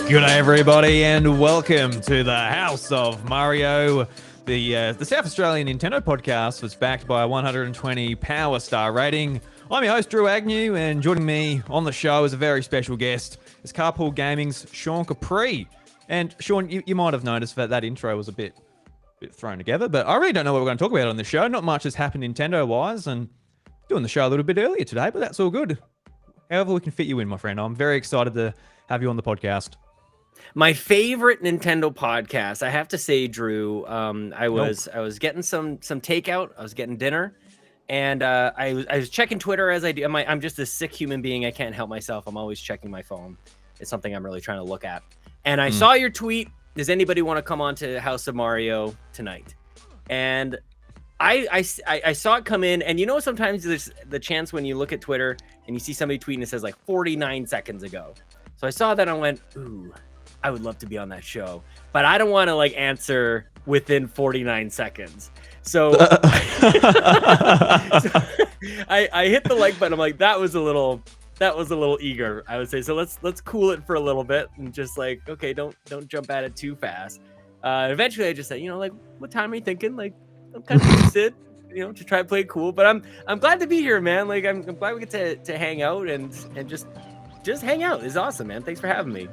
Good day, everybody, and welcome to the House of Mario, the South Australian Nintendo podcast that's backed by a 120 Power Star rating. I'm your host, Drew Agnew, and joining me on the show is a very special guest. It's Carpool Gaming's Sean Capri. And Sean, you might have noticed that intro was a bit thrown together, but I really don't know what we're going to talk about on this show. Not much has happened Nintendo-wise, and doing the show a little bit earlier today, but that's all good. However we can fit you in, my friend. I'm very excited to have you on the podcast. My favorite Nintendo podcast, I have to say, Drew. I was getting some takeout. I was getting dinner, and I was checking Twitter as I do. I'm just a sick human being. I can't help myself. I'm always checking my phone. It's something I'm really trying to look at. And I saw your tweet. Does anybody want to come on to House of Mario tonight? And I saw it come in, and sometimes there's the chance when you look at Twitter and you see somebody tweeting it says like 49 seconds ago. So I saw that and I went, ooh, I would love to be on that show, but I don't want to answer within 49 seconds. So, I hit the like button. I'm like, that was a little eager, I would say. So let's cool it for a little bit and just okay, don't jump at it too fast. Eventually I just said, what time are you thinking? I'm kind of interested, to try and play it cool, but I'm glad to be here, man. I'm glad we get to hang out and just hang out. It's awesome, man. Thanks for having me.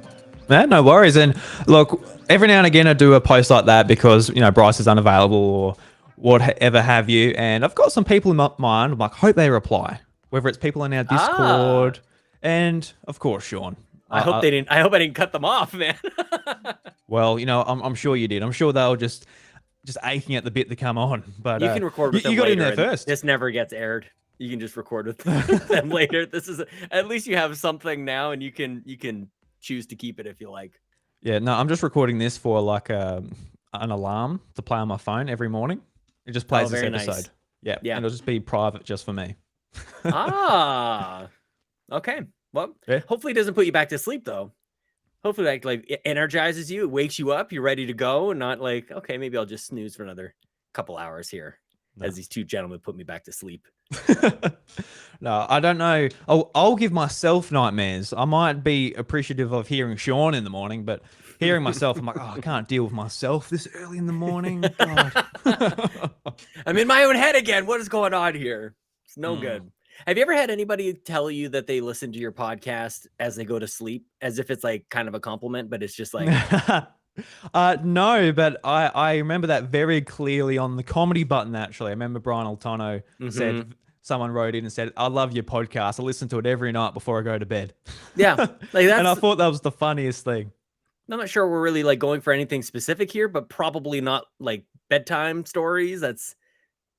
Man, no worries. And look, every now and again I do a post like that because, Bryce is unavailable or whatever have you. And I've got some people in my mind. I'm like, hope they reply, whether it's people in our Discord and of course, Sean. I hope I didn't cut them off, man. Well, I'm sure you did. I'm sure they were just aching at the bit to come on. But you can record with them you got later, in there first. This never gets aired. You can just record with them later. This is at least you have something now, and you can choose to keep it if you like. Yeah, no, I'm just recording this for an alarm to play on my phone every morning. It just plays this episode. Nice. Yeah, and it'll just be private just for me. Okay. Well, Hopefully it doesn't put you back to sleep though. Hopefully it energizes you, it wakes you up, you're ready to go, and not okay, maybe I'll just snooze for another couple hours here as these two gentlemen put me back to sleep. No, I don't know. I'll give myself nightmares. I might be appreciative of hearing Sean in the morning, but hearing myself, I'm like, I can't deal with myself this early in the morning. God. I'm in my own head again. What is going on here? It's no good. Have you ever had anybody tell you that they listen to your podcast as they go to sleep, as if it's kind of a compliment, but it's just no, but I remember that very clearly on the comedy button, actually. I remember Brian Altano said, someone wrote in and said, I love your podcast. I listen to it every night before I go to bed. Yeah. That's, and I thought that was the funniest thing. I'm not sure we're really going for anything specific here, but probably not bedtime stories. That's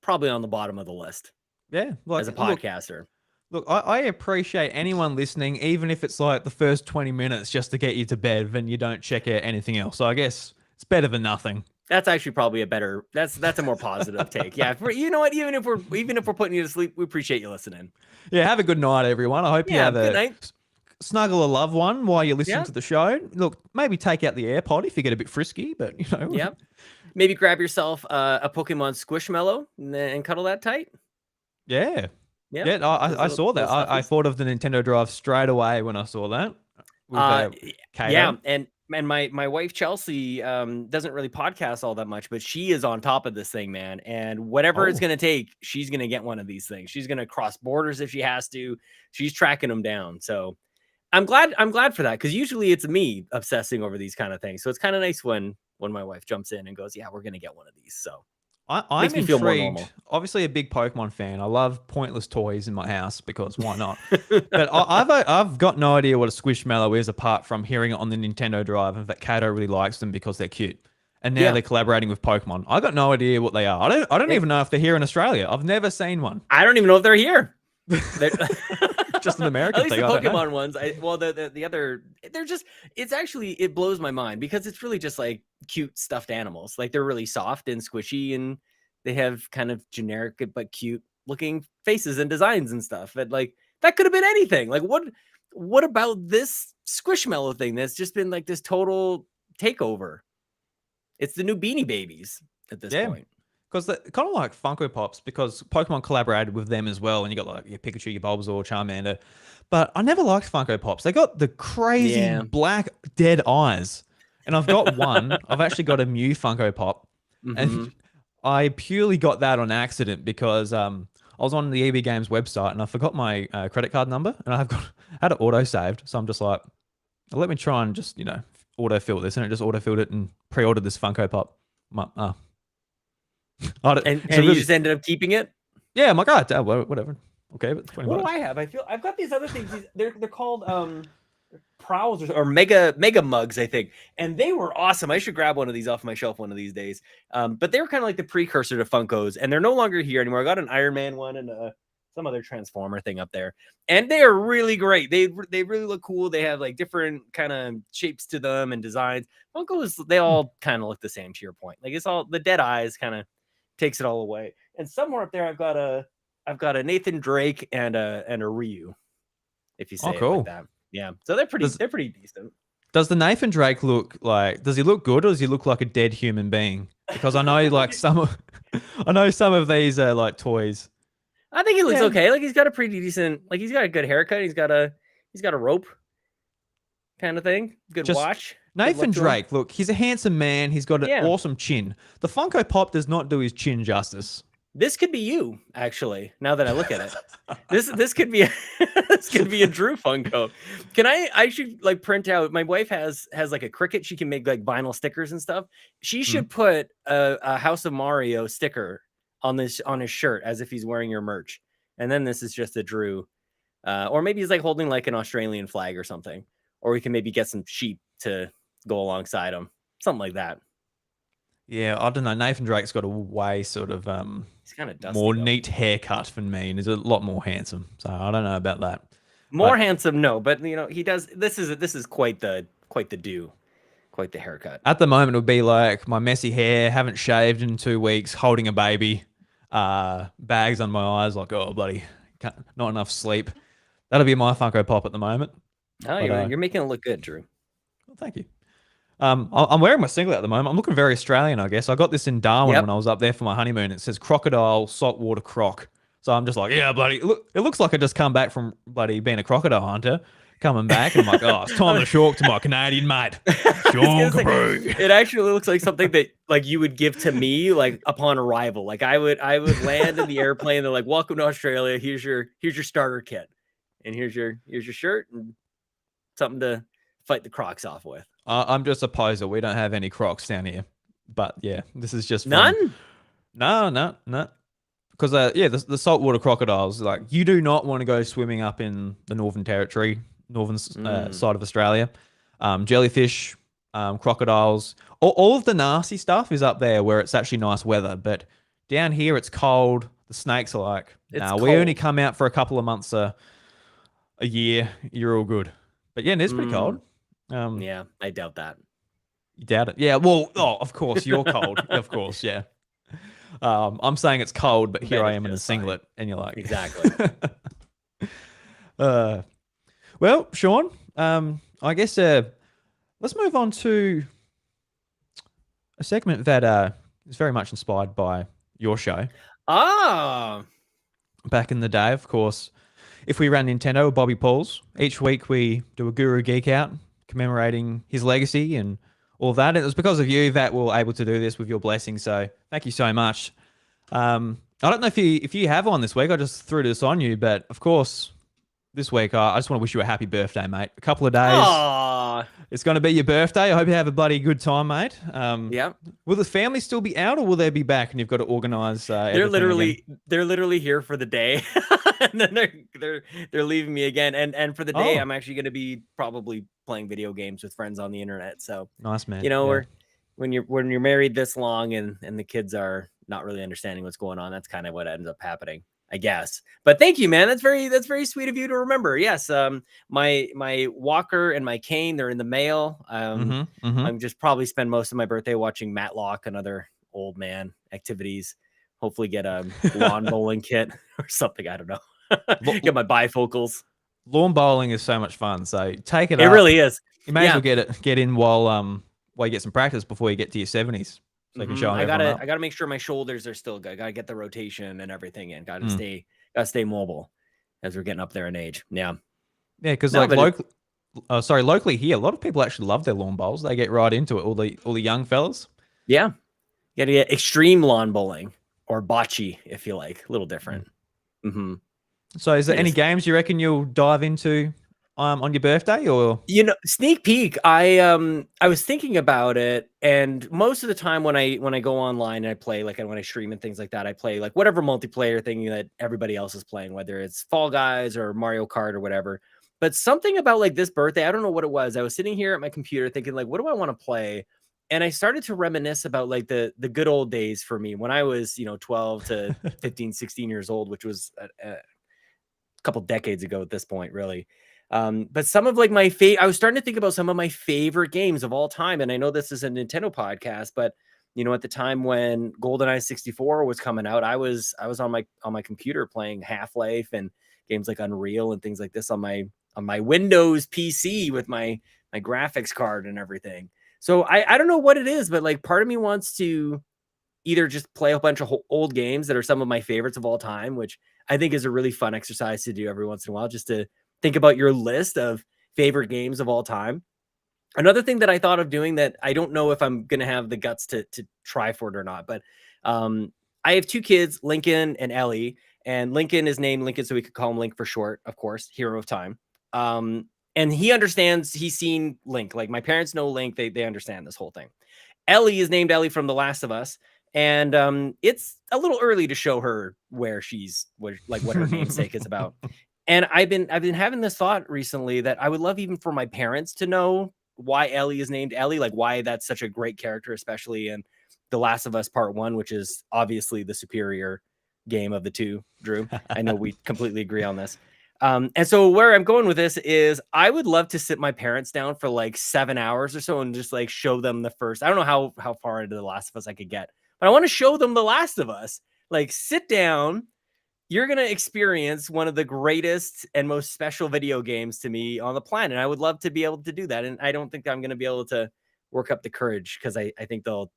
probably on the bottom of the list. Yeah. As a podcaster. Look, I appreciate anyone listening, even if it's the first 20 minutes just to get you to bed, then you don't check out anything else. So I guess it's better than nothing. That's actually probably that's a more positive take. Yeah. You know what? Even if we're putting you to sleep, we appreciate you listening. Yeah. Have a good night, everyone. I hope you have good night. Snuggle a loved one while you're listening to the show. Look, maybe take out the AirPod if you get a bit frisky, but Yeah. Maybe grab yourself a Pokemon Squishmallow and cuddle that tight. Yeah. Yeah, I saw that. I thought of the Nintendo Drive straight away when I saw that. Yeah, and my wife Chelsea doesn't really podcast all that much, but she is on top of this thing, man. And whatever it's gonna take, she's gonna get one of these things. She's gonna cross borders if she has to. She's tracking them down. So I'm glad for that, because usually it's me obsessing over these kind of things. So it's kind of nice when my wife jumps in and goes, "Yeah, we're gonna get one of these." So. I'm intrigued. Obviously, a big Pokemon fan. I love pointless toys in my house because why not? But I've got no idea what a Squishmallow is apart from hearing it on the Nintendo Drive, and that Kato really likes them because they're cute. And now they're collaborating with Pokemon. I got no idea what they are. I don't even know if they're here in Australia. I've never seen one. I don't even know if they're here. Just an American thing. At least the Pokemon ones. The other, they're just. It blows my mind because it's really just cute stuffed animals. They're really soft and squishy, and they have kind of generic but cute looking faces and designs and stuff. But that could have been anything. What about this Squishmallow thing that's just been this total takeover? It's the new Beanie Babies at this point. because kind of like Funko Pops, because Pokemon collaborated with them as well, and you got like your Pikachu, your Bulbasaur, Charmander. But I never liked Funko Pops. They got the crazy Yeah. black dead eyes, and I've got one. I've actually got a Mew Funko Pop, Hmm. and I purely got that on accident because I was on the EB Games website and I forgot my credit card number, and I've got had it auto saved. So I'm just like, let me try and just auto fill this, and it just auto filled it and pre-ordered this Funko Pop. I'm like, oh. And It's a you really just ended up keeping it. yeah. I'm like, oh, whatever. Okay, but it's 20 What do bucks. I have? I feel I've got these other things. They're called prowls or mega mugs, I think, and they were awesome. I should grab one of these off my shelf one of these days. But they were kind of like the precursor to Funkos, and they're no longer here anymore. I got an Iron Man one and some other Transformer thing up there, and they are really great. They really look cool. They have like different kind of shapes to them and designs. Funkos, they all kind of look the same. To your point, like it's all the dead eyes kind of takes it all away. And somewhere up there, I've got a Nathan Drake and a Ryu, if you Oh, say it like cool. that. Yeah, so Does they're pretty decent. does the Nathan Drake look like? Does he look good, or does he look like a dead human being? Because I know like some of, I know some of these are like toys. I think he looks Yeah, okay. Like he's got a pretty decent, like he's got a good haircut. He's got a rope kind of thing. Good just watch. Good Nathan look to him. Drake. Look, he's a handsome man. He's got an Yeah, awesome chin. The Funko Pop does not do his chin justice. this could be you actually. Now that I look at it, this could be this could be a Drew Funko. Can I should like print out. My wife has like a Cricut. She can make like vinyl stickers and stuff. She Mm. should put a House of Mario sticker on his shirt as if he's wearing your merch. And then this is just a Drew, or maybe he's like holding like an Australian flag or something. Or we can maybe get some sheep to go alongside him, something like that. Yeah, I don't know. Nathan Drake's got a way sort of He's kind of dusty more though. neat haircut than me, and he's a lot more handsome. So I don't know about that. More But handsome, no, but he does. This is quite the do, quite the haircut. at the moment, it would be like my messy hair, haven't shaved in 2 weeks, holding a baby, bags on my eyes, like oh bloody, not enough sleep. That'll be my Funko Pop at the moment. Oh, But you're making it look good, Drew. well, thank you. I'm wearing my singlet at the moment. I'm looking very Australian, I guess. I got this in Darwin when Yep. I was up there for my honeymoon. It says crocodile saltwater croc. So I'm just like, yeah, bloody. Look, it looks like I just come back from bloody being a crocodile hunter, coming back, and I'm like, oh, it's time to short to my Canadian mate, I Sean was gonna say, Capri. it actually looks like something that like you would give to me like upon arrival. Like I would land in the airplane. They're like, "Welcome to Australia. Here's your starter kit, and here's your shirt and something to fight the crocs off with." I'm just a poser. We don't have any crocs down here. But yeah, this is just from. None. No, no, no. Because yeah, the saltwater crocodiles, like you do not want to go swimming up in the Northern Territory, northern side of Australia. Jellyfish, crocodiles, all of the nasty stuff is up there where it's actually nice weather. But down here, it's cold. The snakes are like, It's nah, we only cold. come out for a couple of months a year. You're all good. But yeah, it is pretty cold. Yeah, I doubt that. You doubt it? Yeah. Well, oh, of course you're cold. Of course, yeah. I'm saying it's cold, but here I am in a Benefit aside. singlet, and you're like, Exactly. uh, well, Sean, I guess let's move on to a segment that is very much inspired by your show. Ah, Back in the day, of course, if we ran Nintendo with Bobby Pauls, each week we do a Guru Geek Out commemorating his legacy and all that. And it was because of you that we were able to do this with your blessing. So thank you so much. I don't know if you have one this week. I just threw this on you, but of course, this week I just want to wish you a happy birthday, mate. A couple of days. ah, It's going to be your birthday. I hope you have a bloody good time, mate. yeah. Will the family still be out, or will they be back? And you've got to organise. They're literally here for the day, and then they're leaving me again. And for the day, Oh, I'm actually going to be probably playing video games with friends on the internet. So nice, man. you know, Yeah. when you're married this long and the kids are not really understanding what's going on, that's kind of what ends up happening, I guess. But thank you, man. That's very sweet of you to remember. Yes, my walker and my cane, they're in the mail. I'm just probably spend most of my birthday watching Matlock and other old man activities. Hopefully get a lawn bowling kit or something. I don't know. Get my bifocals. Lawn bowling is so much fun. So take it It up. really is. You may as Yeah. well get in while you get some practice before you get to your 70s. so you can show I everyone up. gotta make sure my shoulders are still good. I gotta get the rotation and everything in. Mm. Gotta stay mobile as we're getting up there in age. Yeah. Yeah, because No, like but locally here, a lot of people actually love their lawn bowls. They get right into it. All the young fellas. yeah, you gotta get extreme lawn bowling or bocce if you like. A little Mm. different. Mm-hmm. So, is there It any is. games you reckon you'll dive into on your birthday, or? Sneak peek. I was thinking about it, and most of the time when I go online and I play, like when I stream and things like that, I play like whatever multiplayer thing that everybody else is playing, whether it's Fall Guys or Mario Kart or whatever. But something about like this birthday, I don't know what it was. I was sitting here at my computer thinking like, what do I want to play? And I started to reminisce about like the good old days for me when I was 12 to 15, 16 years old, which was a couple decades ago at this point, really. But some of like I was starting to think about some of my favorite games of all time. And I know this is a Nintendo podcast, but at the time when GoldenEye 64 was coming out, I was on my computer playing Half-Life and games like Unreal and things like this on my Windows PC with my graphics card and everything. So I don't know what it is, but like part of me wants to either just play a bunch of old games that are some of my favorites of all time, which I think is a really fun exercise to do every once in a while, just to think about your list of favorite games of all time. Another thing that I thought of doing that I don't know if I'm going to have the guts to try for it or not, but I have two kids, Lincoln and Ellie, and Lincoln is named Lincoln so we could call him Link for short, of course, hero of time. And he understands, he's seen Link. Like my parents know Link, they understand this whole thing. Ellie is named Ellie from The Last of Us, and it's a little early to show her what her namesake is about. And I've been having this thought recently that I would love even for my parents to know why Ellie is named Ellie, like why that's such a great character, especially in The Last of Us Part 1, which is obviously the superior game of the two, Drew. I know we completely agree on this. And so where I'm going with this is I would love to sit my parents down for like 7 hours or so and just like show them the first. I don't know how far into The Last of Us I could get, but I want to show them The Last of Us. Like sit down. You're going to experience one of the greatest and most special video games to me on the planet. I would love to be able to do that. And I don't think I'm going to be able to work up the courage because I think they'll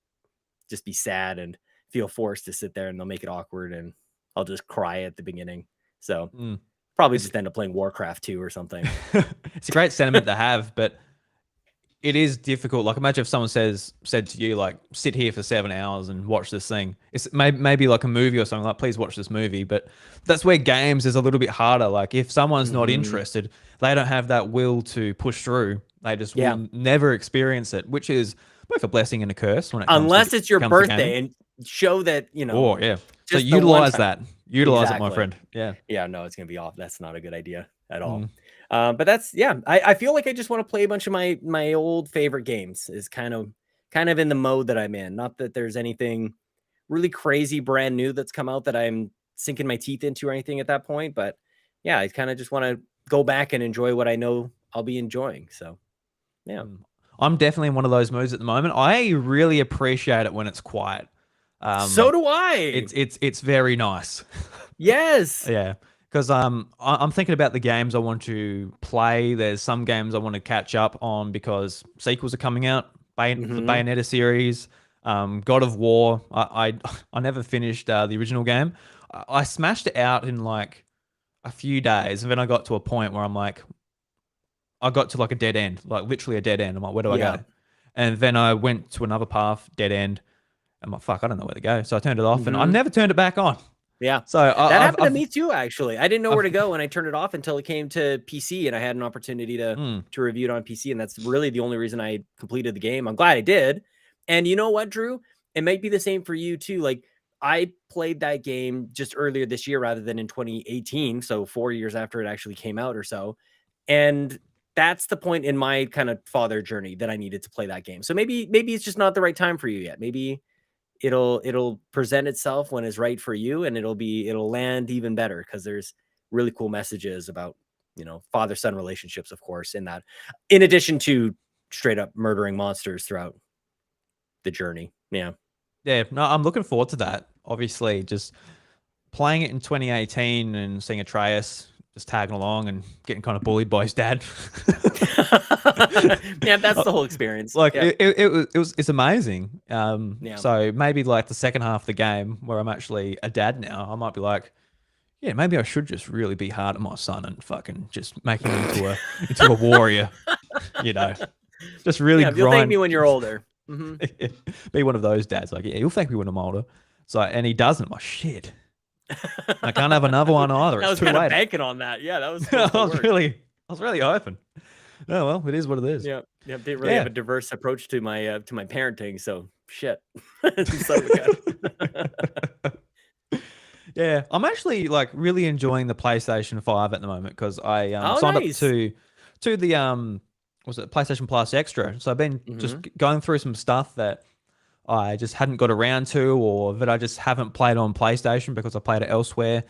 just be sad and feel forced to sit there and they'll make it awkward and I'll just cry at the beginning. So probably just end up playing Warcraft 2 or something. It's a great sentiment to have, but it is difficult. Like imagine if someone said to you like, sit here for 7 hours and watch this thing. It's maybe like a movie or something like, please watch this movie. But that's where games is a little bit harder. Like if someone's not interested, they don't have that will to push through. They just will never experience it, which is both a blessing and a curse when it comes unless to, it's your birthday and show that, Oh yeah. So utilize that. Utilize it, my friend. Yeah. Yeah, no, it's gonna be off. That's not a good idea at all. But that's I feel like I just want to play a bunch of my old favorite games is kind of in the mode that I'm in. Not that there's anything really crazy brand new that's come out that I'm sinking my teeth into or anything at that point. But yeah, I kind of just want to go back and enjoy what I know I'll be enjoying. So yeah. I'm definitely in one of those moods at the moment. I really appreciate it when it's quiet. So do I. It's very nice. Yes. Yeah. Because I'm thinking about the games I want to play. There's some games I want to catch up on because sequels are coming out. The Bayonetta series, God of War. I never finished the original game. I smashed it out in like a few days, and then I got to a point where I'm like, I got to like a dead end, like literally a dead end. I'm like, where do I go? And then I went to another path, dead end. I'm like, fuck, I don't know where to go. So I turned it off, and I never turned it back on. Yeah. So that happened to me too, actually. I didn't know where to go and I turned it off until it came to PC and I had an opportunity to review it on PC. And that's really the only reason I completed the game. I'm glad I did. And you know what, Drew? It might be the same for you too. Like I played that game just earlier this year rather than in 2018. So 4 years after it actually came out or so. And that's the point in my kind of father journey that I needed to play that game. So maybe it's just not the right time for you yet. Maybe it'll present itself when it's right for you and it'll land even better because there's really cool messages about father-son relationships, of course, in that, in addition to straight up murdering monsters throughout the journey. No, I'm looking forward to that. Obviously just playing it in 2018 and seeing Atreus just tagging along and getting kind of bullied by his dad. Yeah, that's the whole experience. Like Yeah. it's amazing. Yeah. So maybe like the second half of the game where I'm actually a dad now, I might be like, yeah, maybe I should just really be hard on my son and fucking just make him into a warrior, you know, just really Yeah, you'll thank me grind, when you're older. Hmm. be one of those dads. Like, yeah, you'll thank me when I'm older. So, and he doesn't. I'm like, shit, I can't have another one either. I It's was too kind of late. banking on that. Yeah, that was I supposed to work. was really hoping. Oh well, it is what it is. Yeah, yeah. Didn't really have Yeah. a diverse approach to my parenting, so shit. Son of a gun. Yeah, I'm actually like really enjoying the PlayStation 5 at the moment because I Oh, signed up nice. to the was it PlayStation Plus Extra. So I've been just Hmm. going through some stuff that I just hadn't got around to or that I just haven't played on PlayStation because I played it elsewhere.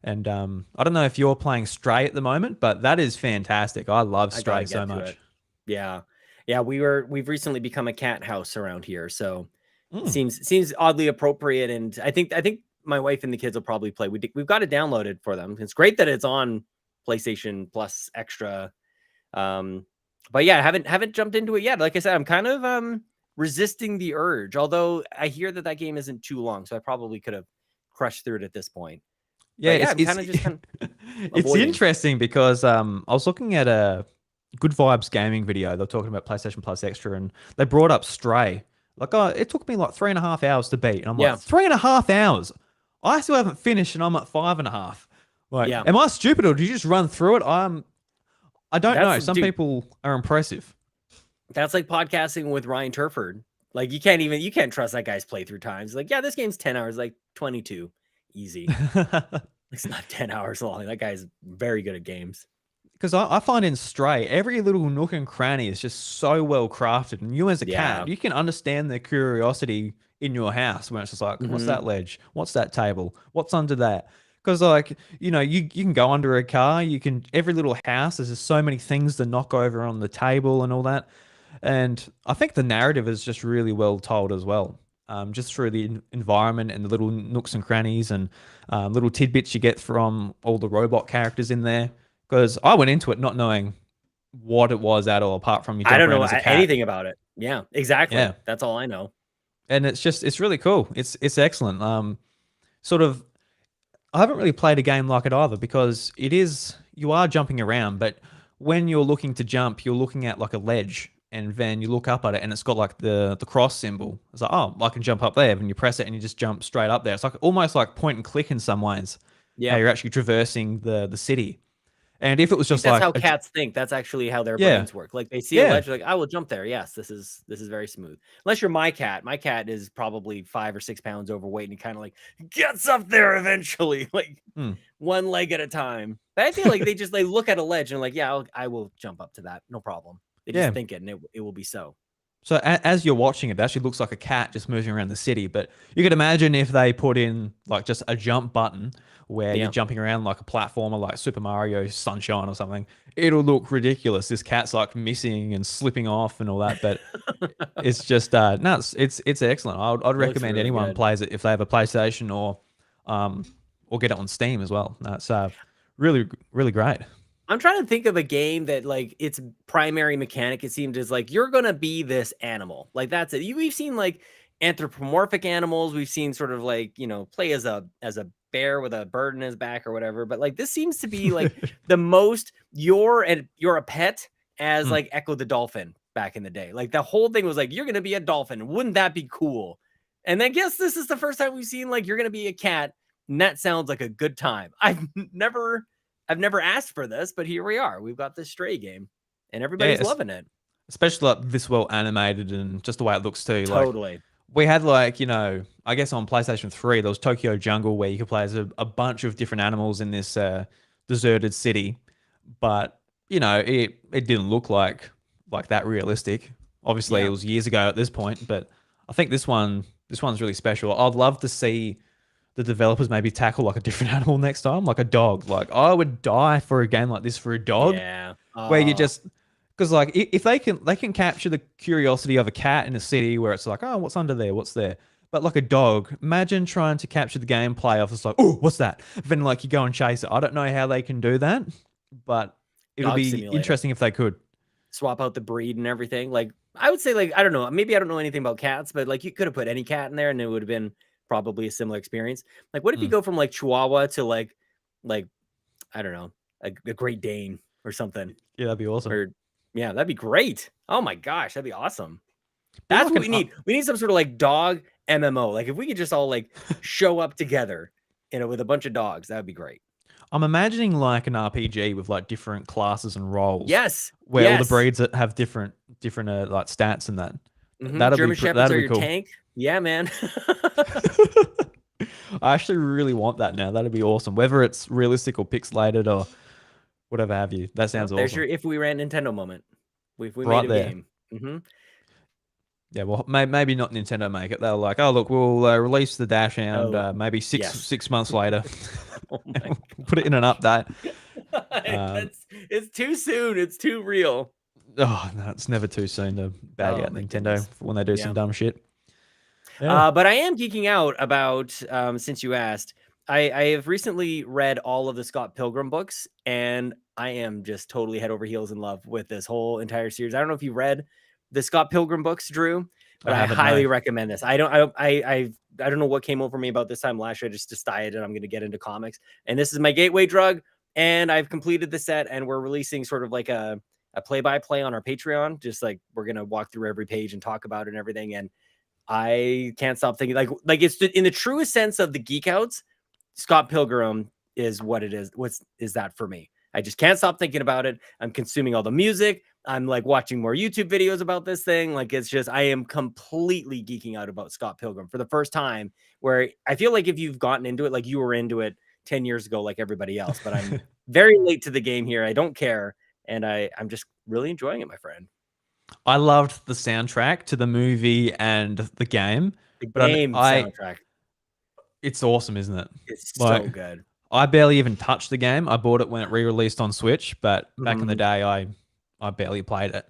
And I don't know if you're playing Stray at the moment, but that is fantastic. I love I gotta Stray so get to much. it. Yeah, yeah. We've recently become a cat house around here, so it Mm. seems oddly appropriate. And I think my wife and the kids will probably play. We've got it downloaded for them. It's great that it's on PlayStation Plus Extra. Um, but yeah, I haven't jumped into it yet. Like I said, I'm kind of resisting the urge. Although I hear that game isn't too long, so I probably could have crushed through it at this point. Yeah, But yeah, I'm kind of just kind of it's avoiding. interesting because I was looking at a Good Vibes gaming video. They're talking about PlayStation Plus Extra, and they brought up Stray. Like, oh, it took me like 3.5 hours to beat, and I'm like, Yeah, 3.5 hours. I still haven't finished, and I'm at 5.5. Like, yeah. am I stupid or did you just run through it? I don't That's know. Some dude. people are impressive. That's like podcasting with Ryan Turford. Like you can't trust that guy's playthrough times. Like, yeah, this game's 10 hours, like 22. Easy. It's not 10 hours long. That guy's very good at games. Because I find in Stray, every little nook and cranny is just so well crafted. And you as a cat, Yeah. you can understand the curiosity in your house where it's just like, what's Hmm. that ledge? What's that table? What's under that? Because like, you can go under a car, you can every little house, there's just so many things to knock over on the table and all that. And I think the narrative is just really well told as well. Just through the environment and the little nooks and crannies and little tidbits you get from all the robot characters in there. Because I went into it not knowing what it was at all, apart from you I jump don't around know as a cat. anything about it. Yeah, exactly. Yeah, That's all I know. and it's really cool. It's excellent. Sort of I haven't really played a game like it either because it is you are jumping around, but when you're looking to jump, you're looking at like a ledge, and then you look up at it, and it's got like the cross symbol. It's like, oh, I can jump up there, and you press it, and you just jump straight up there. It's like almost like point and click in some ways. How Yeah. you're actually traversing the city, and if it was I think just that's like how cats think. That's actually how their yeah, brains work. Like they see a yeah, ledge, like I will jump there. Yes, this is very smooth. Unless you're my cat. My cat is probably 5 or 6 pounds overweight, and he kind of like gets up there eventually, like hmm, one leg at a time. But I feel like they look at a ledge and like, yeah, I will jump up to that, no problem. They just yeah. think it, and it will be so. So as you're watching it, it actually looks like a cat just moving around the city. But you could imagine if they put in like just a jump button where you're Yeah. jumping around like a platformer, like Super Mario Sunshine or something. It'll look ridiculous. This cat's like missing and slipping off and all that. But it's just no, it's excellent. I'd It looks recommend really anyone good. plays it if they have a PlayStation um or get it on Steam as well. That's really great. I'm trying to think of a game that like its primary mechanic it seemed is like you're gonna be this animal. Like that's it. We've seen like anthropomorphic animals. We've seen sort of like, play as a bear with a bird in his back or whatever. But like this seems to be like the most you're a pet as Hmm. like Echo the Dolphin back in the day. Like the whole thing was like you're gonna be a dolphin. Wouldn't that be cool? And I guess this is the first time we've seen like you're gonna be a cat, and that sounds like a good time. I've never asked for this, but here we are. We've got this Stray game, and Yeah, everybody's loving it. especially like this well animated and just the way it looks too. Like Totally. we had like, I guess on PlayStation 3, there was Tokyo Jungle where you could play as a bunch of different animals in this deserted city. But, it didn't look like that realistic. Obviously, it Yeah. was years ago at this point, but I think this one's really special. I'd love to see the developers maybe tackle like a different animal next time, like a dog. Like I would die for a game like this for a dog Yeah. where you just because like if they can capture the curiosity of a cat in a city where it's like, oh, what's under there, what's there, But like a dog, imagine trying to capture the gameplay of it's like, oh, what's that? Then like you go and chase it. I don't know how they can do that, but it'll Dog be simulator. interesting if they could. Swap out the breed and everything. Like I would say, like I don't know, maybe I don't know anything about cats, but like you could have put any cat in there and it would have been probably a similar experience. Like what if you Mm. go from like Chihuahua to like I don't know, a Great Dane or something? Yeah, that'd be awesome. Or yeah, that'd be great. Oh my gosh, that'd be awesome. Be That's like what an we need. We need some sort of like dog MMO. Like if we could just all like show up together, with a bunch of dogs, that would be great. I'm imagining like an RPG with like different classes and roles, Yes, where all the yes. breeds that have different like stats and that. German Shepherds That'd are be your cool. tank. Yeah, man. I actually really want that now. That'd be awesome. Whether it's realistic or pixelated or whatever have you. That Well, sounds there's awesome. your if we ran Nintendo moment. We made Right a there. game. Hmm. Yeah, well, maybe not Nintendo make it. They're like, oh look, we'll release the Dash Hound Oh, maybe yes. 6 months later. Oh my Put it in an update. God. It's too soon. It's too real. Oh no, it's never too soon to bag Oh out my Nintendo goodness. when they do some Yeah. dumb shit. Yeah. But I am geeking out about since you asked. I have recently read all of the Scott Pilgrim books, and I am just totally head over heels in love with this whole entire series. I don't know if you read the Scott Pilgrim books, Drew, but I I haven't, no. highly recommend this. I don't know what came over me about this time last year. I just decided I'm going to get into comics, and this is my gateway drug. And I've completed the set, and we're releasing sort of like a play-by-play on our Patreon. Just like we're gonna walk through every page and talk about it and everything. And I can't stop thinking like it's in the truest sense of the geek outs. Scott Pilgrim is what it is. Is that for me? I just can't stop thinking about it. I'm consuming all the music. I'm like watching more YouTube videos about this thing. Like it's just I am completely geeking out about Scott Pilgrim for the first time. Where I feel like if you've gotten into it, like you were into it 10 years ago, like everybody else. But I'm very late to the game here. I don't care, and I'm just really enjoying it, my friend. I loved the soundtrack to the movie and the game, The but game soundtrack it's awesome, isn't it? is Like so good. I barely even touched the game. I bought it when it re-released on Switch, but back in the Mhm. day, I barely played it.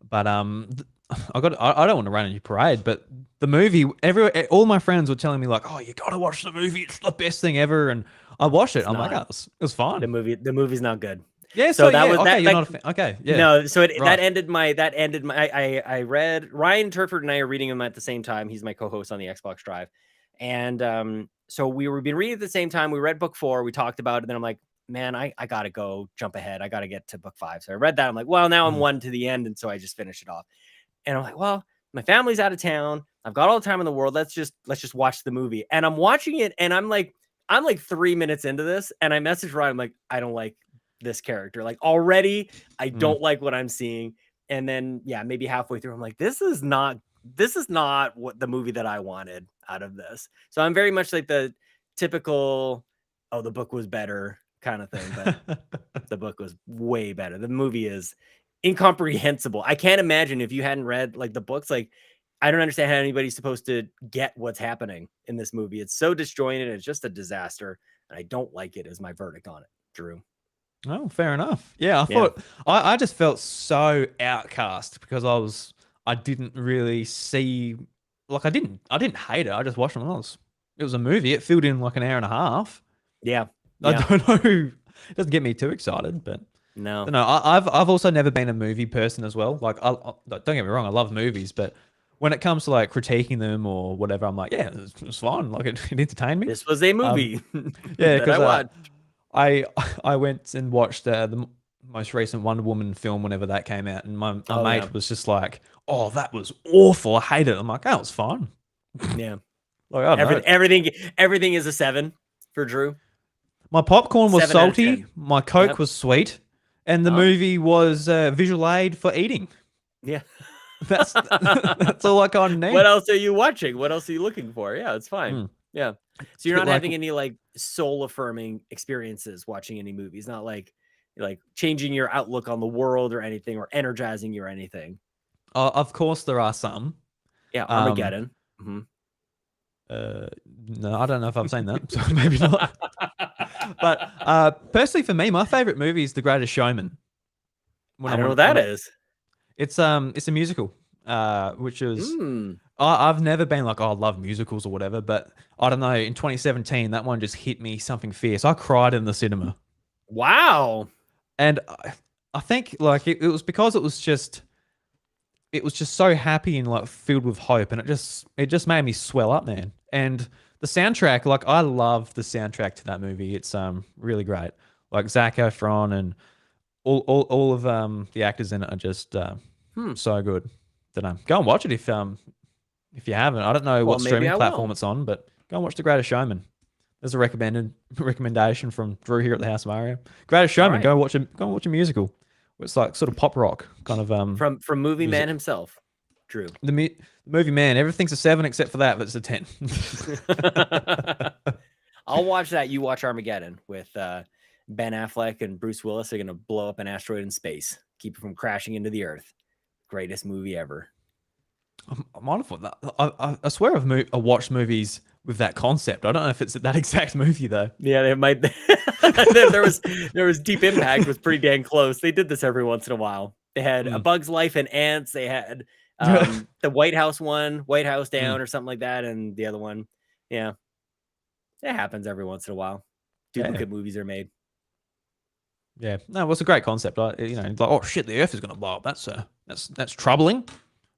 But I don't want to run any parade, but the movie, all my friends were telling me like, oh, you got to watch the movie. It's the best thing ever. And I watched it. It's I'm like, not. oh, it was fine. The movie's not good. Yeah. So So that yeah. was Okay. that, You're that not a fan. Okay. Yeah. no, so Right. that ended my I read Ryan Turford and I are reading them at the same time. He's my co-host on the Xbox Drive. And so we were been reading at the same time. We read book 4, we talked about it, and then I'm like, man, I gotta go jump ahead. I gotta get to book 5. So I read that. I'm like, well, now I'm Mhm. one to the end, and so I just finished it off. And I'm like, well, my family's out of town. I've got all the time in the world. Let's just watch the movie. And I'm watching it, and I'm like 3 minutes into this, and I message Ryan. I'm like, I don't like this character. Like already, I Mm. don't like what I'm seeing. And then yeah, maybe halfway through, I'm like, this is not what the movie that I wanted out of this. So I'm very much like the typical, oh, the book was better kind of thing, but the book was way better. The movie is incomprehensible. I can't imagine if you hadn't read like the books. Like, I don't understand how anybody's supposed to get what's happening in this movie. It's so disjointed. It's just a disaster, and I don't like it. Is my verdict on it, Drew? Oh, fair enough. Yeah, I Yeah. thought I just felt so outcast because I didn't really see like I didn't hate it. I just watched it. It was a movie. It filled in like an hour and a half. Yeah. I Yeah. don't know. It doesn't get me too excited, but No. I don't know. I've also never been a movie person as well. Like don't get me wrong, I love movies, but when it comes to like critiquing them or whatever, I'm like, yeah, it's fine. Like it entertained me. This was a movie Yeah, that I because watched. I I went and watched the most recent Wonder Woman film whenever that came out, and my Oh, mate yeah. was just like, "Oh, that was awful. I hate it." I'm like, "Oh, it's fine." Yeah. Like, I don't know. Everything is a 7 for Drew. My popcorn was 7 out of salty, 10. my Coke Yep. was sweet, and the Oh. movie was visual aid for eating. Yeah. That's that's all I kind of need. What else are you watching? What else are you looking for? Yeah, it's fine. Mm. Yeah. So you're Bit not like- having any like soul affirming experiences watching any movies, not like changing your outlook on the world or anything, or energizing you or anything. Of course, there are some. Yeah, Armageddon. No, I don't know if I've seen that, so maybe not. But personally, for me, my favorite movie is The Greatest Showman. I don't know what that is. It's a musical, which is I've never been like, oh, I love musicals or whatever, but I don't know. In 2017, that one just hit me something fierce. I cried in the cinema, Wow. and I think like it was because it was just so happy and like filled with hope, and it just made me swell up, man. And the soundtrack, like I love the soundtrack to that movie. It's really great. Like Zac Efron and all of the actors in it are just Hmm. so good. Don't know. Go and watch it if you haven't. I don't know Well, what maybe streaming I platform will. it's on, but go and watch The Greatest Showman. There's a recommendation from Drew here at the House of Mario. Greatest All Showman. right. Go and watch a musical. It's like sort of pop rock kind of From movie man music. himself, Drew. The movie Man, everything's a 7 except for that, but it's a 10. I'll watch that. You watch Armageddon with Ben Affleck and Bruce Willis. They're gonna blow up an asteroid in space, keep it from crashing into the Earth. Greatest movie ever. I'm on for that. I swear I watched movies with that concept. I don't know if it's that exact movie though. Yeah, they might. There was Deep Impact was pretty dang close. They did this every once in a while. They had A Mm. Bug's Life and Ants. They had the White House one, White House Mm. Down, or something like that, and the other one. Yeah, it happens every once in a while. Yeah. Duplicate movies are made. Yeah. No, it was a great concept. Like, oh shit, the Earth is gonna blow up. That's troubling.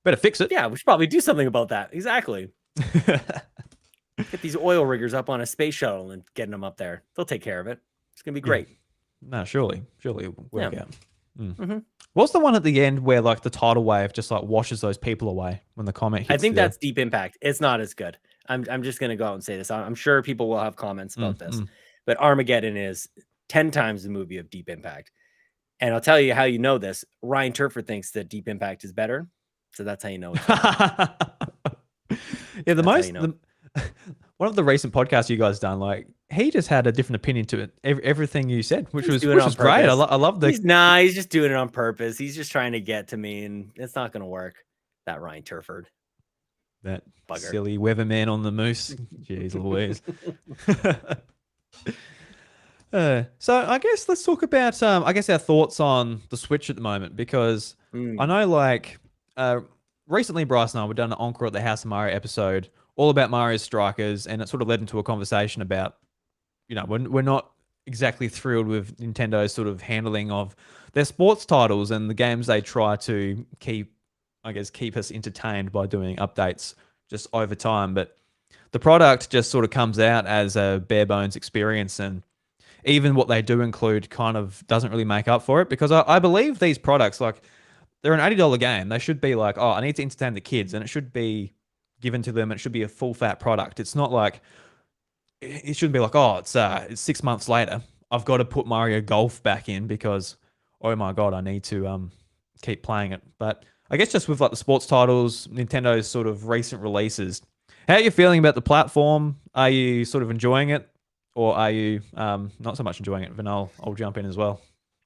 Better fix it. Yeah, we should probably do something about that. Exactly. Get these oil riggers up on a space shuttle and getting them up there. They'll take care of it. It's gonna be Yeah. great. No, surely it will work Yeah. out. Mm. hmm What's the one at the end where like the tidal wave just like washes those people away when the comet I hits think the? that's Deep Impact. It's not as good. I'm just gonna go out and say this. I'm sure people will have comments Mm, about this, mm. but Armageddon is 10 times the movie of Deep Impact. And I'll tell you how you know this. Ryan Turford thinks that Deep Impact is better, so that's how you know it's better. Yeah, That's how you know. one of the recent podcasts you guys done, like he just had a different opinion to it. Everything you said, which He's was doing it on great. purpose. I love the He's just doing it on purpose. He's just trying to get to me, and it's not gonna work. That Ryan Turford that bugger. silly weatherman on the moose. Jeez Louise. So I guess let's talk about I guess our thoughts on the Switch at the moment, because I know like recently Bryce and I were done an encore at the House of Mario episode all about Mario Strikers, and it sort of led into a conversation about, we're not exactly thrilled with Nintendo's sort of handling of their sports titles and the games they try to keep us entertained by doing updates just over time. But the product just sort of comes out as a bare bones experience, and even what they do include kind of doesn't really make up for it, because I believe these products, like, they're an $80 game. They should be like, oh, I need to entertain the kids, and it should be given to them. It should be a full fat product. It's not like it shouldn't be like, oh, it's 6 months later. I've got to put Mario Golf back in because, oh my god, I need to keep playing it. But I guess just with like the sports titles, Nintendo's sort of recent releases, how are you feeling about the platform? Are you sort of enjoying it, or are you not so much enjoying it? Then I'll jump in as well.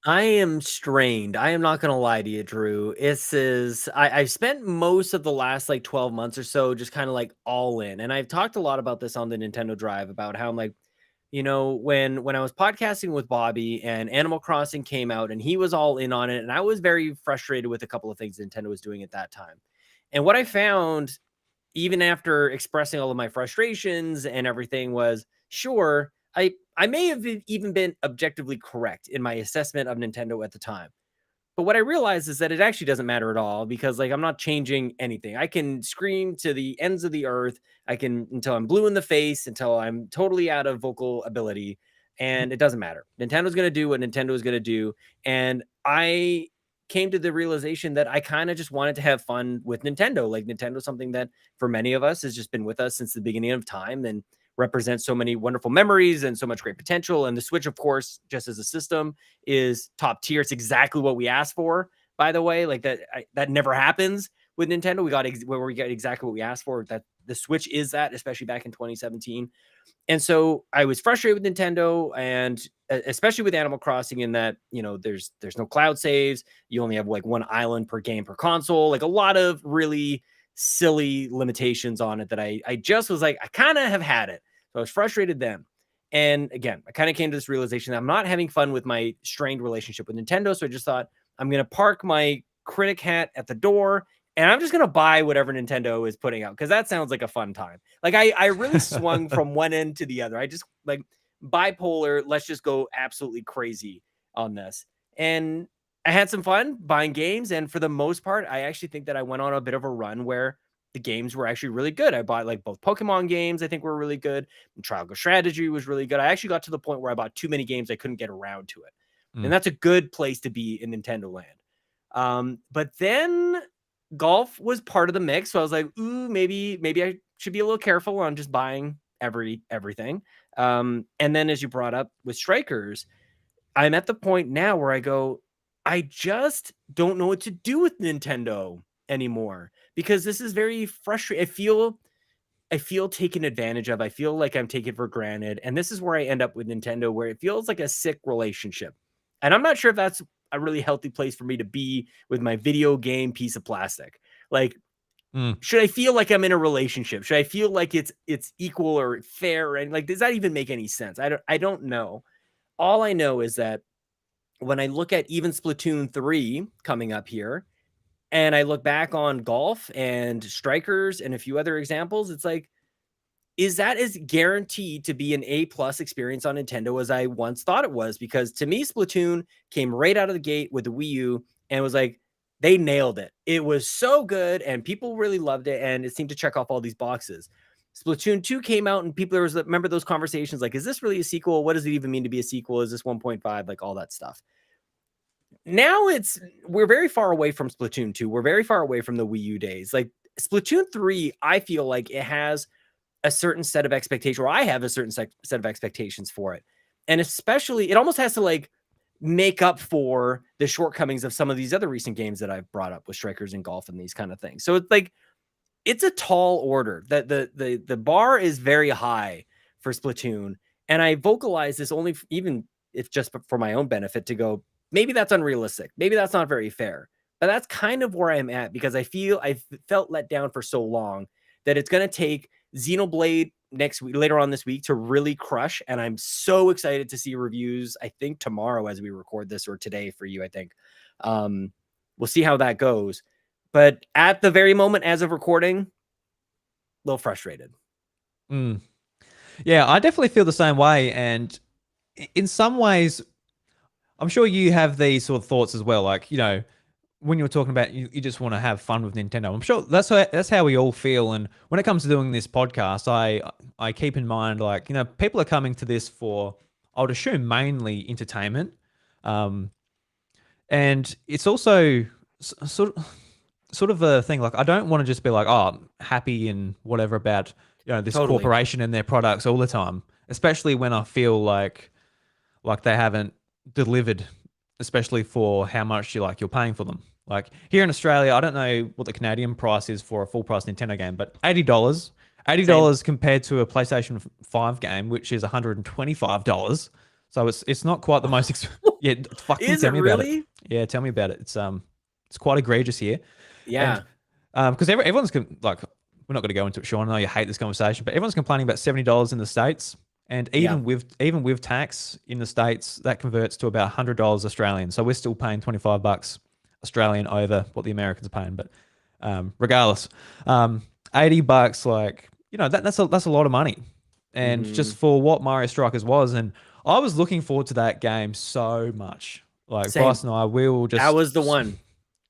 I am strained. I am not gonna lie to you, Drew. I've spent most of the last like 12 months or so just kind of like all in. And I've talked a lot about this on the Nintendo Drive about how I'm like, when I was podcasting with Bobby and Animal Crossing came out and he was all in on it, and I was very frustrated with a couple of things Nintendo was doing at that time. And what I found, even after expressing all of my frustrations and everything, was sure, I may have even been objectively correct in my assessment of Nintendo at the time. But what I realized is that it actually doesn't matter at all, because like I'm not changing anything. I can scream to the ends of the earth. I can until I'm blue in the face, until I'm totally out of vocal ability, and it doesn't matter. Nintendo's going to do what Nintendo is going to do, and I came to the realization that I kind of just wanted to have fun with Nintendo. Like Nintendo's something that for many of us has just been with us since the beginning of time and represents so many wonderful memories and so much great potential. And the Switch, of course, just as a system, is top tier. It's exactly what we asked for, by the way. Like that never happens with Nintendo. We got exactly what we asked for. That the Switch is that, especially back in 2017. And so I was frustrated with Nintendo, and especially with Animal Crossing, in that, there's no cloud saves. You only have like one island per game per console, like a lot of really silly limitations on it that I just was like, I kind of have had it. So I was frustrated then. And again, I kind of came to this realization that I'm not having fun with my strained relationship with Nintendo. So I just thought, I'm going to park my critic hat at the door, and I'm just gonna buy whatever Nintendo is putting out because that sounds like a fun time. Like I really swung from one end to the other. I just like bipolar. Let's just go absolutely crazy on this, and I had some fun buying games. And for the most part, I actually think that I went on a bit of a run where the games were actually really good. I bought like both Pokemon games. I think were really good. And Triangle Strategy was really good. I actually got to the point where I bought too many games. I couldn't get around to it, and that's a good place to be in Nintendo land. But then golf was part of the mix. So I was like, ooh, maybe I should be a little careful on just buying everything. And then as you brought up with strikers, I'm at the point now where I go, I just don't know what to do with Nintendo anymore because this is very frustrating. I feel taken advantage of. I feel like I'm taken for granted. And this is where I end up with Nintendo, where it feels like a sick relationship. And I'm not sure if that's a really healthy place for me to be with my video game piece of plastic. Like, should I feel like I'm in a relationship? Should I feel like it's equal or fair? And like, does that even make any sense? I don't know. All I know is that when I look at even Splatoon 3 coming up here, and I look back on golf and strikers and a few other examples, it's like, is that as guaranteed to be an A+ experience on Nintendo as I once thought it was? Because to me, Splatoon came right out of the gate with the Wii U and was like, they nailed it. It was so good and people really loved it. And it seemed to check off all these boxes. Splatoon 2 came out and people, remember those conversations like, is this really a sequel? What does it even mean to be a sequel? Is this 1.5? Like all that stuff. Now we're very far away from Splatoon 2. We're very far away from the Wii U days. Like Splatoon 3, I feel like it has a certain set of expectations, or I have a certain set of expectations for it. And especially, it almost has to like make up for the shortcomings of some of these other recent games that I've brought up with strikers and golf and these kind of things. So it's like, it's a tall order. That the bar is very high for Splatoon. And I vocalize this only even if just for my own benefit to go, maybe that's unrealistic. Maybe that's not very fair. But that's kind of where I'm at because I've felt let down for so long that it's going to take Xenoblade next week, later on this week, to really crush. And I'm so excited to see reviews. I think tomorrow as we record this, or today for you, I think. We'll see how that goes. But at the very moment, as of recording, a little frustrated. Yeah, I definitely feel the same way. And in some ways, I'm sure you have these sort of thoughts as well. Like, you know, when you're talking about you just want to have fun with Nintendo. I'm sure that's how we all feel. And when it comes to doing this podcast, I keep in mind, like, you know, people are coming to this for, I would assume, mainly entertainment. And it's also sort of a thing. Like, I don't want to just be like, oh, I'm happy and whatever about, you know, this corporation and their products all the time, especially when I feel like they haven't delivered, especially for how much you're paying for them. Like here in Australia, I don't know what the Canadian price is for a full price Nintendo game, but $80. $80 compared to a PlayStation 5 game, which is $125. So it's not quite the most yeah, fucking Is tell it me really? about it. Yeah, tell me about it. It's quite egregious here. Yeah. And because everyone's like, we're not going to go into it, Sean. I know you hate this conversation, but everyone's complaining about $70 in the States. And even with tax in the States, that converts to about $100 Australian. So we're still paying $25 Australian over what the Americans are paying. But regardless, $80, like, you know, that's a lot of money. And just for what Mario Strikers was, and I was looking forward to that game so much. Like Bryce and I, we will just that was the one.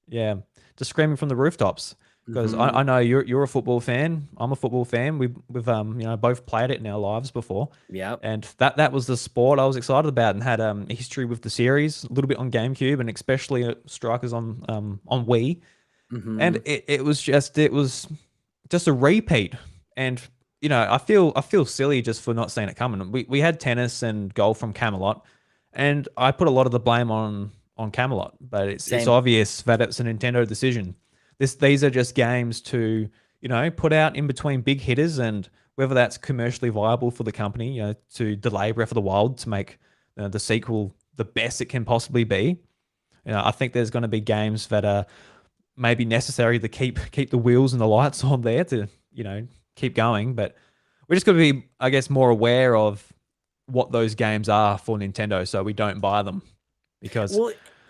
Yeah, just screaming from the rooftops. Because I know you're a football fan. I'm a football fan. We've you know, both played it in our lives before. Yeah. And that was the sport I was excited about, and had a history with the series, a little bit on GameCube, and especially Strikers on Wii. And it was just a repeat. And you know, I feel silly just for not seeing it coming. We had tennis and golf from Camelot, and I put a lot of the blame on Camelot, but it's obvious that it's a Nintendo decision. These are just games to, you know, put out in between big hitters, and whether that's commercially viable for the company, you know, to delay Breath of the Wild to make the sequel the best it can possibly be. You know, I think there's going to be games that are maybe necessary to keep the wheels and the lights on there to, you know, keep going. But we're just going to be, I guess, more aware of what those games are for Nintendo, so we don't buy them. Because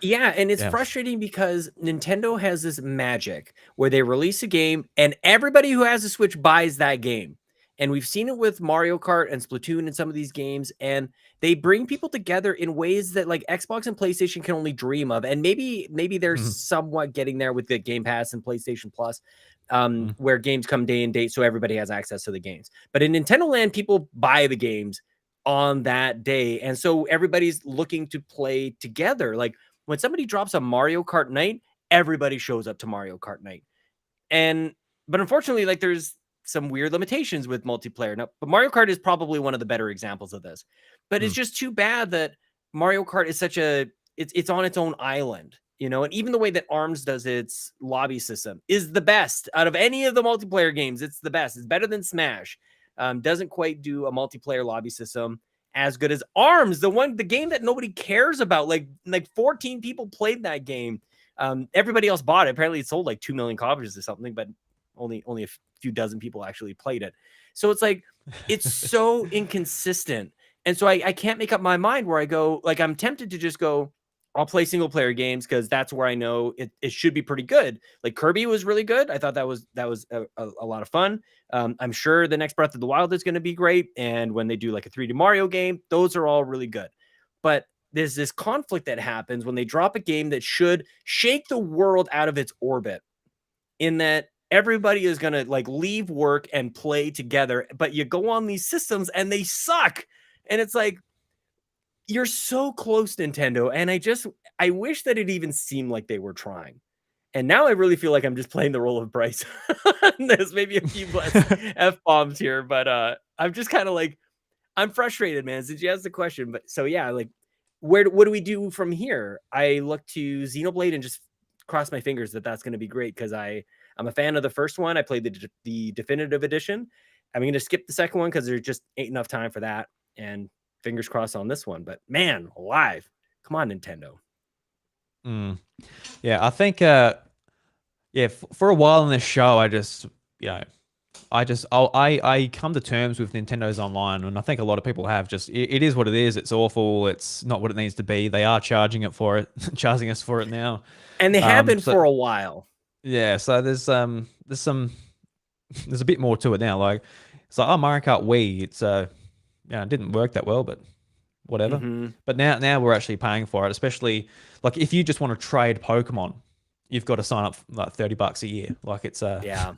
Yeah, and it's Yeah. frustrating because Nintendo has this magic where they release a game and everybody who has a Switch buys that game. And we've seen it with Mario Kart and Splatoon and some of these games, and they bring people together in ways that like Xbox and PlayStation can only dream of. And maybe they're Mhm. somewhat getting there with the Game Pass and PlayStation Plus, Mhm. where games come day and date, so everybody has access to the games. But in Nintendo Land, people buy the games on that day, and so everybody's looking to play together. Like when somebody drops a Mario Kart night, everybody shows up to Mario Kart night. And but unfortunately, like there's some weird limitations with multiplayer. Now, but Mario Kart is probably one of the better examples of this. But it's Mm. just too bad that Mario Kart is such a it's on its own island, you know, and even the way that ARMS does its lobby system is the best out of any of the multiplayer games. It's the best. It's better than Smash. Doesn't quite do a multiplayer lobby system as good as ARMS, the game that nobody cares about. Like 14 people played that game. Everybody else bought it. Apparently, it sold like 2 million copies or something, but only a few dozen people actually played it. So it's like it's so inconsistent, and so I can't make up my mind where I go. Like I'm tempted to just go, I'll play single player games because that's where I know it should be pretty good. Like Kirby was really good. I thought that was a lot of fun. I'm sure the next Breath of the Wild is going to be great, and when they do like a 3D Mario game, those are all really good. But there's this conflict that happens when they drop a game that should shake the world out of its orbit, in that everybody is going to like leave work and play together, but you go on these systems and they suck. And it's like, you're so close, Nintendo. And I wish that it even seemed like they were trying. And now I really feel like I'm just playing the role of Bryce. There's maybe a few less F bombs here, but I'm just kind of like, I'm frustrated, man. Since you asked the question, but so yeah, like, what do we do from here? I look to Xenoblade and just cross my fingers that that's going to be great because I'm a fan of the first one. I played the definitive edition. I'm going to skip the second one because there just ain't enough time for that. And fingers crossed on this one. But man, alive, come on, Nintendo. Mm. Yeah, I think yeah, for a while in this show, I just, you know, I come to terms with Nintendo's online, and I think a lot of people have. Just it is what it is. It's awful. It's not what it needs to be. They are charging it for it, charging us for it now. And they have been So for a while. yeah, so there's some there's a bit more to it now. Like it's like, oh, Mario Kart Wii, it's yeah, it didn't work that well, but whatever. Mm-hmm. But now we're actually paying for it, especially like if you just want to trade Pokemon, you've got to sign up like $30 a year. Like it's Yeah.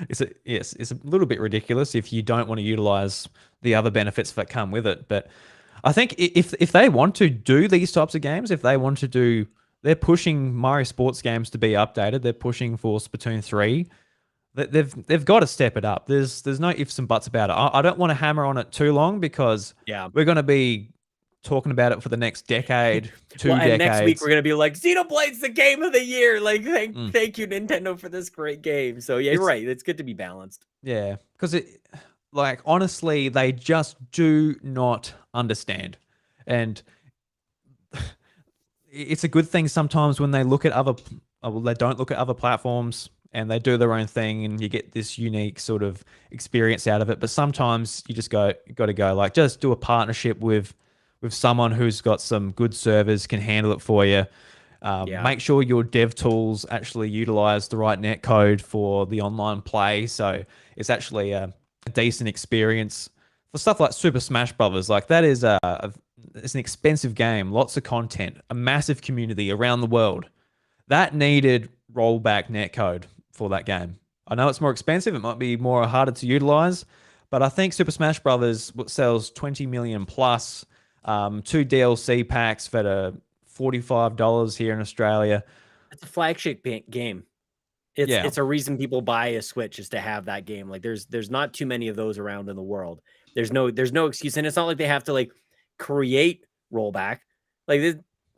it's a little bit ridiculous if you don't want to utilize the other benefits that come with it. But I think if they want to do these types of games, if they want to do, they're pushing Mario Sports games to be updated. They're pushing for Splatoon 3. They've got to step it up. There's no ifs and buts about it. I don't want to hammer on it too long because Yeah. we're going to be talking about it for the next decade, Well, two and next week decades. we're gonna be like, Xenoblade's the game of the year. Like, Mm. thank you, Nintendo, for this great game. So yeah, you're It's right. It's good to be balanced. yeah, because it, like, honestly, they just do not understand, and it's a good thing sometimes when they look at other, well, they don't look at other platforms and they do their own thing, and you get this unique sort of experience out of it. But sometimes you just got to go like, just do a partnership with someone who's got some good servers, can handle it for you. Yeah. Make sure your dev tools actually utilize the right net code for the online play, so it's actually a decent experience for stuff like Super Smash Brothers. Like that is it's an expensive game, lots of content, a massive community around the world. That needed rollback netcode for that game. I know it's more expensive, it might be more harder to utilize, but I think Super Smash Brothers sells 20 million plus, two DLC packs that are $45 here in Australia. It's a flagship game. It's Yeah, it's a reason people buy a Switch is to have that game. Like there's not too many of those around in the world. There's no excuse, and it's not like they have to like create rollback. Like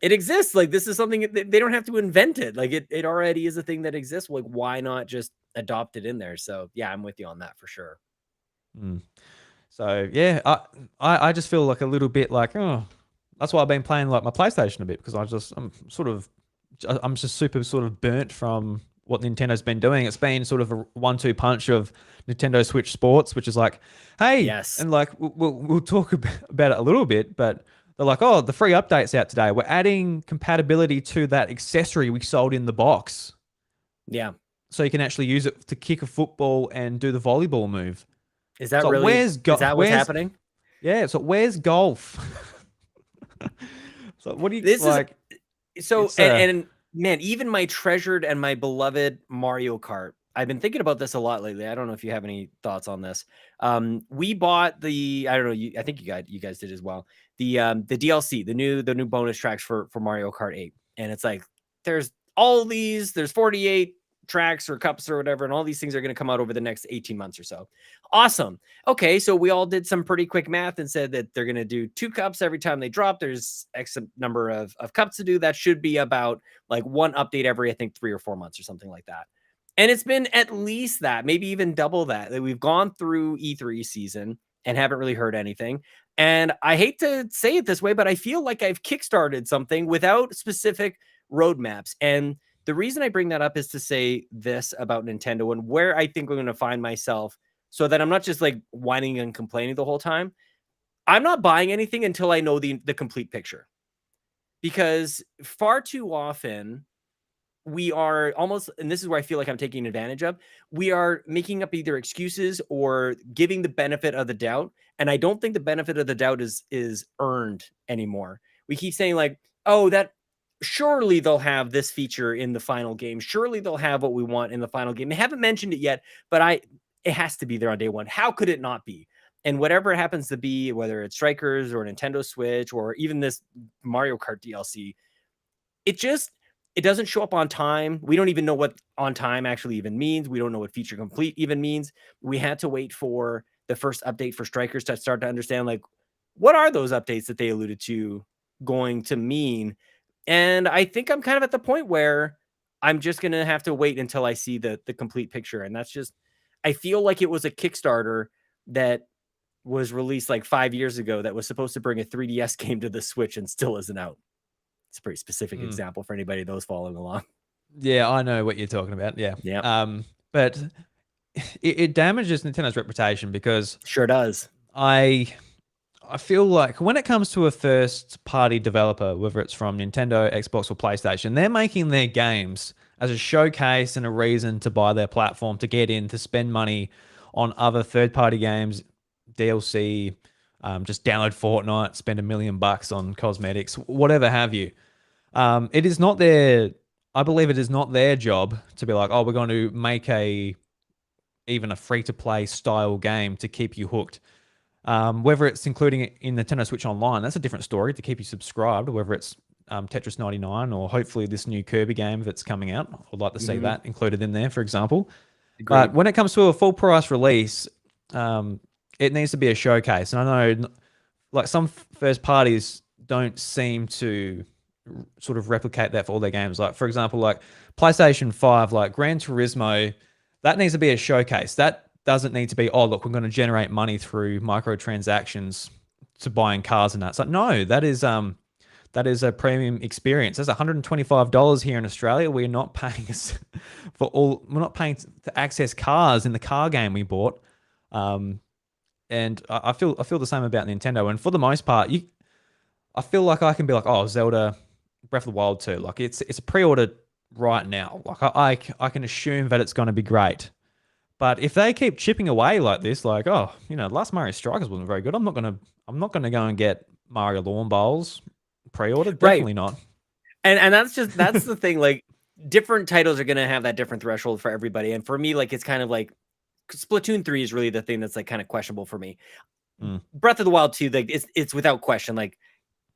it exists. Like this is something they don't have to invent it. Like it already is a thing that exists. Like why not just adopt it in there? So yeah, I'm with you on that for sure. Mm. So yeah, I just feel like a little bit like, oh, that's why I've been playing like my PlayStation a bit, because I'm just super sort of burnt from what Nintendo's been doing. It's been sort of a 1-2 punch of Nintendo Switch Sports, which is like, hey, Yes. and like we'll talk about it a little bit, but They're like, oh, the free update's out today. We're adding compatibility to that accessory we sold in the box. Yeah. So you can actually use it to kick a football and do the volleyball move. Is that So really, is that what's where's happening? yeah, so where's golf? So what do you This is like? so, It's and man, even my treasured and my beloved Mario Kart. I've been thinking about this a lot lately. I don't know if you have any thoughts on this. We bought the, I don't know, I think you guys did as well. The DLC, the new bonus tracks for Mario Kart 8. And it's like there's all these, there's 48 tracks or cups or whatever, and all these things are going to come out over the next 18 months or so. Awesome. Okay, so we all did some pretty quick math and said that they're going to do 2 cups every time they drop. There's X number of cups to do. That should be about like one update every, I think, 3 or 4 months or something like that. And it's been at least that, maybe even double that. That we've gone through E3 season and haven't really heard anything. And I hate to say it this way, but I feel like I've kickstarted something without specific roadmaps. And the reason I bring that up is to say this about Nintendo and where I think I'm going to find myself, so that I'm not just like whining and complaining the whole time. I'm not buying anything until I know the complete picture. Because far too often we are almost, and this is where I feel like I'm taking advantage of, we are making up either excuses or giving the benefit of the doubt. And I don't think the benefit of the doubt is earned anymore. We keep saying like, oh, that surely they'll have this feature in the final game. Surely they'll have what we want in the final game. They haven't mentioned it yet, but it has to be there on day one. How could it not be? And whatever it happens to be, whether it's Strikers or Nintendo Switch or even this Mario Kart DLC, it doesn't show up on time. We don't even know what on time actually even means. We don't know what feature complete even means. We had to wait for the first update for Strikers to start to understand, like, what are those updates that they alluded to going to mean? And I think I'm kind of at the point where I'm just going to have to wait until I see the complete picture. And that's just, I feel like it was a Kickstarter that was released like 5 years ago that was supposed to bring a 3DS game to the Switch and still isn't out. It's a pretty specific example for anybody those following along. Yeah, I know what you're talking about. Yeah. Yeah. But it damages Nintendo's reputation because Sure does. I feel like when it comes to a first party developer, whether it's from Nintendo, Xbox, or PlayStation, they're making their games as a showcase and a reason to buy their platform, to get in, to spend money on other third party games, DLC, just download Fortnite, spend $1 million on cosmetics, whatever have you. It is not their, I believe it is not their job to be like, oh, we're going to make even a free to play style game to keep you hooked. Whether it's including it in Nintendo Switch Online, that's a different story, to keep you subscribed. Whether it's Tetris 99 or hopefully this new Kirby game that's coming out, I'd like to see that included in there, for example. Agreed. But when it comes to a full price release, it needs to be a showcase. And I know, like, some first parties don't seem to sort of replicate that for all their games. Like, for example, like PlayStation 5, like Gran Turismo, that needs to be a showcase. That doesn't need to be, oh, look, we're going to generate money through microtransactions to buying cars and that. It's like, no, that is a premium experience. That's $125 here in Australia. We're not paying we're not paying to access cars in the car game we bought. And I feel the same about Nintendo. And for the most part, I feel like I can be like, oh, Zelda Breath of the Wild 2. Like, it's a pre-order right now. Like, I can assume that it's going to be great. But if they keep chipping away like this, like, oh, last Mario Strikers wasn't very good. I'm not gonna go and get Mario Lawn Bowls pre-ordered. Definitely not. And that's the thing. Like, different titles are gonna have that different threshold for everybody. And for me, like, it's kind of like Splatoon 3 is really the thing that's like kind of questionable for me. Breath of the Wild 2, like, it's without question. Like,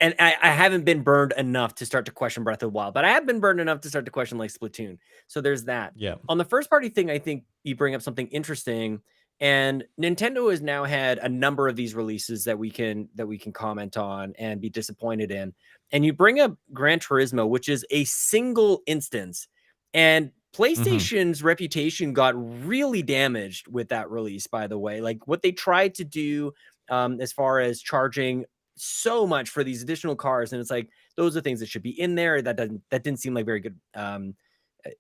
and I haven't been burned enough to start to question Breath of the Wild, but I have been burned enough to start to question like Splatoon. So there's that. Yeah. On the first party thing, I think you bring up something interesting. And Nintendo has now had a number of these releases that we can comment on and be disappointed in. And you bring up Gran Turismo, which is a single instance. And PlayStation's reputation got really damaged with that release, by the way. Like, what they tried to do as far as charging so much for these additional cars, and it's like, those are things that should be in there. That didn't seem like very good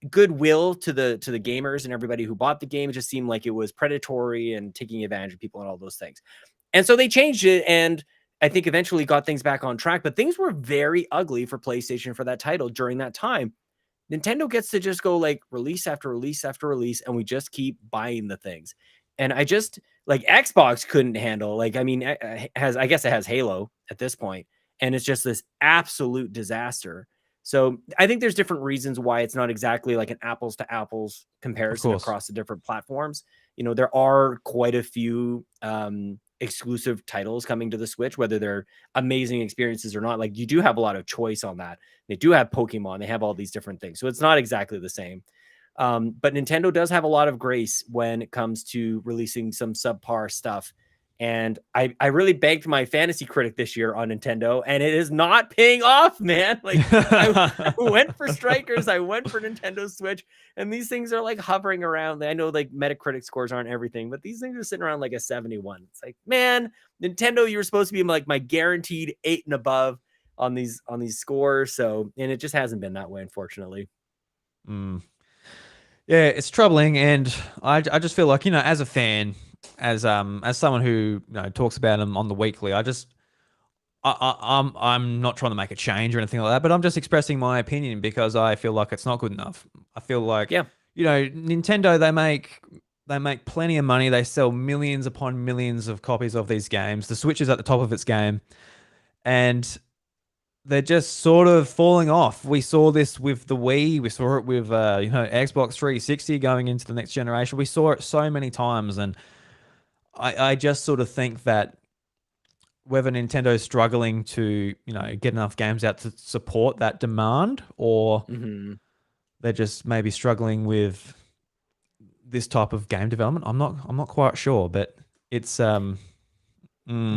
goodwill to the gamers and everybody who bought the game. It just seemed like it was predatory and taking advantage of people and all those things. And so they changed it, and I think eventually got things back on track, but things were very ugly for PlayStation for that title during that time. Nintendo gets to just go like release after release after release, and we just keep buying the things. And I just like Xbox couldn't handle, like, I mean, I guess it has Halo at this point, and it's just this absolute disaster. So I think there's different reasons why it's not exactly like an apples to apples Of comparison course. across the different platforms. There are quite a few exclusive titles coming to the Switch, whether they're amazing experiences or not. Like, you do have a lot of choice on that. They do have Pokemon. They have all these different things. So it's not exactly the same. But Nintendo does have a lot of grace when it comes to releasing some subpar stuff. And I really banked my fantasy critic this year on Nintendo, and it is not paying off, man. Like, I went for Strikers, I went for Nintendo Switch, and these things are like hovering around. I know like Metacritic scores aren't everything, but these things are sitting around like a 71. It's like, man, Nintendo, you were supposed to be like my guaranteed 8 and above on these scores. So, and it just hasn't been that way, unfortunately. Mm. Yeah, it's troubling, and I just feel like, as a fan, as someone who talks about them on the weekly, I'm not trying to make a change or anything like that, but I'm just expressing my opinion because I feel like it's not good enough. I feel like, Yeah. Nintendo, they make plenty of money. They sell millions upon millions of copies of these games. The Switch is at the top of its game, and they're just sort of falling off. We saw this with the Wii. We saw it with Xbox 360 going into the next generation. We saw it so many times, and I just sort of think that whether Nintendo's struggling to get enough games out to support that demand, or they're just maybe struggling with this type of game development. I'm not quite sure, but it's Do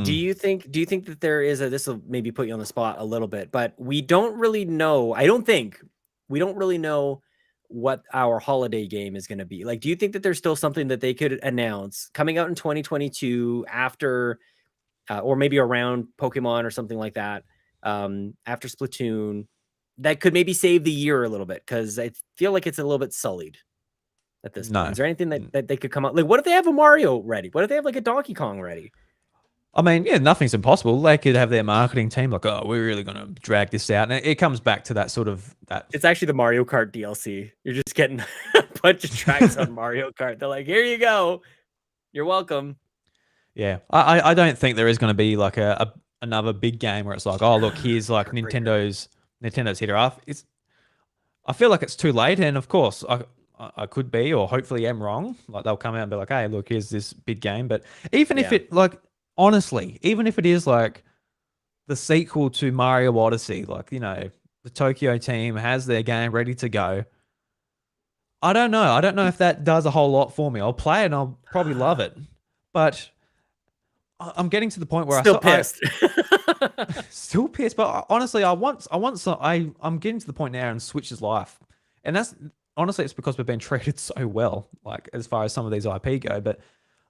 you think that there is this will maybe put you on the spot a little bit, but we don't really know. I don't think we don't really know what our holiday game is going to be. Like, do you think that there's still something that they could announce coming out in 2022 after or maybe around Pokemon or something like that, after Splatoon, that could maybe save the year a little bit? Because I feel like it's a little bit sullied at this point. no. Is there anything that they could come out? Like, what if they have a Mario ready? What if they have like a Donkey Kong ready? I mean, yeah, nothing's impossible. They could have their marketing team like, oh, we're really going to drag this out. And it comes back to that sort of that. It's actually the Mario Kart DLC. You're just getting a bunch of tracks on Mario Kart. They're like, here you go. You're welcome. Yeah, I don't think there is going to be like another big game where it's like, oh, look, here's like Nintendo's hitter off. I feel like it's too late, and of course, I could be, or hopefully am wrong. Like, they'll come out and be like, hey, look, here's this big game. But even if it, like, honestly, even if it is like the sequel to Mario Odyssey, like, the Tokyo team has their game ready to go. I don't know. I don't know if that does a whole lot for me. I'll play it and I'll probably love it. But I'm getting to the point where Still pissed. Still pissed. But honestly, I'm getting to the point now in Switch's life. And that's honestly, it's because we've been treated so well, like, as far as some of these IP go. But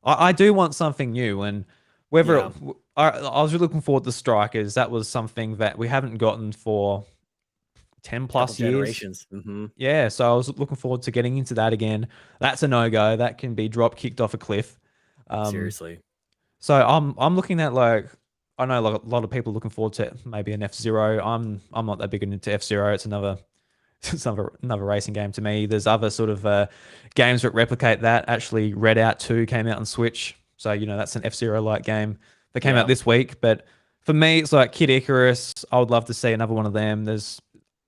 I do want something new. And whether I was really looking forward to Strikers. That was something that we haven't gotten for 10 plus years. Generations. Yeah, so I was looking forward to getting into that again. That's a no-go. That can be drop kicked off a cliff. Seriously. So I'm looking at, like, I know like a lot of people looking forward to maybe an F-Zero. I'm not that big into F-Zero. It's another racing game to me. There's other sort of games that replicate that. Actually, Redout 2 came out on Switch. So, that's an F-Zero like game that came out this week. But for me, it's like Kid Icarus. I would love to see another one of them. There's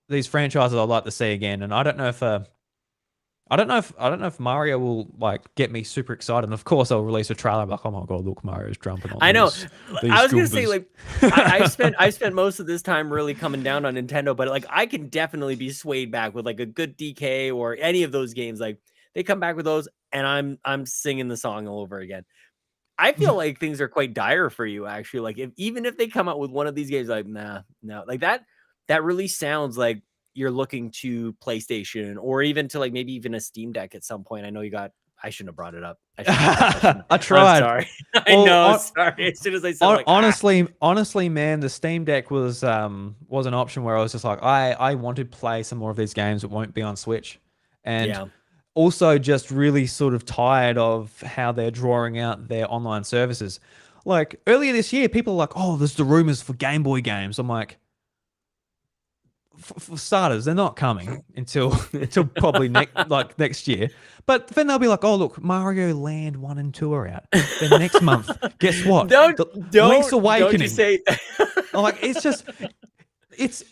these franchises I'd like to see again, and I don't know if Mario will like get me super excited. And of course, I'll release a trailer. I'm like, oh my god, look, Mario's jumping on. I know. These I was gonna say, Goombas. like, I spent most of this time really coming down on Nintendo, but like, I can definitely be swayed back with like a good DK or any of those games. Like, they come back with those, and I'm singing the song all over again. I feel like things are quite dire for you, actually. Like, even if they come out with one of these games, like, nah, no, like that really sounds like you're looking to PlayStation, or even to like maybe even a Steam Deck at some point. I know I shouldn't have brought it up. I tried. I'm sorry. I know. Sorry. As soon as I said, like, honestly, man, the Steam Deck was an option where I was just like, I want to play some more of these games that won't be on Switch, and also just really sort of tired of how they're drawing out their online services. Like earlier this year, people are like, "Oh, there's the rumors for Game Boy games." I'm like, for starters, they're not coming until until probably next year. But then they'll be like, "Oh, look, Mario Land 1 and 2 are out." Then next month, guess what? don't The Link's don't you Awakening. say I'm like, it's just it's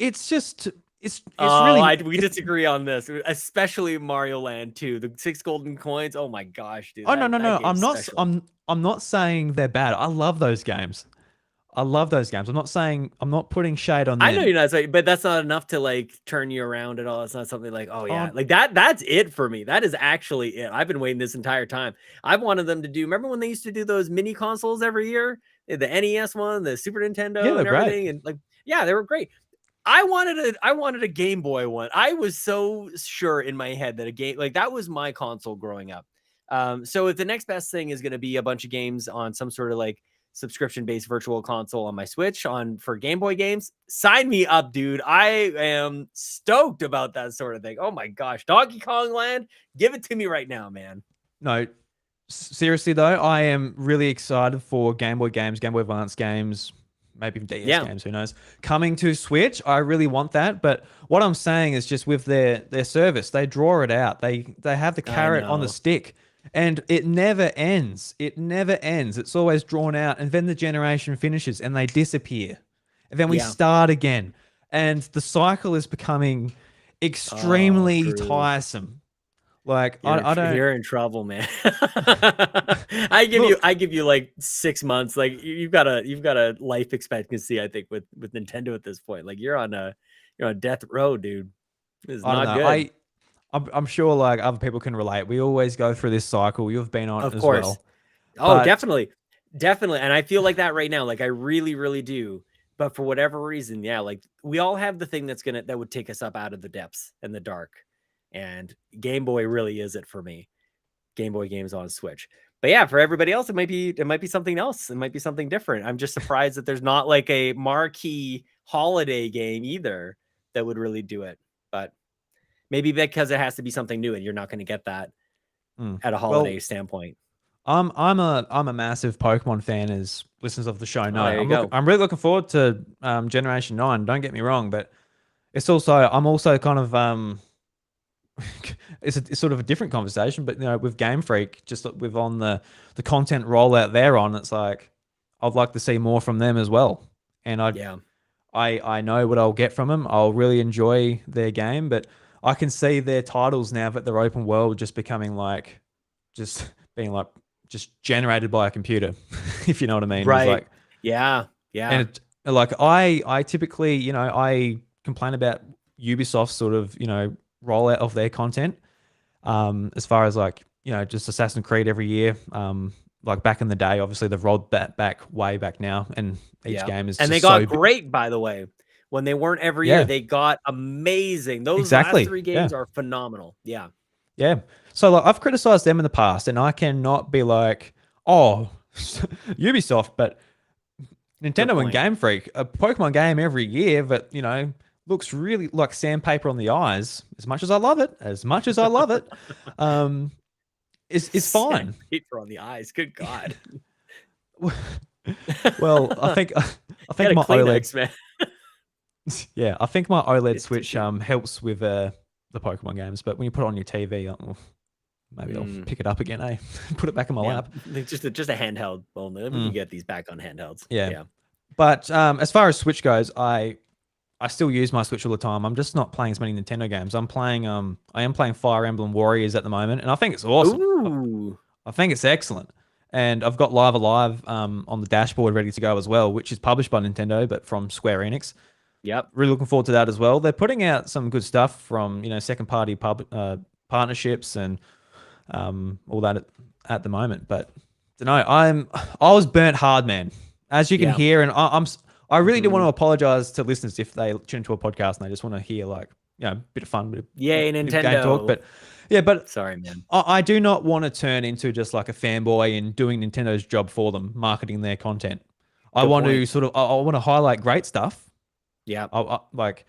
Oh, really we disagree on this, especially Mario Land 2. The 6 golden coins. Oh my gosh, dude. Oh no, no, That no. game's special. I'm not saying they're bad. I love those games. I love those games. I'm not putting shade on I know them. you're not saying, but that's not enough to like turn you around at all. It's not something like, oh yeah, On like that's it for me. That is actually it. I've been waiting this entire time. I've wanted them to do. Remember when they used to do those mini consoles every year? The NES one, the Super Yeah, Nintendo, they're and great. everything, and like, yeah, they were great. I wanted a Game Boy one. I was so sure in my head that a game like that was my console growing up. So if the next best thing is going to be a bunch of games on some sort of like subscription based virtual console on my Switch on for Game Boy games, sign me up, dude. I am stoked about that sort of thing. Oh my gosh, Donkey Kong Land, give it to me right now, man. No, seriously though, I am really excited for Game Boy games, Game Boy Advance games, maybe even DS Yeah, games, who knows, coming to Switch. I really want that. But what I'm saying is just with their service, they draw it out. They have the I carrot on the know. stick. And it never ends. It never ends. It's always drawn out. And then the generation finishes and they disappear. And then we Yeah. start again. And the cycle is becoming Oh, extremely true. tiresome. Like I don't You're in trouble, man. I give you like 6 months. Like you've got a life expectancy, I think, with Nintendo at this point. Like you're on death row, dude. This is I don't not know. good. I'm sure like other people can relate. We always go through this cycle. You've been on it Of as course. well. Oh, But definitely. Definitely. And I feel like that right now. Like I really, really do. But for whatever reason, yeah, like we all have the thing that would take us up out of the depths and the dark. And Game Boy really is it for me. Game Boy games on Switch. But yeah, for everybody else, it might be something else. It might be something different. I'm just surprised that there's not like a marquee holiday game either that would really do it. But maybe because it has to be something new and you're not going to get that mm, at a holiday well, standpoint. I'm a massive Pokemon fan, as listeners of the show know. Oh, there you go. I'm really looking forward to Generation 9. Don't get me wrong, but I'm also kind of it's sort of a different conversation, but with Game Freak, just with on the content rollout they're on, it's like I'd like to see more from them as well. And Yeah. I know what I'll get from them. I'll really enjoy their game, but I can see their titles now that they're open world just becoming like just being like just generated by a computer, if you know what I mean. It's Right. like Yeah. Yeah. and like I typically, I complain about Ubisoft's sort of, rollout of their content. As far as like, just Assassin's Creed every year. Like back in the day, obviously they've rolled that back way back now, and each Yeah. game is And they just got great, by the way. When they weren't every year, yeah, they got amazing. Those last exactly. three Yeah. games are phenomenal. Yeah. Yeah. So like I've criticized them in the past, and I cannot be like, oh, Ubisoft, but Good Nintendo and point. Game Freak, a Pokemon game every year that, looks really like sandpaper on the eyes. As much as I love it, um, is fine. Sandpaper on the eyes. Good God. Well, I think Get a my OLED, Kleenex, man. yeah, I think my OLED It's Switch tissue. helps with the Pokemon games. But when you put it on your TV, well, maybe I'll Mm, pick it up again, eh? Put it back in my yeah. lap. Like, just a handheld only. We can Mm, get these back on handhelds. yeah. Yeah. But as far as Switch goes, I still use my Switch all the time. I'm just not playing as many Nintendo games. I am playing Fire Emblem Warriors at the moment, and I think it's awesome. Ooh. I think it's excellent. And I've got Live Alive on the dashboard ready to go as well, which is published by Nintendo, but from Square Enix. Yep. Really looking forward to that as well. They're putting out some good stuff from, second party partnerships and all that at the moment. But don't know. I was burnt hard, man, as you can Yeah. hear, and I really do want Hmm. to apologize to listeners if they tune into a podcast and they just want to hear like a bit of fun, Yay, bit of game talk. Nintendo. But yeah, but Sorry, man. I do not want to turn into just like a fanboy and doing Nintendo's job for them, marketing their content. I Good want to point. sort of I want to highlight great stuff. Yeah. Like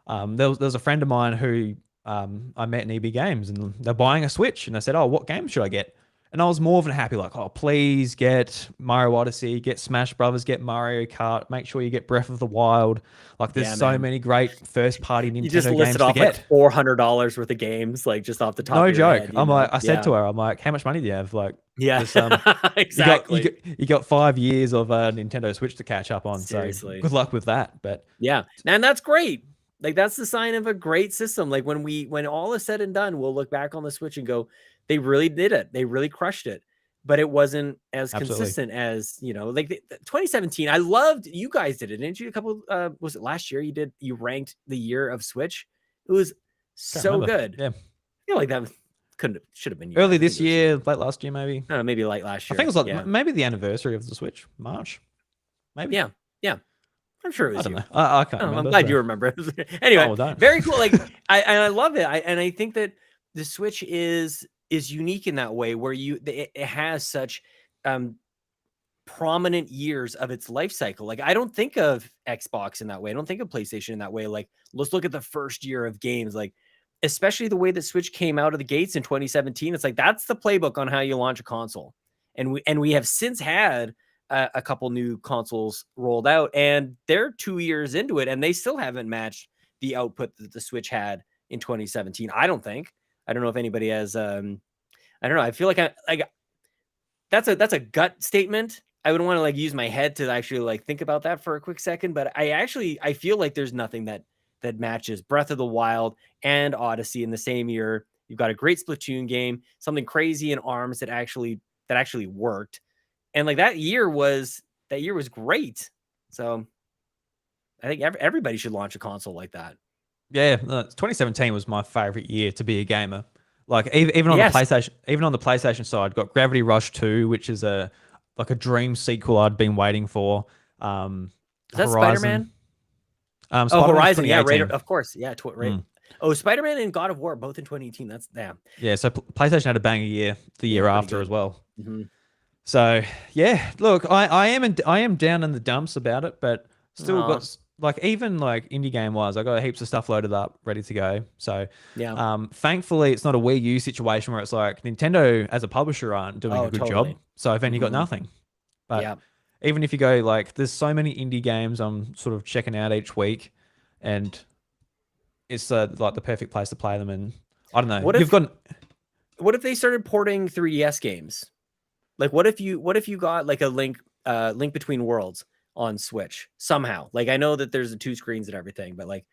there was a friend of mine who I met in EB Games, and they're buying a Switch, and I said, "Oh, what game should I get?" And I was more than happy, like, oh, please get Mario Odyssey, get Smash Brothers, get Mario Kart, make sure you get Breath of the Wild. Like, there's Yeah, so man. many great first party You just Nintendo listed games to off like get. $400 worth of games, like just off the top No of your joke. head, I'm like, I said Yeah. to her, I'm like, how much money do you have? Like, Yeah. because you got Exactly. you got 5 years of Nintendo Switch to catch up on. So Seriously. good luck with that. But Yeah. And that's great. Like that's the sign of a great system. Like when all is said and done, we'll look back on the Switch and go, they really did it. They really crushed it. But it wasn't as absolutely, consistent as, like 2017. I loved you guys did it, didn't you? A couple was it last year you ranked the year of Switch? It was can't so remember. good. Yeah, I feel like that should have been you early guys. I think this it was you. year, late last year, maybe. Maybe like last I think year. it was like Yeah. maybe the anniversary of the Switch, March, maybe. Yeah. Yeah. I'm sure it I was don't you. know. I can't Oh, I'm remember. glad So. you remember. Oh, Anyway, well, don't. very cool. Like I love it. I think that the Switch is unique in that way where it has such um prominent years of its life cycle. Like I don't think of Xbox in that way. I don't think of PlayStation in that way. Like let's look at the first year of games. Like especially the way that Switch came out of the gates in 2017. It's like that's the playbook on how you launch a console. And we have since had a couple new consoles rolled out, and they're 2 years into it, and they still haven't matched the output that the Switch had in 2017. I don't think. I don't know if anybody has. I don't know. I feel like that's a gut statement. I would want to like use my head to actually like think about that for a quick second, but I feel like there's nothing that matches Breath of the Wild and Odyssey in the same year. You've got a great Splatoon game, something crazy in ARMS that actually worked. And like that year was great. So I think everybody should launch a console like that. Yeah, 2017 was my favorite year to be a gamer. Like even on the Yes. PlayStation side, got Gravity Rush 2, which is a dream sequel I'd been waiting for. Is that Horizon. Spider-Man? Oh, Spider-Man was Horizon. Yeah, right. 2018. Of course. Yeah. Right. Mm. Oh, Spider-Man and God of War, both in 2018. That's damn. Yeah, so PlayStation had a banger year the year Pretty after good. as well. Mm-hmm. So yeah, look, I am down in the dumps about it, but still got like even like indie game wise, I got heaps of stuff loaded up, ready to go. So Yeah. thankfully it's not a Wii U situation where it's like Nintendo as a publisher aren't doing a good job. Totally. So then you got Mhm. nothing. But Yeah. even if you go like, there's so many indie games I'm sort of checking out each week, and it's like the perfect place to play them. And I don't know, What you've got if they started porting 3DS games? Like what if you got like a link between worlds on Switch somehow? Like I know that there's the two screens and everything, but like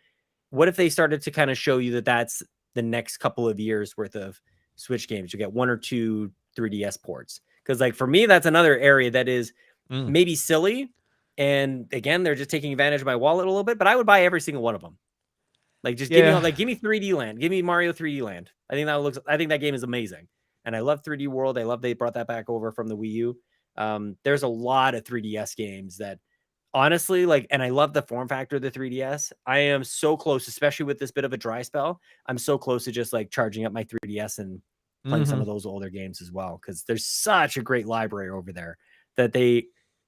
what if they started to kind of show you that that's the next couple of years worth of Switch games? You get one or two 3DS ports. Because like for me, that's another area that is maybe silly. And again, they're just taking advantage of my wallet a little bit, but I would buy every single one of them. Like just give me 3D Land. Give me Mario 3D Land. I think that game is amazing. And I love 3D World. I love they brought that back over from the Wii U. There's a lot of 3DS games that honestly, like, and I love the form factor of the 3DS. I am so close, especially with this bit of a dry spell. I'm so close to just like charging up my 3DS and playing some of those older games as well. Cause there's such a great library over there that I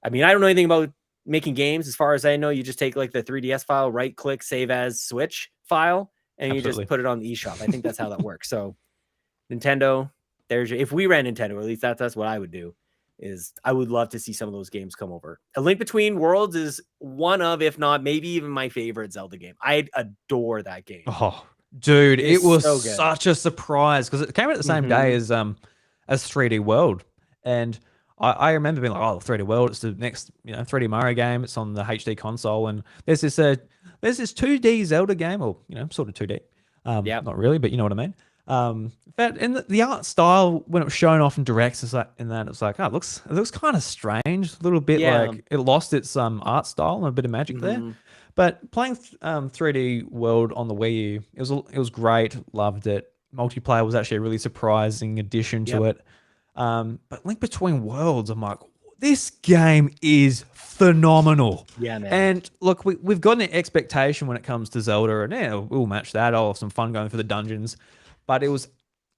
don't know anything about making games. As far as I know, you just take like the 3DS file, right click, save as Switch file, and you just put it on the eShop. I think that's how that works. So Nintendo, if we ran Nintendo, at least that's what I would do. Is I would love to see some of those games come over. A Link Between Worlds is one of, if not maybe even my favorite Zelda game. I adore that game. Oh, dude, it was so such a surprise because it came out the same day as 3D World, and I remember being like, "Oh, 3D World, it's the next 3D Mario game. It's on the HD console, and there's this 2D Zelda game, or sort of 2D, not really, but you know what I mean." But in the art style when it was shown off in directs, it's like oh, it looks kind of strange, a little bit like it lost its art style and a bit of magic there. But playing 3D World on the Wii U, it was great, loved it. Multiplayer was actually a really surprising addition to it. But Link Between Worlds, I'm like, this game is phenomenal. Yeah, man. And look, we've got an expectation when it comes to Zelda, and we'll match that. I'll have some fun going through the dungeons. But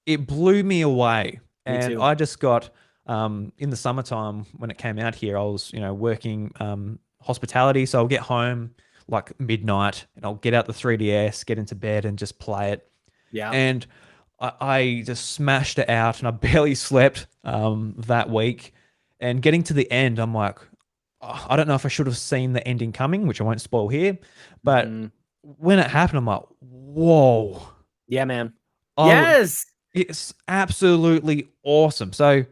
it blew me away. Me And too. I just got in the summertime when it came out here, I was working hospitality, so I'll get home like midnight and I'll get out the 3DS, get into bed and just play it. Yeah. And I just smashed it out, and I barely slept that week. And getting to the end, I'm like, "Oh, I don't know if I should have seen the ending coming, which I won't spoil here, but Mhm. when it happened, I'm like, whoa. Yeah, man. I Yes. It's absolutely awesome. So,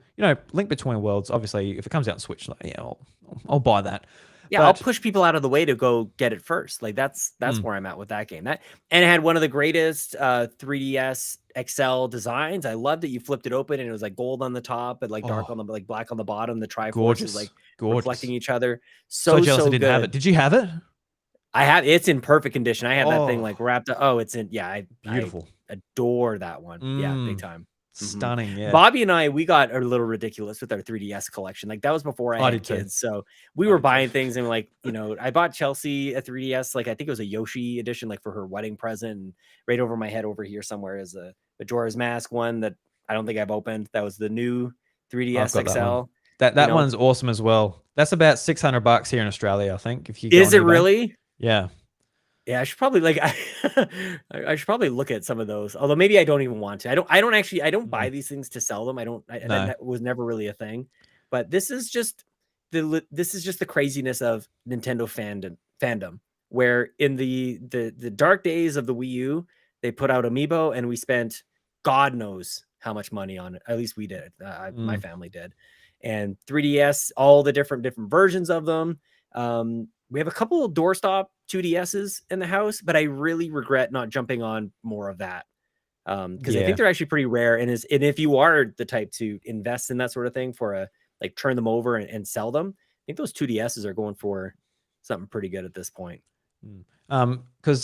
Link Between Worlds, obviously, if it comes out on Switch, like, yeah, I'll buy that. Yeah, I'll But push people out of the way to go get it first. Like that's mm, where I'm at with that game. That and it had one of the greatest 3DS XL designs. I loved it. You flipped it open and it was like gold on the top and like dark on oh, the like black on the bottom. The Triforce is gorgeous, like reflecting gorgeous. each other. So So jealous I so didn't have good. it. Did you have it? I have it's in perfect condition. I have that thing like Oh, wrapped up. Oh, it's in yeah, I beautiful. adore that one. Yeah, big Mm, time. Mhm. stunning. Yeah, Bobby and I, we got a little ridiculous with our 3DS collection. Like that was before I I had did too. kids. So we I were did too. buying things and like, I bought Chelsea a 3DS, like I think it was a Yoshi edition, like for her wedding present. And right over my head over here somewhere is a Majora's Mask one that I don't think I've opened. That was the new I've 3DS got that one. XL. That You that know, one's awesome as well. That's about $600 here in Australia, I think, if you go on is it eBay. really? Yeah. Yeah, I should probably like I should probably look at some of those. Although maybe I don't even want to. I don't buy Mm, these things to sell them. I don't no. that was never really a thing. But this is just the craziness of Nintendo fandom where in the dark days of the Wii U, they put out Amiibo and we spent God knows how much money on it. At least we did. My Mm, family did. And 3DS, all the different versions of them. We have a couple of doorstop 2DSs in the house, but I really regret not jumping on more of that because I think yeah. they're actually pretty rare. And if you are the type to invest in that sort of thing for a like turn them over and sell them, I think those 2DSs are going for something pretty good at this point. Because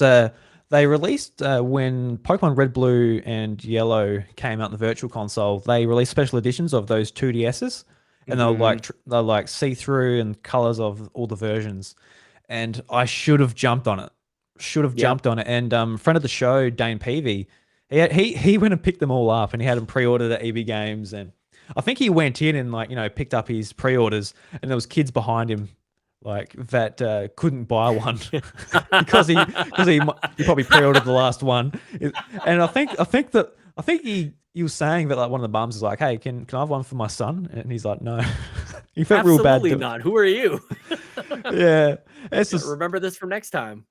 they released when Pokemon Red, Blue, and Yellow came out in the Virtual Console, they released special editions of those 2DSs, and Hmm. they're like see through and colors of all the versions. And I should have jumped on it. Should have Yep. jumped on it. And friend of the show, Dane Peavy, he went and picked them all up, and he had them pre-ordered at EB Games, and I think he went in and picked up his pre-orders, and there was kids behind him like that couldn't buy one because he probably pre-ordered the last one. And I think he was saying that like one of the bums is like, hey, can I have one for my son? And he's like, no. He felt real bad. Absolutely not. Who are you? Yeah, it's Yeah, just. remember this for next time.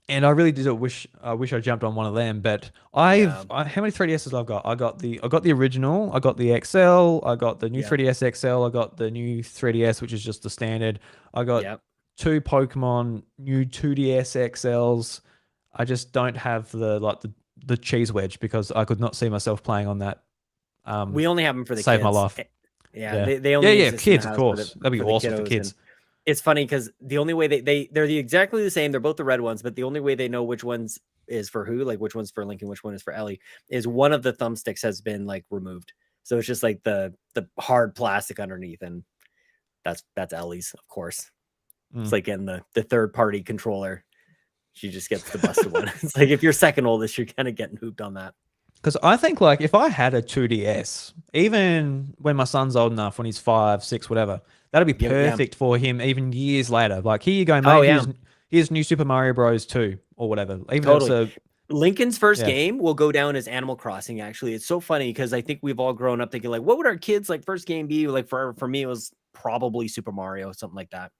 And I really did wish I jumped on one of them, but Yeah. how many 3DSs I've got? I got the original, I got the XL, I got the new Yep. 3DS XL, I got the new 3DS, which is just the standard. I got Yep. two Pokemon new 2DS XLs. I just don't have the cheese wedge because I could not see myself playing on that. We only have them for To the save my kids. life. Yeah, Yeah. they Yeah, only yeah, exist in the kids, of house course. That'd be for the awesome for kiddos, and kids. it's funny because the only way they're exactly the same. They're both the red ones, but the only way they know which ones is for who, like which one's for Link and which one is for Ellie, is one of the thumbsticks has been like removed. So it's just like the hard plastic underneath, and that's Ellie's, of course. It's Mm. like getting the third party controller. She just gets the busted one. It's like if you're second oldest, you're kind of getting hooped on that. Because I think like if I had a 2DS, even when my son's old enough, when he's 5, 6, whatever, that'd be Yeah. perfect for him even years later. Like, here you go, Oh mate. yeah. Here's New Super Mario Bros. 2 or whatever. Even though it's Totally. a Lincoln's first yeah. game will go down as Animal Crossing. Actually, it's so funny because I think we've all grown up thinking like, what would our kids like first game be? Like for me, it was probably Super Mario, something like that.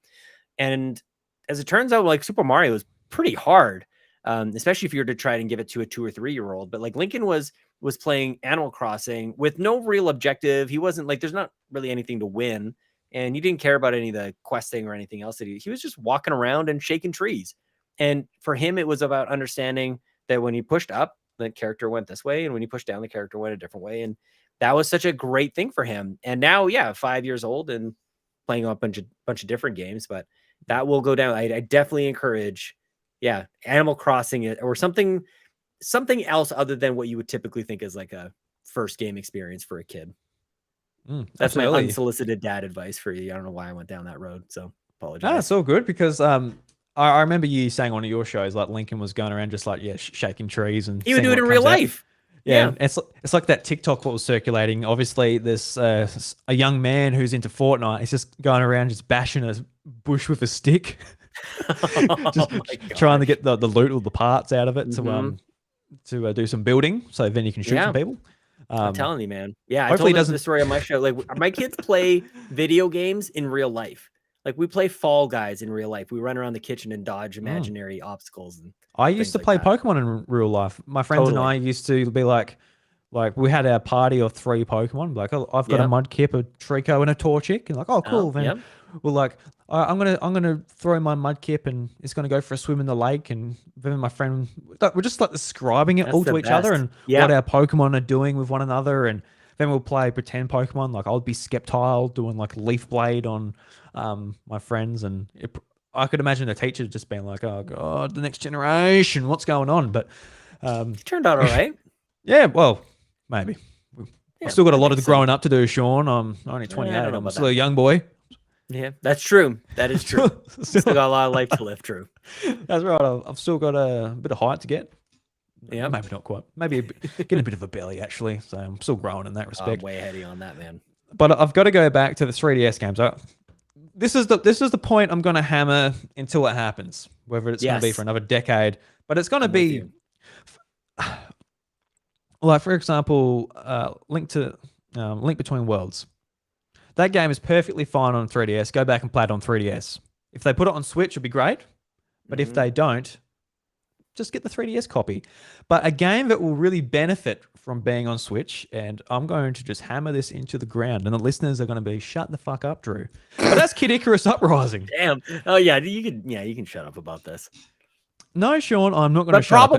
And as it turns out, like Super Mario is pretty hard, especially if you were to try and give it to a 2 or 3 year old. But like Lincoln was playing Animal Crossing with no real objective. He wasn't like there's not really anything to win, and he didn't care about any of the questing or anything else. That he was just walking around and shaking trees. And for him, it was about understanding that when he pushed up, the character went this way, and when he pushed down, the character went a different way. And that was such a great thing for him. And now, yeah, 5 years old and playing a bunch of different games, but that will go down. I definitely encourage, yeah, Animal Crossing or something else other than what you would typically think is like a first game experience for a kid. That's my Absolutely. unsolicited dad advice for you. I don't know why I went down that road, so No, it's apologize. all good because I remember you saying on one of your shows like Lincoln was going around just like shaking trees and He would seeing do it what in real comes out. life. Yeah, Yeah. and it's like that TikTok what was circulating. Obviously, there's a young man who's into Fortnite. He's just going around just bashing a bush with a stick, Oh just my trying to gosh. get the loot or the parts out of it. So Hmm. to do some building, so then you can shoot some people. I'm telling you, man. Yeah, I hopefully told it the story on my show. Like, my kids play video games in real life. Like, we play Fall Guys in real life. We run around the kitchen and dodge imaginary obstacles. And I used to play Pokemon in real life. My friends and I used to be like we had our party of 3 Pokemon. Like, oh, I've got a Mudkip, a Trico, and a Torchic. And like, oh, cool. Then we're like, I'm gonna throw my Mudkip, and it's gonna go for a swim in the lake. And then my friend, we're just like describing it all to each other and what our Pokemon are doing with one another. And then we'll play pretend Pokemon. Like, I'll be Sceptile doing like Leaf Blade on my friends, and I could imagine the teacher just being like, "Oh God, the next generation, what's going on?" But it turned out all right. Yeah, well, maybe. I've still got a lot of growing up to do, Sean. I'm only 28. I'm still a young boy. Yeah, that's true. That is true. Still got a lot of life to live. True. That's right. I've still got a bit of height to get. Yeah, maybe not quite. Maybe getting a bit of a belly actually. So I'm still growing in that respect. I'm way ahead of you on that, man. But I've got to go back to the 3DS games. This is the point I'm going to hammer until it happens. Whether it's going to be for another decade, but it's going to be. Like, for example, Link Between Worlds. That game is perfectly fine on 3DS. Go back and play it on 3DS. If they put it on Switch, it'd be great. But if they don't, just get the 3DS copy. But a game that will really benefit from being on Switch, and I'm going to just hammer this into the ground, and the listeners are going to be, shut the fuck up, Drew. But that's Kid Icarus Uprising. Damn. Oh yeah, you can shut up about this. No, Sean, I'm not going to shut up.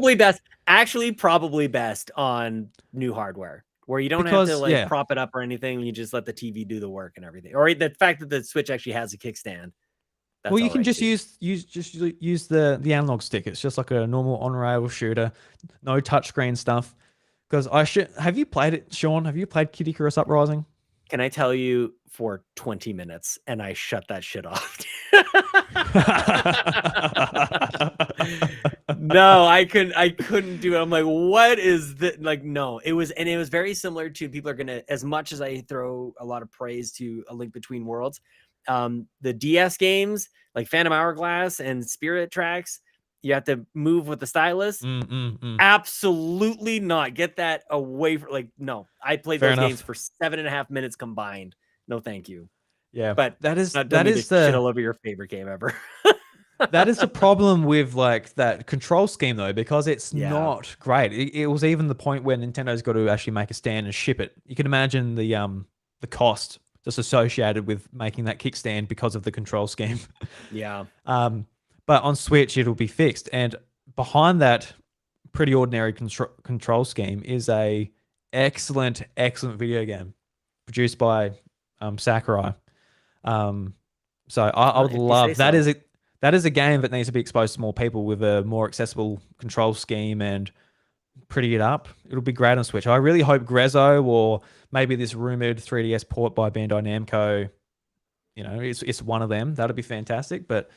Probably best on new hardware, where you don't have to prop it up or anything. You just let the TV do the work and everything. Or the fact that the Switch actually has a kickstand. Well, you can just use the analog stick. It's just like a normal on-rail shooter, no touchscreen stuff. Because have you played it, Sean? Have you played Kid Icarus Uprising? Can I tell you, for 20 minutes, and I shut that shit off. No, I couldn't do it. I'm like, what is that? Like, no, it was very similar to, people are gonna, as much as I throw a lot of praise to A Link Between Worlds, the DS games like Phantom Hourglass and Spirit Tracks, you have to move with the stylus. Absolutely not. Get that away from, like, no. I played those games for 7.5 minutes combined. No, thank you. Yeah, but that is the shit all over your favorite game ever. That is the problem with like that control scheme though, because it's not great. It was even the point where Nintendo's got to actually make a stand and ship it. You can imagine the cost just associated with making that kickstand because of the control scheme. Yeah. But on Switch it'll be fixed, and behind that pretty ordinary control scheme is a excellent video game produced by Sakurai. So I would love that. That is a game that needs to be exposed to more people with a more accessible control scheme and pretty it up. It'll be great on Switch. I really hope Grezzo, or maybe this rumored 3DS port by Bandai Namco, it's one of them. That'll be fantastic. But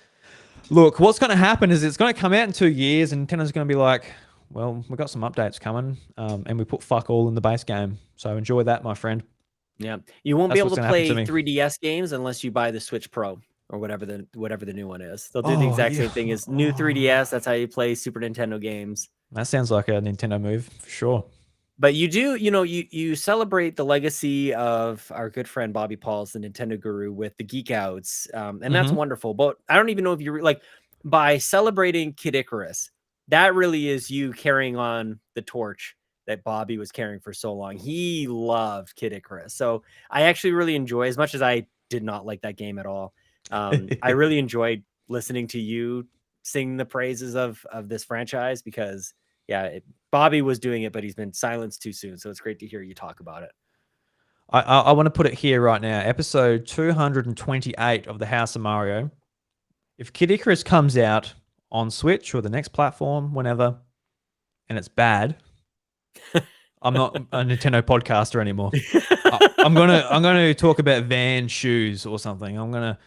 look, what's going to happen is it's going to come out in 2 years, and Nintendo's going to be like, well, we've got some updates coming, and we put fuck all in the base game. So enjoy that, my friend. Yeah, you won't be able to play 3DS games unless you buy the Switch Pro or whatever the new one is. They'll do the exact same thing as new 3DS. That's how you play Super Nintendo games. That sounds like a Nintendo move for sure. But you do, you celebrate the legacy of our good friend Bobby Pauls, the Nintendo guru, with the Geek Outs, and that's wonderful. But I don't even know if you like, by celebrating Kid Icarus, that really is you carrying on the torch that Bobby was carrying for so long. He loved Kid Icarus. So I actually really enjoy, as much as I did not like that game at all, I really enjoyed listening to you sing the praises of this franchise, because Bobby was doing it, but he's been silenced too soon. So it's great to hear you talk about it. I want to put it here right now. Episode 228 of the House of Mario. If Kid Icarus comes out on Switch or the next platform, whenever, and it's bad, I'm not a Nintendo podcaster anymore. I'm gonna talk about Van shoes or something. I'm gonna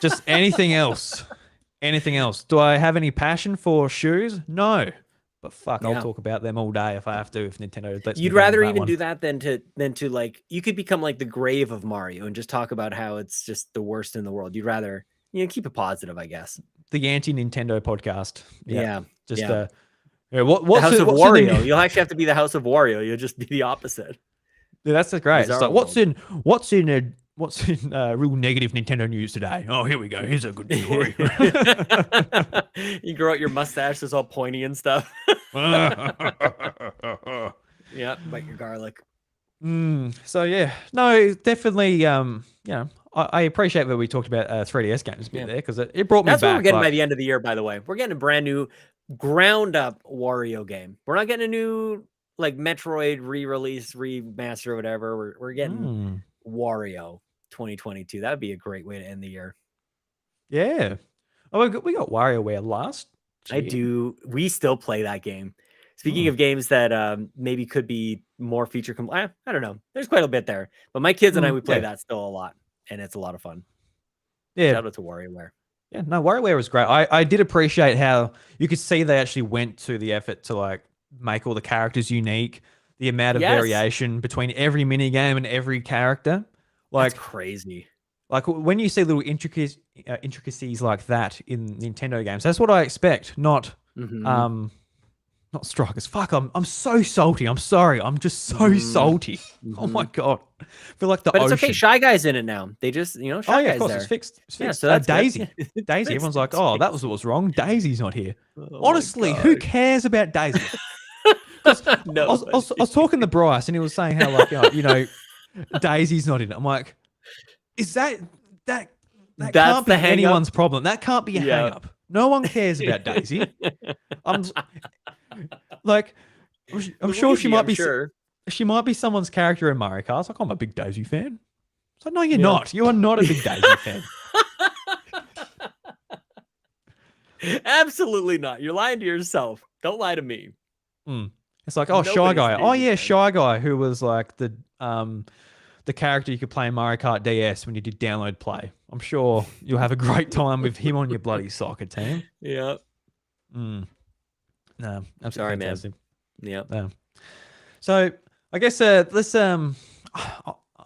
just anything else. Anything else? Do I have any passion for shoes? No, but fuck, I'll talk about them all day if I have to. If Nintendo lets me. You'd rather even do that than to like, you could become like the grave of Mario and just talk about how it's just the worst in the world. You'd rather keep it positive, I guess. The anti-Nintendo podcast. Yeah, The House of what's in the Wario. new? You'll actually have to be the House of Wario. You'll just be the opposite. Yeah, that's great. It's Bizarre like world. what's in real negative Nintendo news today? Oh, here we go. Here's a good story. You grow out your mustache that's all pointy and stuff. Yeah, bite your garlic. So yeah, no, definitely. I appreciate that we talked about 3DS games a bit there because it brought me That's what we're back. getting Like, by the end of the year, by the way. We're getting a brand new ground up Wario game. We're not getting a new like Metroid re-release, remaster, or whatever. We're getting Wario 2022. That'd be a great way to end the year. yeah. Oh, we got WarioWare last I year. do. We still play that game. Speaking of games that maybe could be more feature I don't know. There's quite a bit there, but my kids and I we play that still a lot, and it's a lot of fun. Yeah. Shout out to WarioWare. Yeah, no, WarioWare was great. I did appreciate how you could see they actually went to the effort to like make all the characters unique, the amount of variation between every mini game and every character. Like that's crazy. Like when you see little intricacies like that in Nintendo games, that's what I expect. Not not Strikers. Fuck, I'm so salty. I'm sorry. I'm just so salty. Oh my god. I feel like But it's okay. Shy Guy's in it now. They just, Shy Guy's of course, there. it's fixed. It's fixed. Yeah, so that's Daisy. good. Daisy. Everyone's like, oh, that was what was wrong. Daisy's not here. Oh Honestly, who cares about Daisy? No, I was talking to Bryce and he was saying how like Daisy's not in it. I'm like, is that can't be anyone's problem. That can't be a hang up. No one cares about Daisy. I'm sure she might be she might be someone's character in Mario Kart. It's like, I'm a big Daisy fan. It's like, no, you're not. You are not a big Daisy fan. Absolutely not. You're lying to yourself. Don't lie to me. It's like, oh, Shy Guy. Oh yeah, Shy Guy, who was like the character you could play in Mario Kart DS when you did download play. I'm sure you'll have a great time with him on your bloody soccer team. Yeah. No, I'm sorry, fantastic. Man. Yeah. No. So I guess let's I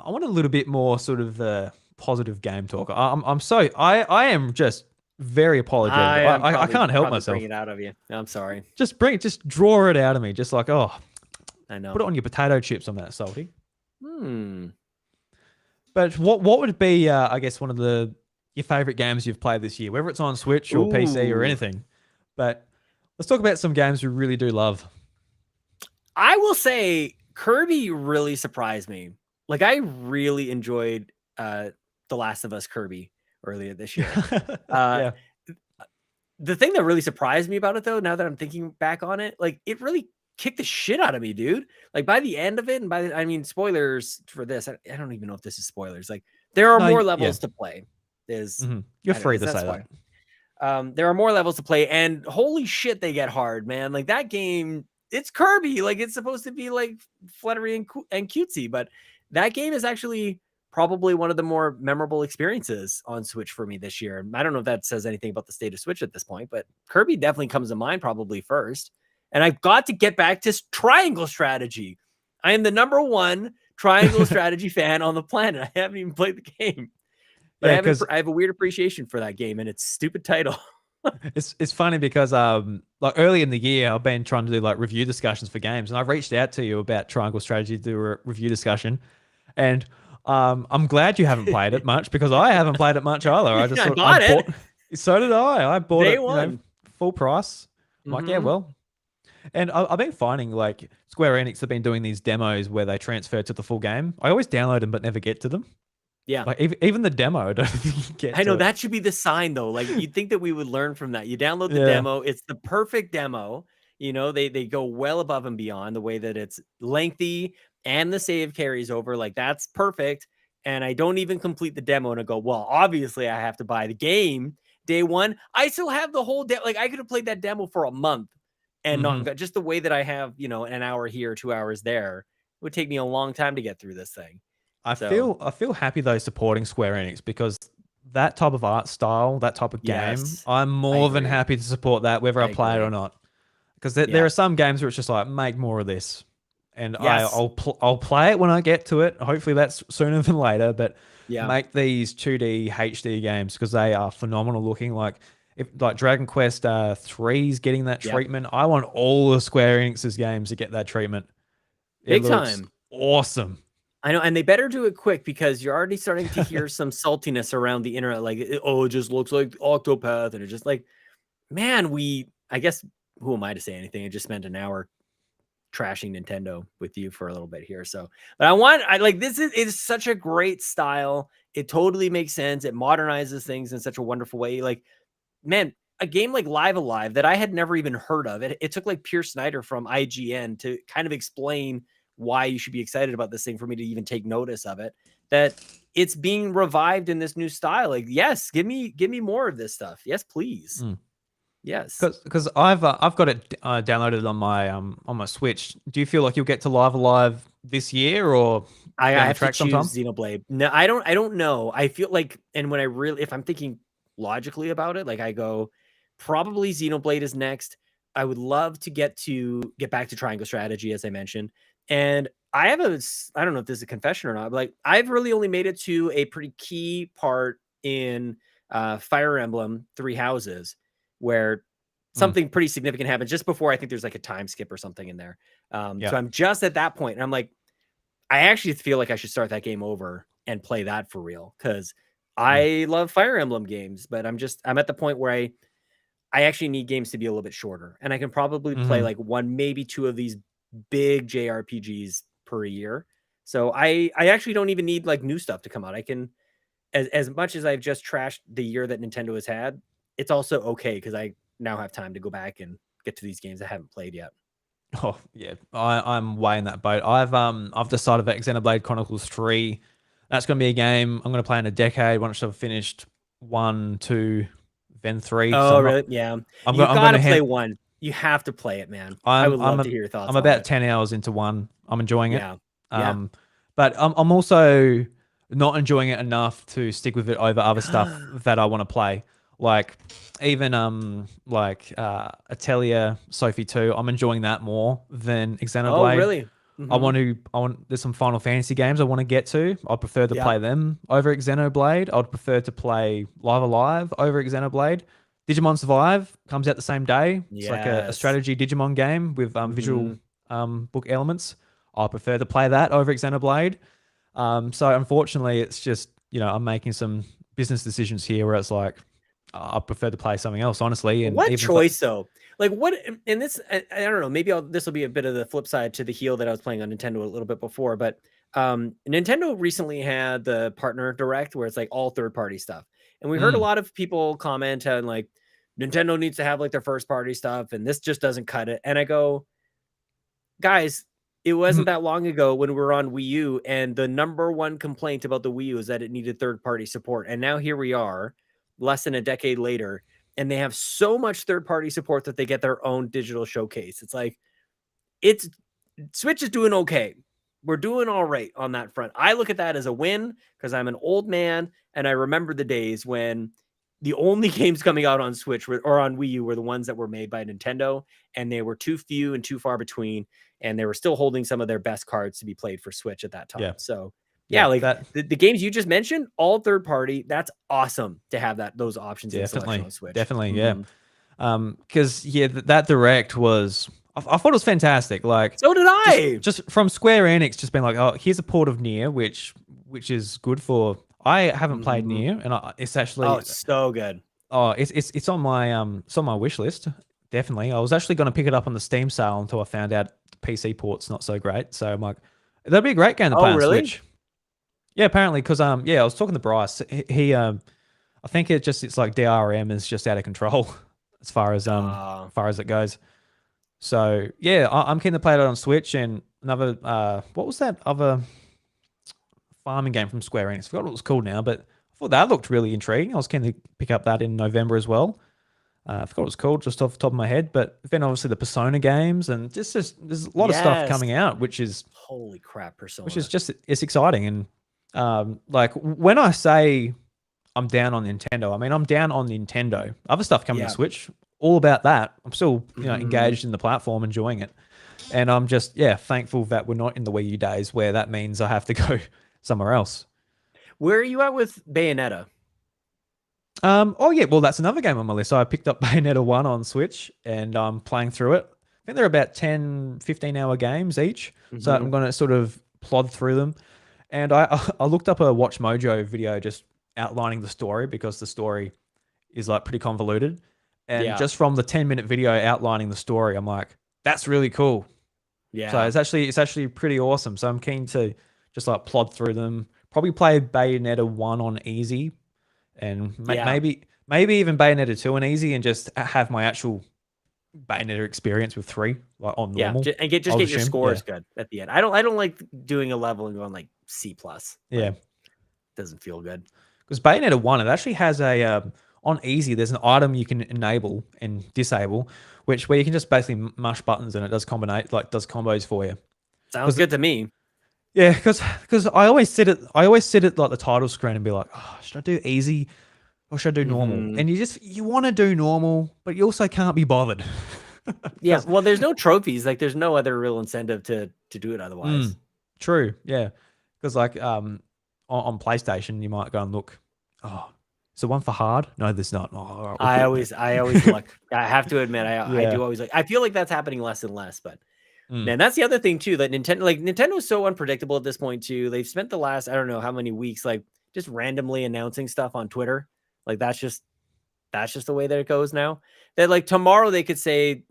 want a little bit more sort of positive game talk. I am just very apologetic. I can't help myself. Bring it out of you. I'm sorry. Just draw it out of me. Just like, oh, I know. Put it on your potato chips. I'm that salty. But what would be, I guess, one of your favorite games you've played this year, whether it's on Switch or PC or anything. But let's talk about some games we really do love. I will say Kirby really surprised me. Like, I really enjoyed The Last of Us Kirby earlier this year. Yeah. The thing that really surprised me about it, though, now that I'm thinking back on it, like, it really kicked the shit out of me, dude. Like, by the end of it, and I mean, spoilers for this, I don't even know if this is spoilers. Like, there are more levels to play. You're free to say that. There are more levels to play, and holy shit, they get hard, man. Like, that game, it's Kirby. Like, it's supposed to be like fluttery and cutesy, but that game is actually probably one of the more memorable experiences on Switch for me this year. I don't know if that says anything about the state of Switch at this point, but Kirby definitely comes to mind probably first. And I've got to get back to triangle strategy. I am the #1 triangle strategy fan on the planet. I haven't even played the game, but I have a weird appreciation for that game and its stupid title. It's funny because like early in the year I've been trying to do like review discussions for games, and I've reached out to you about triangle strategy to do a review discussion, and I'm glad you haven't played it much because I haven't played it much either. I just bought it. So did I. I bought Day it one. Full price. I'm like, yeah, well. And I've been finding like Square Enix have been doing these demos where they transfer to the full game. I always download them but never get to them. Yeah. Like even the demo, I don't think you get I know to that should be the sign though. Like you'd think that we would learn from that. You download the demo. It's the perfect demo. They go well above and beyond the way that it's lengthy and the save carries over. Like that's perfect. And I don't even complete the demo and I go, well, obviously I have to buy the game day one. I still have the whole like I could have played that demo for a month and not just the way that I have, an hour here, 2 hours there. It would take me a long time to get through this thing. I feel happy though supporting Square Enix because that type of art style, that type of game, I'm more than happy to support that whether I play it or not. Because there are some games where it's just like make more of this, and I'll play it when I get to it. Hopefully that's sooner than later. But make these 2D HD games because they are phenomenal looking. Like if like Dragon Quest 3 is getting that Yep. treatment, I want all of Square Enix's games to get that treatment. It Big looks time. awesome. I know, and they better do it quick because you're already starting to hear some saltiness around the internet, like, oh, it just looks like Octopath, and it's just like, man, I guess, who am I to say anything? I just spent an hour trashing Nintendo with you for a little bit here. So, but I like, it's such a great style. It totally makes sense. It modernizes things in such a wonderful way. Like, man, a game like Live Alive that I had never even heard of. It took like Pierce Snyder from IGN to kind of explain why you should be excited about this thing for me to even take notice of it. That it's being revived in this new style. Like, yes, give me more of this stuff. Yes, please. Mm. Yes. Because I've got it downloaded on my Switch. Do you feel like you'll get to Live Alive this year or I down the have to track choose sometime? Xenoblade. No, I don't know. I feel like, and when I really, if I'm thinking logically about it, like I go, probably Xenoblade is next. I would love to get back to Triangle Strategy, as I mentioned. And I have I don't know if this is a confession or not, but like I've really only made it to a pretty key part in Fire Emblem Three Houses, where Mm, something pretty significant happens just before I think there's like a time skip or something in there. yeah. So I'm just at that point, and I'm like, I actually feel like I should start that game over and play that for real because Mm, I love Fire Emblem games, but I'm at the point where I actually need games to be a little bit shorter, and I can probably play hmm like one, maybe two of these big JRPGs per year. So I actually don't even need like new stuff to come out. I can, as much as I've just trashed the year that Nintendo has had, it's also okay because I now have time to go back and get to these games I haven't played yet. Oh yeah, I'm way in that boat. I've decided that Xenoblade Chronicles 3, that's gonna be a game I'm gonna play in a decade once I've finished 1, 2, then 3. So Oh, really? Yeah. You I'm gotta gonna play hand one. You have to play it, man. I I'm would love to hear your I'm thoughts on about it. 10 hours into 1. I'm enjoying it. Yeah. Yeah. Um, but I'm also not enjoying it enough to stick with it over other stuff that I want to play. Like even Atelier Sophie 2, I'm enjoying that more than Oh, Xenoblade. really? Mhm. There's some Final Fantasy games I want to get to. I'd prefer to Yeah. play them over Xenoblade. I'd prefer to play Live Alive over Xenoblade. Digimon Survive comes out the same day. It's like a Yes. strategy Digimon game with visual Mhm. book elements. I prefer to play that over Xenoblade. So unfortunately, it's just, I'm making some business decisions here where it's like I prefer to play something else, honestly. And What even if I, choice though? Like what and this I don't know, maybe this will be a bit of the flip side to the heel that I was playing on Nintendo a little bit before, but Nintendo recently had the partner direct where it's like all third party stuff. And we heard a mm, lot of people comment on like Nintendo needs to have like their first party stuff and this just doesn't cut it. And I go, guys, it wasn't that long ago when we were on Wii U, and the number one complaint about the Wii U is that it needed third-party support. And now here we are, less than a decade later, and they have so much third-party support that they get their own digital showcase. It's like it's Switch is doing okay. We're doing all right on that front. I look at that as a win because I'm an old man and I remember the days when the only games coming out on Switch or on Wii U were the ones that were made by Nintendo, and they were too few and too far between, and they were still holding some of their best cards to be played for Switch at that yeah, time. So yeah, yeah, like that the games you just mentioned, all third party. That's awesome to have those options in selection definitely, on Switch. definitely, yeah. Mhm. Because that direct was, I thought it was fantastic. Like So did just I. just from Square Enix, just being like, oh, here's a port of Nier, which is good for. I haven't played Mhm. Nier, and it's Oh, actually so good. it's on my wish list. Definitely, I was actually going to pick it up on the Steam sale until I found out the PC port's not so great. So I'm like, that'd be a great game to Oh, play on really? Switch. Yeah, apparently, because I was talking to Bryce. I think it's like DRM is just out of control Uh, as far as it goes. So yeah, I'm keen to play it on Switch. And another what was that other farming game from Square Enix? I forgot what it was called now, but I thought that looked really intriguing. I was keen to pick up that in November as well. I forgot what it was called just off the top of my head, but then obviously the Persona games and just there's a lot of stuff yes. coming out, Holy crap, which is Persona. just it's exciting. And like when I say I'm down on Nintendo. I mean, I'm down on Nintendo. Other stuff coming to Yeah. Switch, all about that. I'm still, Mhm. engaged in the platform, enjoying it. And I'm just, yeah, thankful that we're not in the Wii U days where that means I have to go somewhere else. Where are you at with Bayonetta? Oh yeah, well that's another game on my list. So I picked up Bayonetta 1 on Switch and I'm playing through it. I think they're about 10, 15 hour games each. So Hmm. I'm going to sort of plod through them. And I looked up a Watch Mojo video just outlining the story because the story is like pretty convoluted. And Yeah, just from the 10-minute video outlining the story, I'm like, that's really cool. So yeah, it's actually pretty awesome. So I'm keen to just like plod through them. Probably play Bayonetta 1 on easy and yeah, maybe even Bayonetta 2 and easy and just have my actual Bayonetta experience with 3 like on yeah. normal. And just I'll get your assume. Yeah. scores good at the end. I don't like doing a level and going like C plus. Yeah. Like doesn't feel good. Because Bayonetta 1, it actually has a on easy, there's an item you can enable and disable, which where you can just basically mash buttons and it does does combos for you. Sounds Because good to me. yeah, because I always sit at like the title screen and be like, oh, should I do easy or should I do normal? Hmm. And you want to do normal, but you also can't be bothered. Yeah. Because Well, there's no trophies. Like there's no other real incentive to do it otherwise. true, yeah. Because like on PlayStation, you might go and look. Oh, is there one for hard? No, there's not. Oh, all right, we'll I always quit. look. I have to admit, I Yeah. do always look. I feel like that's happening less and less, but Mm. man, that's the other thing too. That Nintendo is so unpredictable at this point too. They've spent the last I don't know how many weeks like just randomly announcing stuff on Twitter. Like that's just the way that it goes now. That like tomorrow they could say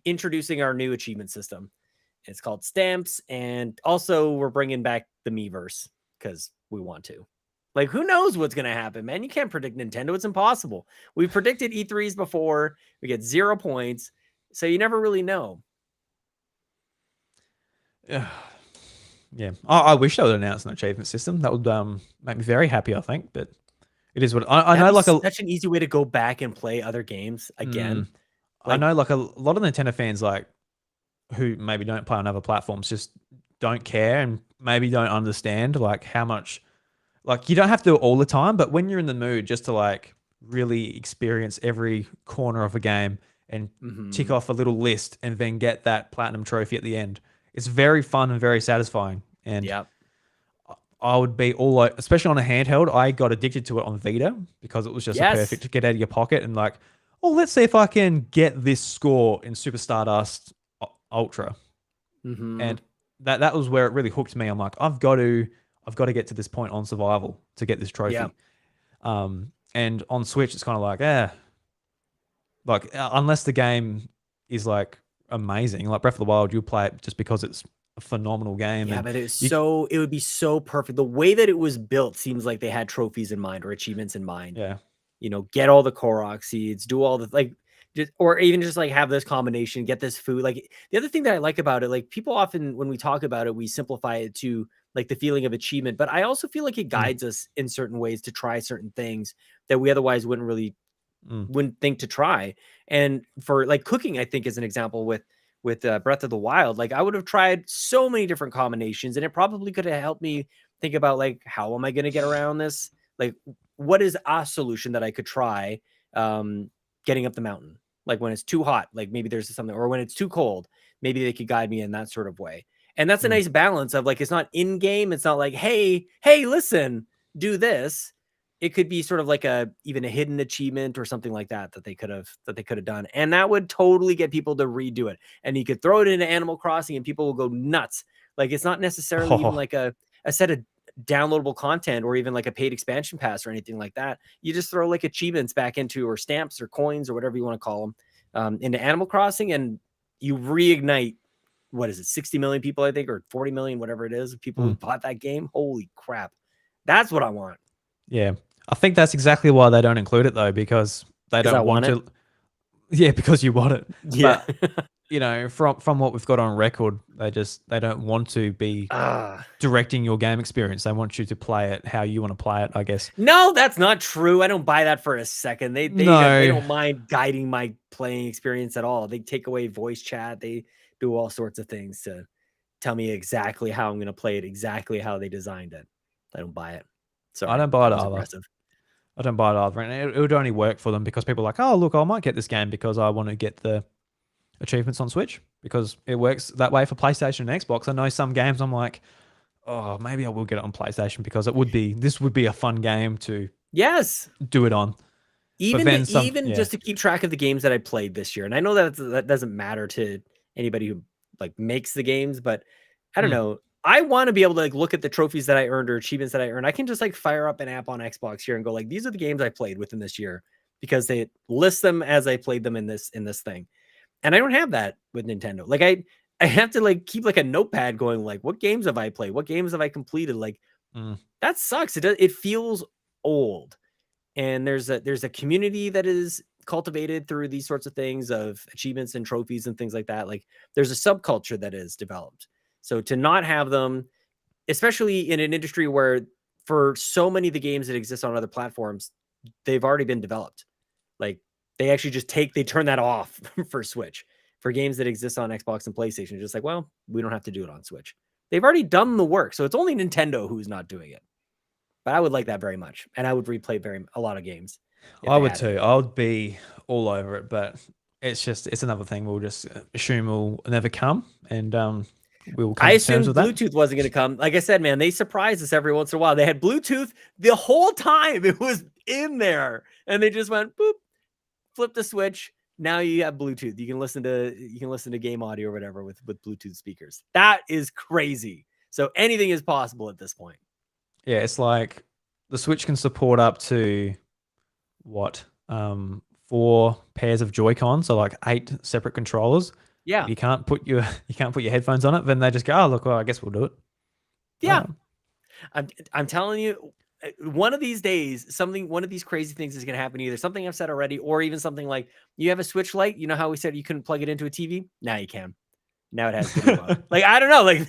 introducing our new achievement system. It's called Stamps, and also we're bringing back the Miiverse because we want to. Like, who knows what's going to happen, man? You can't predict Nintendo. It's impossible. We've predicted E3s before. We get 0 points. So you never really know. Yeah. Yeah. I wish they would announce an achievement system. That would make me very happy, I think. But it is what I That'd know. be Like a such an easy way to go back and play other games again. mm, I Like, know like a lot of Nintendo fans like who maybe don't play on other platforms just don't care and maybe don't understand like how much like you don't have to do it all the time, but when you're in the mood just to like really experience every corner of a game and tick mhm. off a little list and then get that platinum trophy at the end, it's very fun and very satisfying. And Yep. I would be all like, especially on a handheld, I got addicted to it on Vita because it was just a perfect Yes. to get out of your pocket and like, oh, let's see if I can get this score in Super Stardust Ultra. Hmm. And that was where it really hooked me. I'm like, I've got to get to this point on survival to get this Yeah. trophy. And on Switch, it's kind of like unless the game is like amazing, like Breath of the Wild, you'll play it just because it's a phenomenal game, Yeah, and but you, it would be so perfect. The way that it was built seems like they had trophies in mind or achievements in mind. yeah, Get all the Korok seeds, do all the like, just or even just like have this combination, get this food. Like the other thing that I like about it, like people often when we talk about it, we simplify it to like the feeling of achievement, but I also feel like it mm, guides us in certain ways to try certain things that we otherwise mm, wouldn't think to try. And for like cooking, I think is an example with Breath of the Wild. Like I would have tried so many different combinations, and it probably could have helped me think about like how am I going to get around this? Like what is a solution that I could try getting up the mountain? Like when it's too hot, like maybe there's something, or when it's too cold, maybe they could guide me in that sort of way. And that's a mm. nice balance of like it's not in game. It's not like hey, listen, do this. It could be sort of like even a hidden achievement or something like that that they could have done, and that would totally get people to redo it. And you could throw it into Animal Crossing, and people will go nuts. Like it's not necessarily even Oh, like a set of downloadable content or even like a paid expansion pass or anything like that. You just throw like achievements back into or stamps or coins or whatever you want to call them into Animal Crossing, and you reignite what is it, 60 million people, I think, or 40 million, whatever it is, people who mm. bought that game. Holy crap. That's what I want. Yeah, I think that's exactly why they don't include it though, because they Because I don't want want it. to. Yeah, because you want it, Yeah. but from what we've got on record, they don't want to be Ah. directing your game experience. They want you to play it how you want to play it, I guess. No, that's not true. I don't buy that for a second. They No. don't mind guiding my playing experience at all. They take away voice chat. They do all sorts of things to tell me exactly how I'm going to play it, exactly how they designed it. I don't buy it. I Sorry, don't buy that it was either. aggressive. I don't buy it either. And it would only work for them because people are like, oh, look, I might get this game because I want to get the achievements on Switch because it works that way for PlayStation and Xbox. I know some games I'm like, oh, maybe I will get it on PlayStation because this would be a fun game to Yes. do it on. But Even then some, even yeah. just to keep track of the games that I played this year, and I know that doesn't matter to anybody who like makes the games, but I don't Mm, know. I want to be able to like look at the trophies that I earned or achievements that I earned. I can just like fire up an app on Xbox here and go like, these are the games I played within this year because they list them as I played them in this thing. And I don't have that with Nintendo. Like I have to like keep like a notepad going like, what games have I played? What games have I completed? Like mm. that sucks. It feels old. And there's a community that is cultivated through these sorts of things of achievements and trophies and things like that. Like there's a subculture that is developed. So to not have them, especially in an industry where for so many of the games that exist on other platforms, they've already been developed. Like they actually just they turn that off for Switch for games that exist on Xbox and PlayStation. Just like, well, we don't have to do it on Switch. They've already done the work. So it's only Nintendo who's not doing it. But I would like that very much. And I would replay a lot of games if I they would had too. it. I would be all over it, but it's another thing we'll just assume will never come, and we will I come to terms assumed with that. Bluetooth wasn't going to come. Like I said, man, they surprise us every once in a while. They had Bluetooth the whole time. It was in there. And they just went boop, flip the switch. Now you have Bluetooth. You can listen to game audio or whatever with Bluetooth speakers. That is crazy. So anything is possible at this point. Yeah, it's like the Switch can support up to what 4 pairs of Joy-Con, so like 8 separate controllers. But Yeah. you can't put your headphones on it. Then they just go, oh look, well I guess we'll do it. All Yeah. right. I'm telling you, one of these days, one of these crazy things is going to happen. Either something I've said already, or even something like you have a Switch Lite. You know how we said you couldn't plug it into a TV? Now you can. Now it has video on. Like I don't know. Like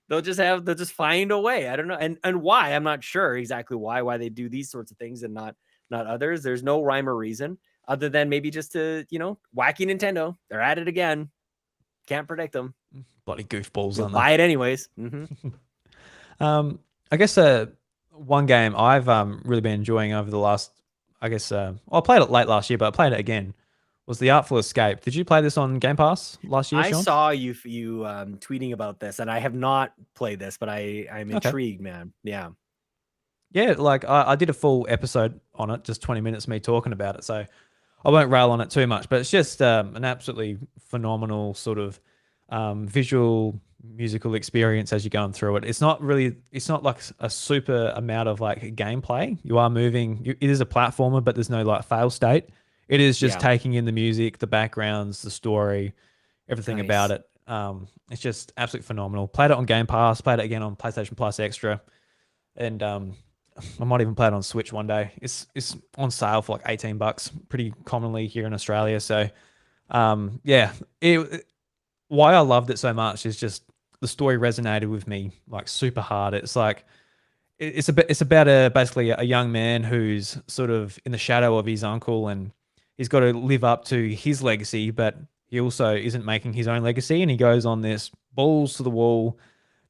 they'll just find a way. I don't know, and why I'm not sure exactly why they do these sorts of things and not others. There's no rhyme or reason other than maybe just to wacky Nintendo. They're at it again. Can't predict them. Bloody goofballs, You'll aren't they? buy it anyways. Mm-hmm. I guess one game I've really been enjoying over the last, I guess, I played it late last year, but I played it again. Was The Artful Escape. Did you play this on Game Pass last year, I Sean? saw you tweeting about this, and I have not played this, but I'm Okay. intrigued, man. Yeah. Yeah, like I did a full episode on it, just 20 minutes of me talking about it. So I won't rail on it too much, but it's just an absolutely phenomenal sort of visual musical experience as you're going through it. It's not like a super amount of like gameplay. You are moving, it is a platformer, but there's no like fail state. It is just Yeah. taking in the music, the backgrounds, the story, everything about Nice. it. It's just absolutely phenomenal. Played it on Game Pass, played it again on PlayStation Plus Extra, and I might even play it on Switch one day. It's on sale for like $18, pretty commonly here in Australia. So yeah, why I loved it so much is just the story resonated with me like super hard. It's like it's about basically a young man who's sort of in the shadow of his uncle, and he's got to live up to his legacy, but he also isn't making his own legacy, and he goes on this balls to the wall,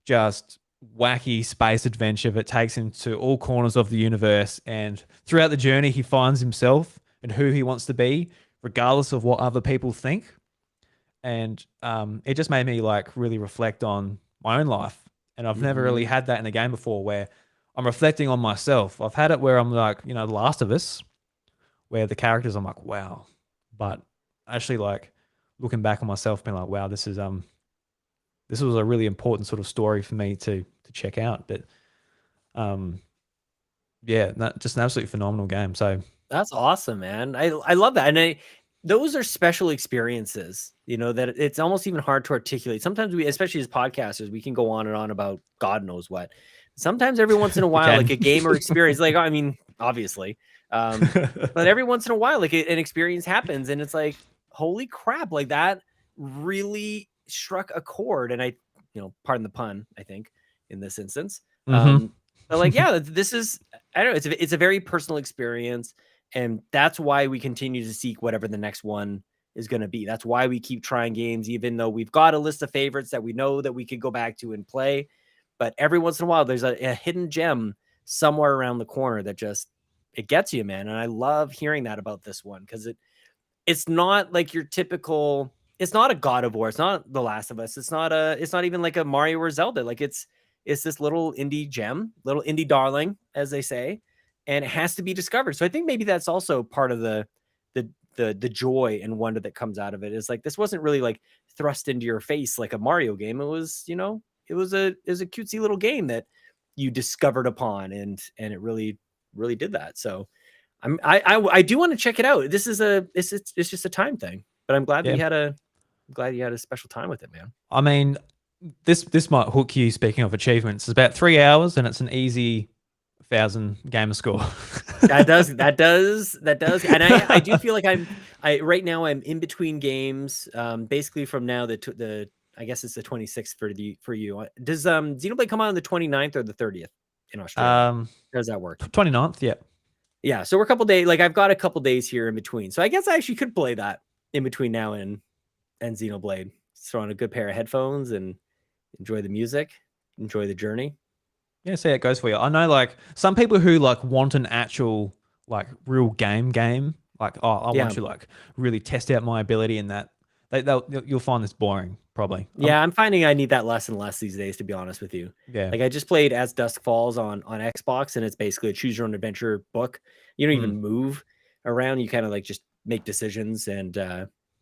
just wacky space adventure that takes him to all corners of the universe. And throughout the journey, he finds himself and who he wants to be, regardless of what other people think. And it just made me like really reflect on my own life. And I've never really Mm-hmm. had that in a game before where I'm reflecting on myself. I've had it where I'm like, The Last of Us, where the characters, I'm like, wow. But actually, like looking back on myself, being like, wow, this was a really important sort of story for me to check out. But um, yeah, just an absolutely phenomenal game. So That's awesome, man. I love that. And those are special experiences, that it's almost even hard to articulate. Sometimes we, especially as podcasters, we can go on and on about God knows what. Sometimes every once in a we while, can. like a gamer experience, like, I mean, obviously, but every once in a while, like an experience happens and it's like, holy crap, like that really struck a chord. And pardon the pun, I think in this instance, hmm but like, yeah, this is, I don't know, it's a very personal experience. And that's why we continue to seek whatever the next one is going to be. That's why we keep trying games, even though we've got a list of favorites that we know that we could go back to and play. But every once in a while, there's a hidden gem somewhere around the corner that it gets you, man. And I love hearing that about this one because it's not like your typical, it's not a God of War. It's not The Last of Us. It's not even like a Mario or Zelda. Like it's this little indie gem, little indie darling, as they say. and it has to be discovered. So I think maybe that's also part of the joy and wonder that comes out of it, is like, this wasn't really like thrust into your face like a Mario game. It was, it was a cutesy little game that you discovered upon, and it really did that. So I do want to check it out. This is it's just a time thing, but I'm glad that you had a special time with it, man. I mean, this might hook you. Speaking of achievements, it's about 3 hours, and it's an easy 1,000 gamer score. That does, and I do feel like right now I'm in between games. Basically from now the I guess it's the 26th for you. Does Xenoblade come out on the 29th or the 30th in Australia? How does that work? 29th, yeah. Yeah, so we're a couple days. Like, I've got a couple days here in between, so I guess I actually could play that in between now and Xenoblade. Throw on a good pair of headphones and enjoy the music, enjoy the journey. Yeah, see how it goes for you. I know, like, some people who like want an actual like real game, like, oh, I Yeah. want to like really test out my ability in that. You'll find this boring, probably. Yeah, I'm finding I need that less and less these days, to be honest with you. Yeah. Like, I just played As Dusk Falls on Xbox, and it's basically a choose your own adventure book. You don't even move around. You kind of like just make decisions, and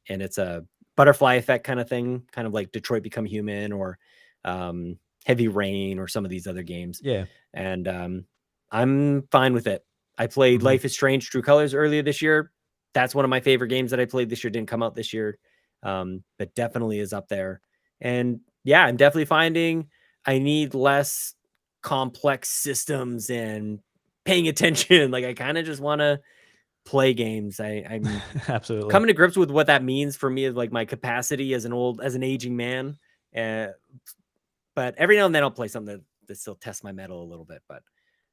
it's a butterfly effect kind of thing, kind of like Detroit Become Human or Heavy Rain or some of these other games. Yeah. And I'm fine with it. I played Life is Strange True Colors earlier this year. That's one of my favorite games that I played this year. Didn't come out this year, but definitely is up there. And yeah, I'm definitely finding I need less complex systems and paying attention. Like, I kind of just want to play games. I'm Absolutely coming to grips with what that means for me, is like my capacity as an aging man. But every now and then I'll play something that still tests my metal a little bit. But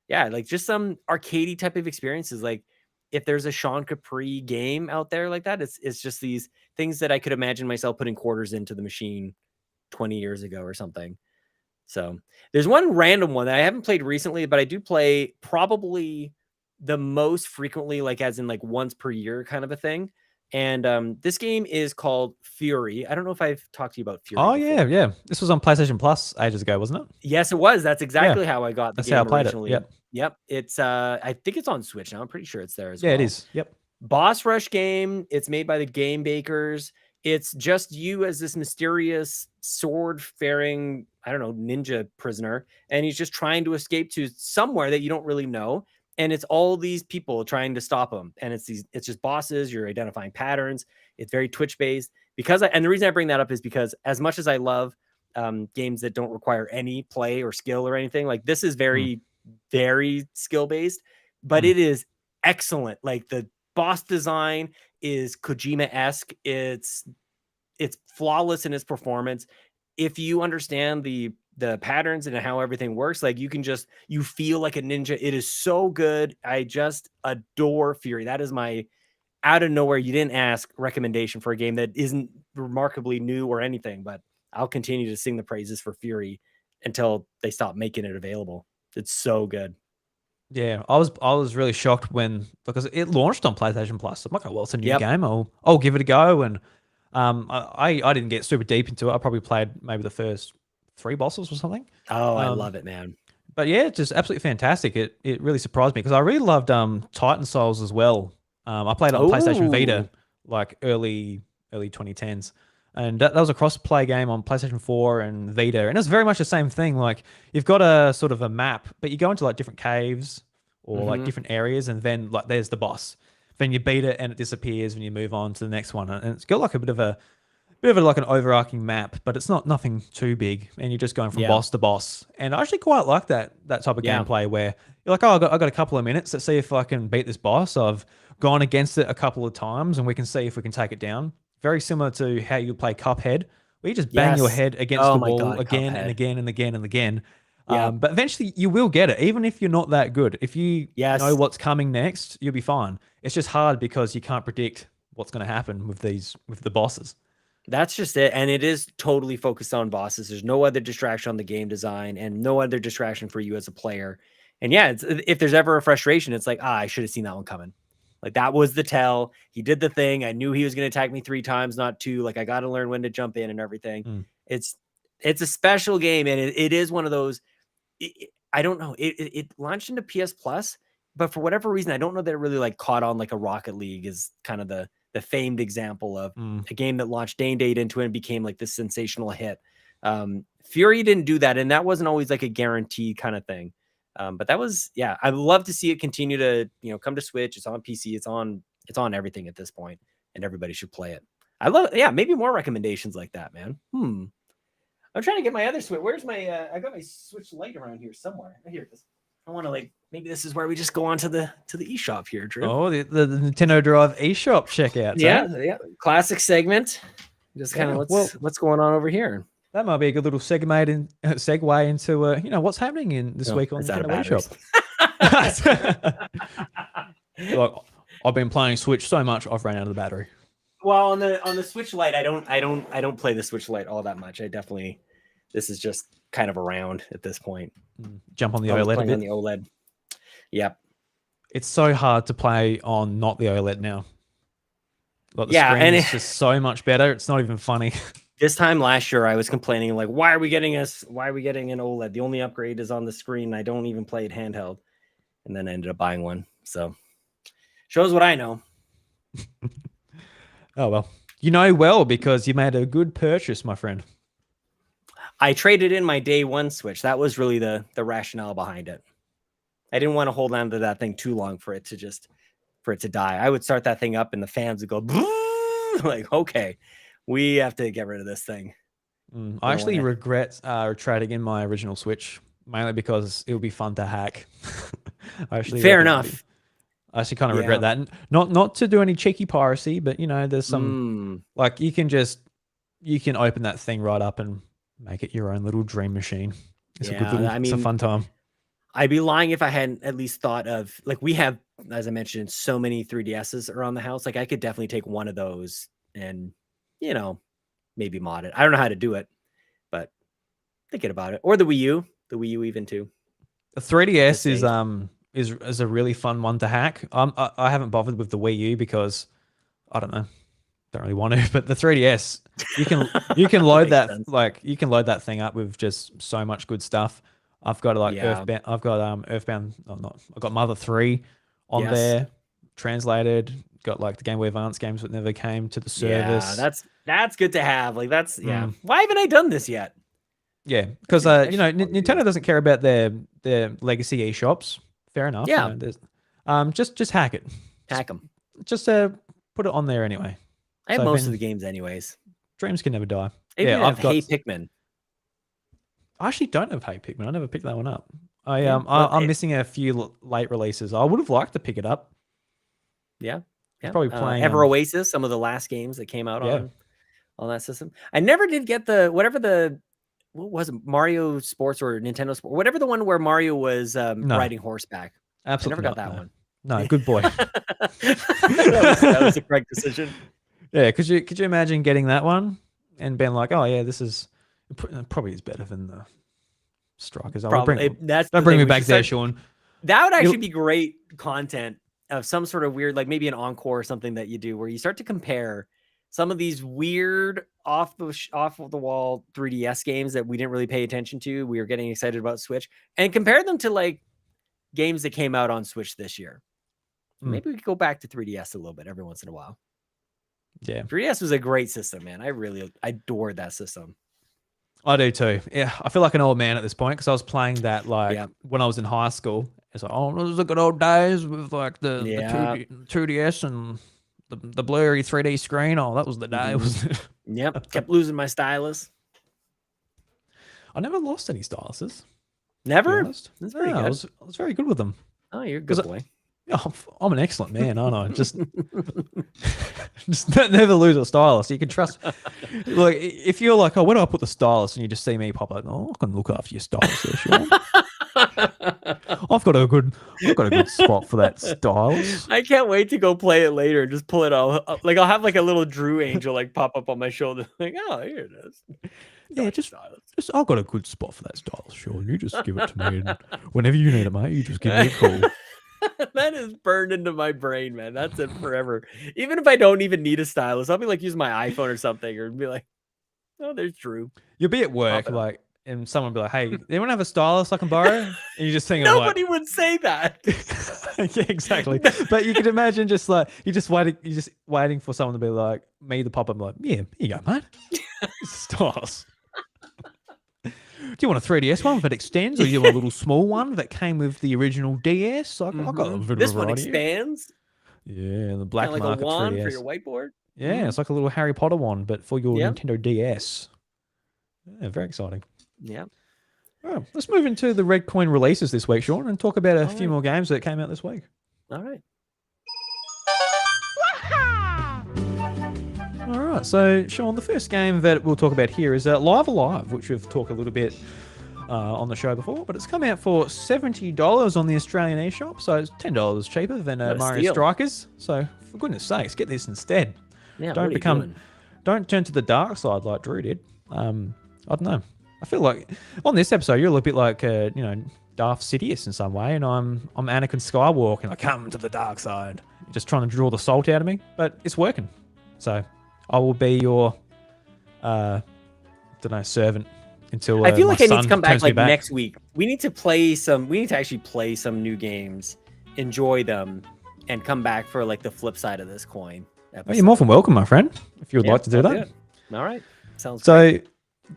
yeah, like just some arcadey type of experiences. Like, if there's a Sean Capri game out there like that, it's just these things that I could imagine myself putting quarters into the machine 20 years ago or something. So there's one random one that I haven't played recently, but I do play probably the most frequently, like as in like once per year kind of a thing. And this game is called Fury. I don't know if I've talked to you about Fury Oh before. yeah. This was on PlayStation Plus ages ago, wasn't it? Yes, it was. That's exactly how I got the That's how I game played it. originally. Yep. Yep. It's I think it's on Switch now. I'm pretty sure it's there as Yeah, well. it is. Yep. Boss rush game. It's made by the Game Bakers. It's just you as this mysterious sword-faring, I don't know, ninja prisoner, and he's just trying to escape to somewhere that you don't really know. And it's all these people trying to stop him. And it's just bosses. You're identifying patterns. It's very Twitch-based. And the reason I bring that up is because, as much as I love games that don't require any play or skill or anything, like, this is very, very skill-based, but it is excellent. Like, the boss design is Kojima-esque. It's flawless in its performance. If you understand the patterns and how everything works, like, you feel like a ninja. It is so good. I just adore Fury. That is my out of nowhere, you didn't ask, recommendation for a game that isn't remarkably new or anything, but I'll continue to sing the praises for Fury until they stop making it available. It's so good. Yeah, I was really shocked because it launched on PlayStation Plus. I'm like, oh, well, it's a new Yep. game. I'll give it a go. And I didn't get super deep into it. I probably played maybe the first 3 bosses or something. Oh, I love it, man. But yeah, it's just absolutely fantastic. It really surprised me because I really loved Titan Souls as well. I played it on PlayStation Vita, like early 2010s. And that was a cross-play game on PlayStation 4 and Vita. And it's very much the same thing. Like, you've got a sort of a map, but you go into like different caves or like different areas, and then like there's the boss. Then you beat it and it disappears when you move on to the next one. And it's got like a bit of like an overarching map, but it's nothing too big, and you're just going from boss to boss. And I actually quite like that type of gameplay where you're like, oh, I got a couple of minutes. Let's see if I can beat this boss. I've gone against it a couple of times, and we can see if we can take it down. Very similar to how you play Cuphead, where you just bang your head against the wall again and again and again and again. But eventually you will get it, even if you're not that good. If you know what's coming next, you'll be fine. It's just hard because you can't predict what's going to happen with the bosses. That's just it. And it is totally focused on bosses. There's no other distraction on the game design and no other distraction for you as a player. And yeah, if there's ever a frustration, it's like, I should have seen that one coming. Like, that was the tell. He did the thing. I knew he was going to attack me 3 times, not 2. Like, I got to learn when to jump in and everything. It's a special game. And it is one of those, I don't know. It launched into PS Plus. but for whatever reason, I don't know that it really like caught on like a Rocket League is kind of the famed example of a game that launched day and date into it and became like this sensational hit. Fury didn't do that, and that wasn't always like a guaranteed kind of thing. But that was, yeah, I'd love to see it continue to, come to Switch. It's on PC. It's on everything at this point, and everybody should play it. I love it. Yeah, maybe more recommendations like that, man. I'm trying to get my other Switch. Where's my, I got my Switch Lite around here somewhere. Here it is. I want to maybe this is where we just go on to the eShop here, Drew. Oh, the Nintendo Drive eShop checkouts. Yeah. Classic segment. Just kind of what's going on over here. That might be a good little segue into what's happening this week on Nintendo eShop. Look, I've been playing Switch so much I've ran out of the battery. Well, on the Switch Lite, I don't play the Switch Lite all that much. This is just kind of around at this point. Jump on the OLED a bit. On the OLED. Yep. It's so hard to play on not the OLED now. Like the screen is just so much better. It's not even funny. This time last year, I was complaining like, why are we getting an OLED? The only upgrade is on the screen. I don't even play it handheld. And then I ended up buying one. So shows what I know. Oh, well, you know well because you made a good purchase, my friend. I traded in my day one Switch. That was really the rationale behind it. I didn't want to hold on to that thing too long for it to die. I would start that thing up and the fans would go like, okay, we have to get rid of this thing. I actually regret trading in my original Switch, mainly because it would be fun to hack. Fair enough. I actually kind of regret that. And not to do any cheeky piracy, but there's some like you can open that thing right up and make it your own little dream machine. It's it's a fun time. I'd be lying if I hadn't at least thought of, like, we have, as I mentioned, so many 3DSs around the house. Like I could definitely take one of those and, maybe mod it. I don't know how to do it, but thinking about it. Or the Wii U even too. The 3DS is a really fun one to hack. I haven't bothered with the Wii U because I don't know, don't really want to. But the 3DS, you can load you can load that thing up with just so much good stuff. I've got Earthbound. I've got Mother 3 on there, translated. Got like the Game Boy Advance games that never came to the service. Yeah, that's good to have. Like that's Why haven't I done this yet? Yeah, because Nintendo doesn't care about their legacy eShops. Fair enough. Yeah. Just hack it. Hack them. Just put it on there anyway. I have most of the games anyways. Dreams can never die. I've got Hey Pikmin. I actually don't have Hey Pikmin. I never picked that one up. I'm missing a few late releases. I would have liked to pick it up. Yeah. Probably playing Ever Oasis, some of the last games that came out on that system. I never did get what was it, Mario Sports or Nintendo Sports, whatever the one where Mario was riding horseback. Absolutely, I never got that one. No, good boy. that was the correct decision. Yeah, could you imagine getting that one and being like, oh yeah, this is probably is better than the Strikers. Don't bring me back there, Sean. That would actually be great content of some sort of weird, like maybe an encore or something that you do where you start to compare some of these weird off the wall 3DS games that we didn't really pay attention to. We were getting excited about Switch and compare them to like games that came out on Switch this year. Maybe we could go back to 3DS a little bit every once in a while. Yeah. 3DS was a great system, man. I really adored that system. I do too. Yeah. I feel like an old man at this point because I was playing that when I was in high school. It's like, oh, those are the good old days with like the 2DS and the blurry 3D screen. Oh, that was the day, wasn't it? Yep. Kept losing my stylus. I never lost any styluses. Never? That's pretty good. I was very good with them. Oh, you're a good boy. I'm an excellent man, aren't I? Just never lose a stylus. You can trust. Like if you're like, oh, where do I put the stylus? And you just see me pop up. Oh, I can look after your stylus there, Sean. I've got a good spot for that stylus. I can't wait to go play it later and just pull it all. Like I'll have like a little Drew angel like pop up on my shoulder. Like, oh, here it is. Yeah, just I've got a good spot for that stylus, Sean. You just give it to me, and whenever you need it, mate, you just give me a call. That is burned into my brain, man. That's it forever. Even if I don't even need a stylus, I'll be like using my iPhone or something, or be like, "Oh, there's Drew." You'll be at work, like, and someone will be like, "Hey, anyone have a stylus I can borrow?" And you just think, nobody would say that. Yeah, exactly. But you can imagine you're just waiting for someone to be like me, the pop up, like, yeah, here you go, mate. Stars. Do you want a 3DS one that extends, or do you want a little small one that came with the original DS? I've got a bit of a This one variety here. expands, Yeah, the kind black of like a market wand for 3DS. your whiteboard. Yeah, it's like a little Harry Potter one, but for your Yeah. Nintendo DS. Yeah, very exciting. Yeah. Well, let's move into the Red Coin releases this week, Sean, and talk about a All few right. more games that came out this week. All right. All right, so Sean, the first game that we'll talk about here is Live Alive, which we've talked a little bit on the show before, but it's come out for $70 on the Australian eShop, so it's $10 cheaper than Mario steal. Strikers. So for goodness sakes, get this instead. Yeah. Don't turn to the dark side like Drew did. I don't know. I feel like on this episode you're a little bit like Darth Sidious in some way, and I'm Anakin Skywalker, and I come to the dark side, just trying to draw the salt out of me, but it's working. So I will be your servant until I feel like I need to come back back next week. We need to actually play some new games, enjoy them, and come back for like the flip side of this coin episode. Well, you're more than welcome, my friend, if you would like to do that. All right. Sounds so great.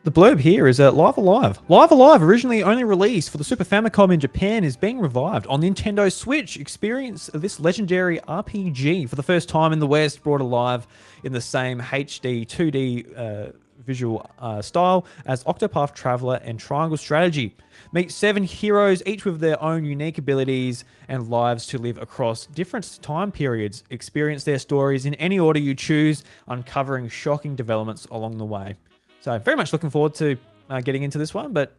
The blurb here is Live Alive. Live Alive, originally only released for the Super Famicom in Japan, is being revived on Nintendo Switch. Experience this legendary RPG for the first time in the West, brought alive in the same HD 2D visual style as Octopath Traveler and Triangle Strategy. Meet 7 heroes, each with their own unique abilities and lives to live across different time periods. Experience their stories in any order you choose, uncovering shocking developments along the way. So very much looking forward to getting into this one, but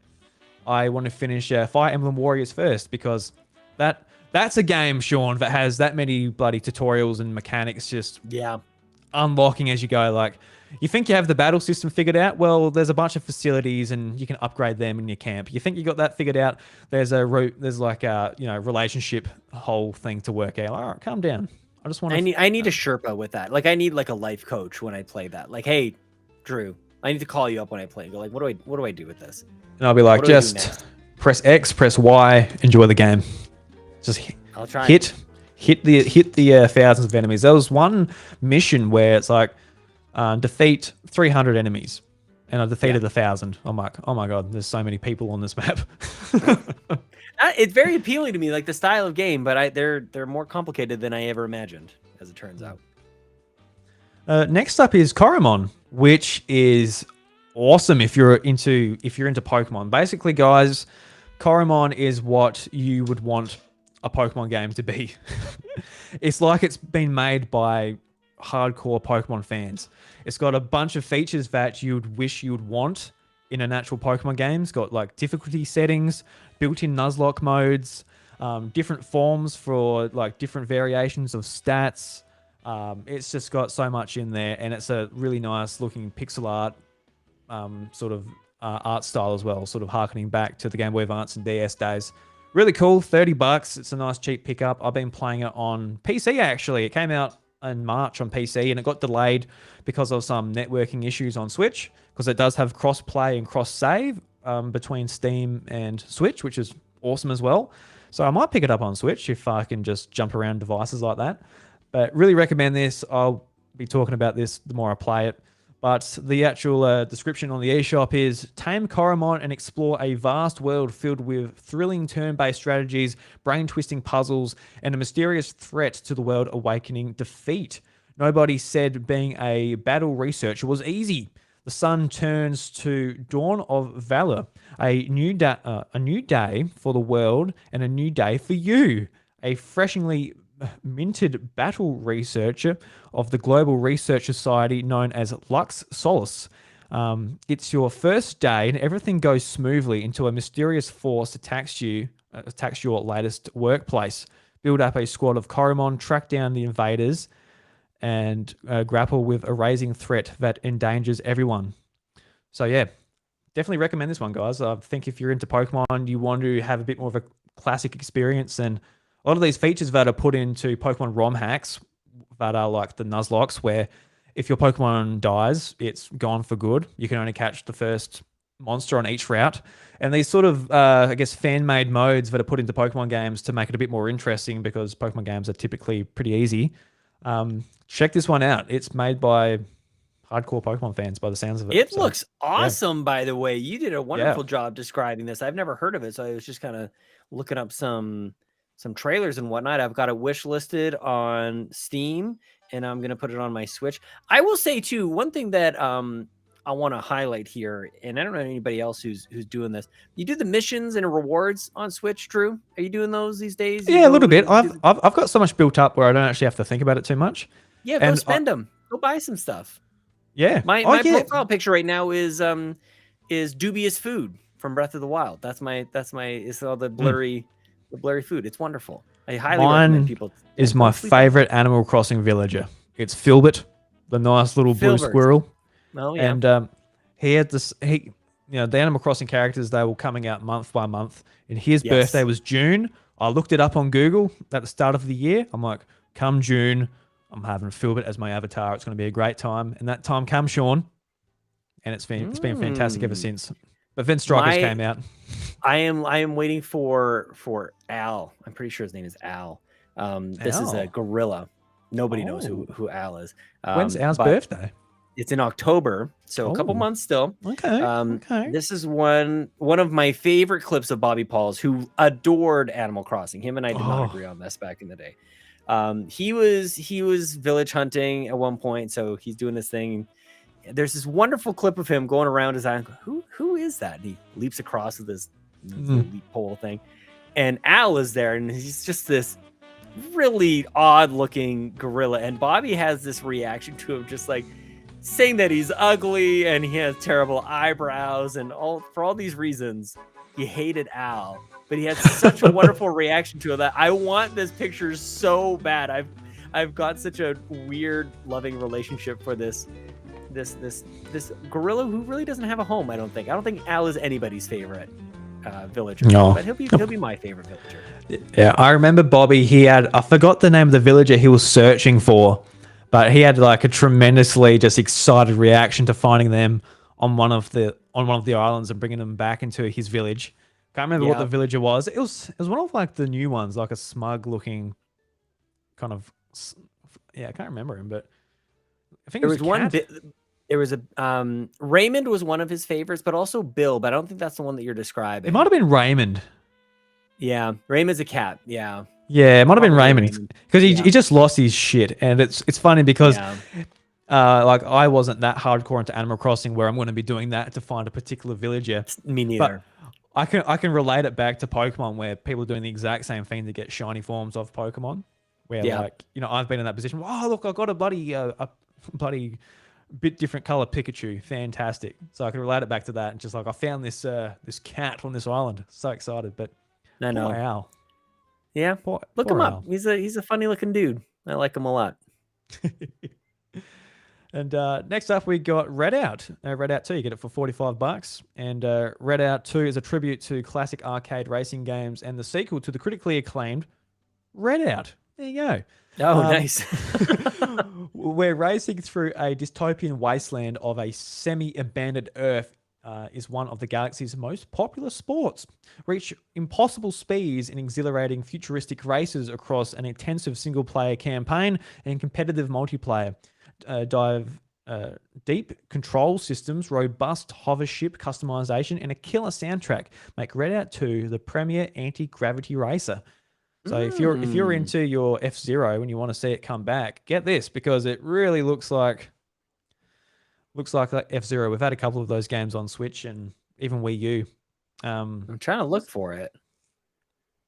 I want to finish Fire Emblem Warriors first, because that's a game, Sean, that has that many bloody tutorials and mechanics just unlocking as you go. Like, you think you have the battle system figured out? Well, there's a bunch of facilities and you can upgrade them in your camp. You think you got that figured out? There's like a relationship whole thing to work out. All right, calm down. I just want to. I need a Sherpa with that. Like, I need like a life coach when I play that. Like, hey, Drew, I need to call you up when I play. Go like, what do I do with this? And I'll be like, just press X, press Y, enjoy the game. Just I'll try. Hit the thousands of enemies. There was one mission where it's like defeat 300 enemies, and I defeated 1,000. I'm like, oh my god, there's so many people on this map. It's very appealing to me, like the style of game, but they're more complicated than I ever imagined, as it turns out. Next up is Koromon, which is awesome if you're into Pokemon. Basically, guys, Koromon is what you would want a Pokemon game to be. It's like it's been made by hardcore Pokemon fans. It's got a bunch of features that you'd wish you'd want in an actual Pokemon game. It's got like difficulty settings, built-in Nuzlocke modes, different forms for like different variations of stats. It's just got so much in there, and it's a really nice looking pixel art art style as well, sort of harkening back to the Game Boy Advance and DS days. Really cool, $30. It's a nice cheap pickup. I've been playing it on PC actually. It came out in March on PC and it got delayed because of some networking issues on Switch, because it does have cross-play and cross-save between Steam and Switch, which is awesome as well. So I might pick it up on Switch if I can just jump around devices like that. But really recommend this. I'll be talking about this the more I play it. But the actual description on the eShop is: tame Koromon and explore a vast world filled with thrilling turn-based strategies, brain-twisting puzzles, and a mysterious threat to the world awakening defeat. Nobody said being a battle researcher was easy. The sun turns to dawn of valor, a new day for the world and a new day for you. A freshly minted battle researcher of the Global Research Society known as Lux Solus. It's your first day and everything goes smoothly until a mysterious force attacks your latest workplace. Build up a squad of Koromon, track down the invaders, and grapple with a rising threat that endangers everyone. So yeah, definitely recommend this one, guys. I think if you're into Pokemon, you want to have a bit more of a classic experience, and a lot of these features that are put into Pokemon ROM hacks that are like the Nuzlocks, where if your Pokemon dies, it's gone for good. You can only catch the first monster on each route. And these sort of, I guess, fan-made modes that are put into Pokemon games to make it a bit more interesting because Pokemon games are typically pretty easy. Check this one out. It's made by hardcore Pokemon fans by the sounds of it. It So, looks awesome, by the way. You did a yeah. wonderful job describing this. I've never heard of it, so I was just kind of looking up some trailers and whatnot. I've got it wish listed on Steam, and I'm gonna put it on my Switch. I will say too, one thing that I want to highlight here, and I don't know anybody else who's doing this. You do the missions and rewards on Switch, Drew? Are you doing those these days? You Yeah, a little bit. and I've got so much built up where I don't actually have to think about it too much. Yeah, go spend them. Go buy some stuff. Yeah. My profile picture right now is dubious food from Breath of the Wild. That's my it's all the blurry food. It's wonderful. I highly recommend people. Is my favorite Animal Crossing villager. It's Filbert, the nice little blue squirrel. Oh yeah. And he had this the Animal Crossing characters, they were coming out month by month. And his birthday was June. I looked it up on Google at the start of the year. I'm like, come June, I'm having Filbert as my avatar. It's going to be a great time. And that time comes, Sean. And it's been fantastic ever since. But then Strikers came out. I am waiting for Al. I'm pretty sure his name is Al. This is a gorilla. Nobody knows who Al is. When's Al's birthday? It's in October, so a couple months still. Okay. This is one of my favorite clips of Bobby Paul's, who adored Animal Crossing. Him and I did not agree on this back in the day. He was village hunting at one point, so he's doing this thing. There's this wonderful clip of him going around his island. Who is that? And he leaps across with this leap pole thing, and Al is there, and he's just this really odd looking gorilla. And Bobby has this reaction to him, just like saying that he's ugly and he has terrible eyebrows, and for all these reasons, he hated Al. But he had such a wonderful reaction to it that I want this picture so bad. I've got such a weird, loving relationship for this gorilla who really doesn't have a home. I don't think Al is anybody's favorite villager. No, but he'll be my favorite villager. Yeah, I remember Bobby. I forgot the name of the villager he was searching for, but he had like a tremendously just excited reaction to finding them on one of the islands and bringing them back into his village. Can't remember what the villager was. It was one of like the new ones, like a smug looking kind of. Yeah, I can't remember him, but I think there was one. There was a Raymond was one of his favorites, but also Bill. But I don't think that's the one that you're describing. It might have been Raymond. Yeah, Raymond's a cat. Yeah. Yeah, it might have been Raymond because he just lost his shit, and it's funny because like I wasn't that hardcore into Animal Crossing where I'm going to be doing that to find a particular villager. Me neither. But I can relate it back to Pokemon where people are doing the exact same thing to get shiny forms of Pokemon. Where like I've been in that position. Oh look, I got a bloody bit different color Pikachu. Fantastic. So I can relate it back to that, and just like I found this cat on this island. So excited, but I know. Wow. Yeah, look him up. He's a funny looking dude. I like him a lot. And next up, we got Redout. Redout 2, you get it for $45. And Redout 2 is a tribute to classic arcade racing games and the sequel to the critically acclaimed Redout. There you go. Oh, nice. We're racing through a dystopian wasteland of a semi-abandoned Earth. Is one of the galaxy's most popular sports. Reach impossible speeds in exhilarating futuristic races across an intensive single-player campaign and competitive multiplayer. Dive deep control systems, robust hover ship customization, and a killer soundtrack make Redout 2 the premier anti-gravity racer. So if you're into your F-Zero and you want to see it come back, get this because it really looks like F-Zero. We've had a couple of those games on Switch and even Wii U. I'm trying to look for it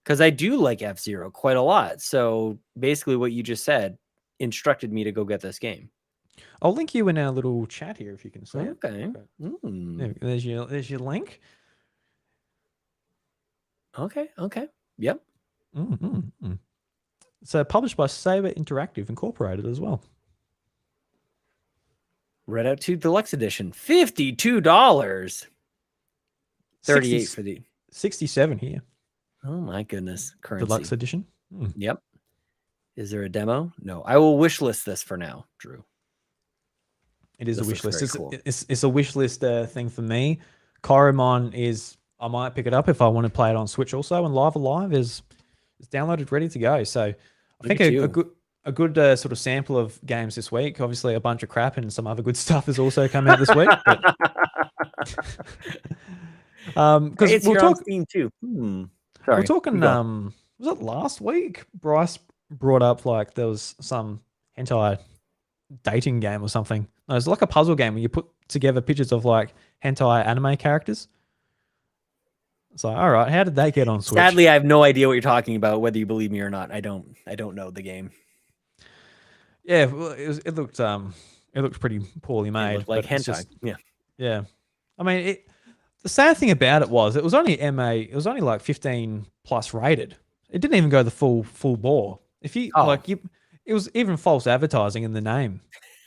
because I do like F-Zero quite a lot. So basically what you just said instructed me to go get this game. I'll link you in our little chat here if you can see. Okay. There's your link. Okay. Yep. So published by Saber Interactive Incorporated as well. Redout 2 Deluxe Edition, $52. 38 for the 67 here. Oh my goodness. Currency. Deluxe Edition. Yep. Is there a demo? No. I will wish list this for now, Drew. It is a wish list. It's a wish list thing for me Koromon is, I might pick it up if I want to play it on Switch also, and Live Alive is downloaded, ready to go. So I Look think at a you. good sort of sample of games this week. Obviously, a bunch of crap and some other good stuff has also come out this week. But because It's here on Steam too. we're Sorry. talking. You go. Was it last week? Bryce brought up like there was some hentai dating game or something. No, it's like a puzzle game where you put together pictures of like hentai anime characters. It's like, all right, how did that get on Switch? Sadly, I have no idea what you're talking about, whether you believe me or not. I don't know the game. Yeah, well, it looked pretty poorly made. It looked like but it's hentai. just, Yeah. yeah. I mean, the sad thing about it was only MA. It was only like 15 plus rated. It didn't even go the full bore. If you it was even false advertising in the name.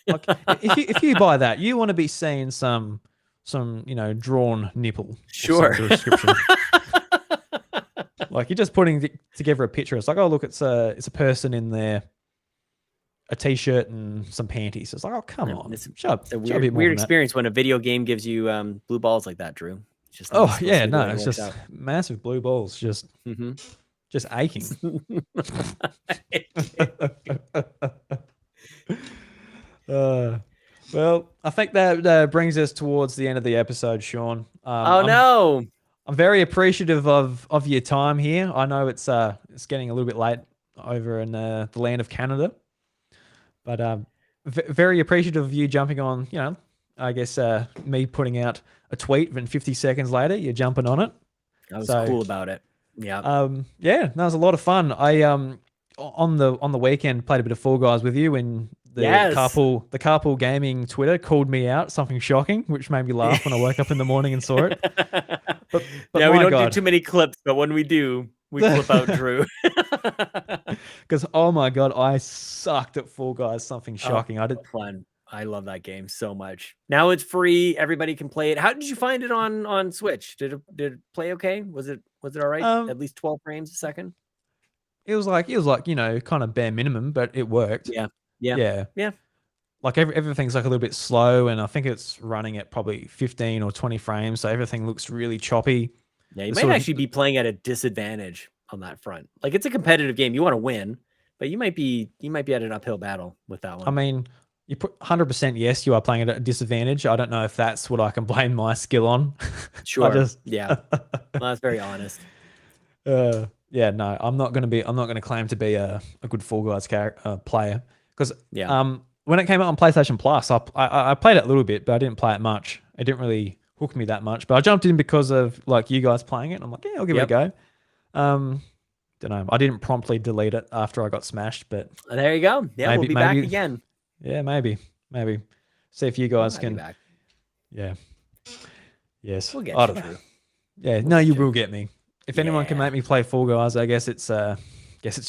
Like if you buy that, you want to be seeing some drawn nipple. Sure. Description. Like you're just putting together a picture. It's like, oh look, it's a person in there, a t-shirt and some panties. It's like, oh come on, it's a weird experience when a video game gives you blue balls like that, Drew. It's just it's just massive blue balls, just aching. Well, I think that brings us towards the end of the episode, Sean. No. I'm very appreciative of your time here. I know it's getting a little bit late over in the land of Canada, but very appreciative of you jumping on. I guess me putting out a tweet, and 50 seconds later you're jumping on it. I was cool about it. Yeah. Yeah, that was a lot of fun. I on the weekend played a bit of Fall Guys with you, and the Carpool Gaming Twitter called me out something shocking, which made me laugh when I woke up in the morning and saw it. But yeah, we don't do too many clips, but when we do, we clip out Drew. Because oh my god, I sucked at Fall Guys. Something shocking. I did fun. I love that game so much. Now it's free. Everybody can play it. How did you find it on Switch? Did it play okay? Was it all right? At least 12 frames a second. It was like kind of bare minimum, but it worked. Yeah. Like everything's like a little bit slow, and I think it's running at probably 15 or 20 frames, so everything looks really choppy. Yeah, you might actually be playing at a disadvantage on that front. Like it's a competitive game. You want to win, but you might be at an uphill battle with that one. I mean, you put 100% yes, you are playing at a disadvantage. I don't know if that's what I can blame my skill on. Sure. Yeah. Well, that's very honest. Yeah, no, I'm not going to claim to be a good Fall Guys player, because when it came out on PlayStation Plus, I played it a little bit, but I didn't play it much. It didn't really hook me that much, but I jumped in because of like you guys playing it. And I'm like, yeah, I'll give it a go. Don't know. I didn't promptly delete it after I got smashed, but there you go. Yeah, we'll be back again. Yeah, maybe. See if you guys can. Back. Yeah. Yes. We'll get you through. Yeah. No, you will get me. If anyone can make me play Fall Guys, I guess it's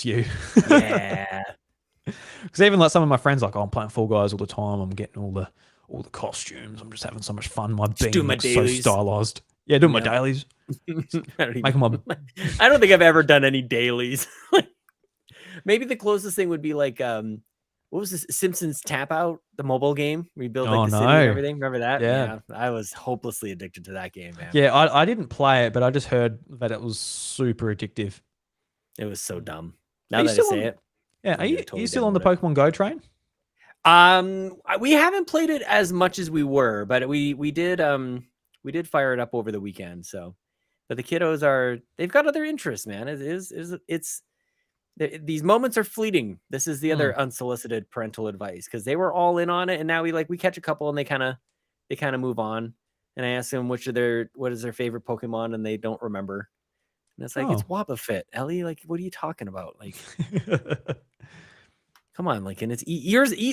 you. Yeah. Because even like some of my friends, like, oh, I'm playing Fall Guys all the time. I'm getting all the costumes. I'm just having so much fun. My being looks so stylized. Yeah, doing my dailies. I don't think I've ever done any dailies. Maybe the closest thing would be like what was this Simpsons Tap Out, the mobile game? We built like the city and everything. Remember that? Yeah. I was hopelessly addicted to that game, man. Yeah, I didn't play it, but I just heard that it was super addictive. It was so dumb. Now that I say it. Yeah, are you still on the Pokemon Go train? We haven't played it as much as we were, but we did fire it up over the weekend. So, but the kiddos they've got other interests, man. It's these moments are fleeting. This is the other unsolicited parental advice, because they were all in on it, and now we catch a couple and they kind of move on. And I ask them what is their favorite Pokemon, and they don't remember. And it's like, it's Wobbuffet, Ellie. Like, what are you talking about? Like, come on, Lincoln. It's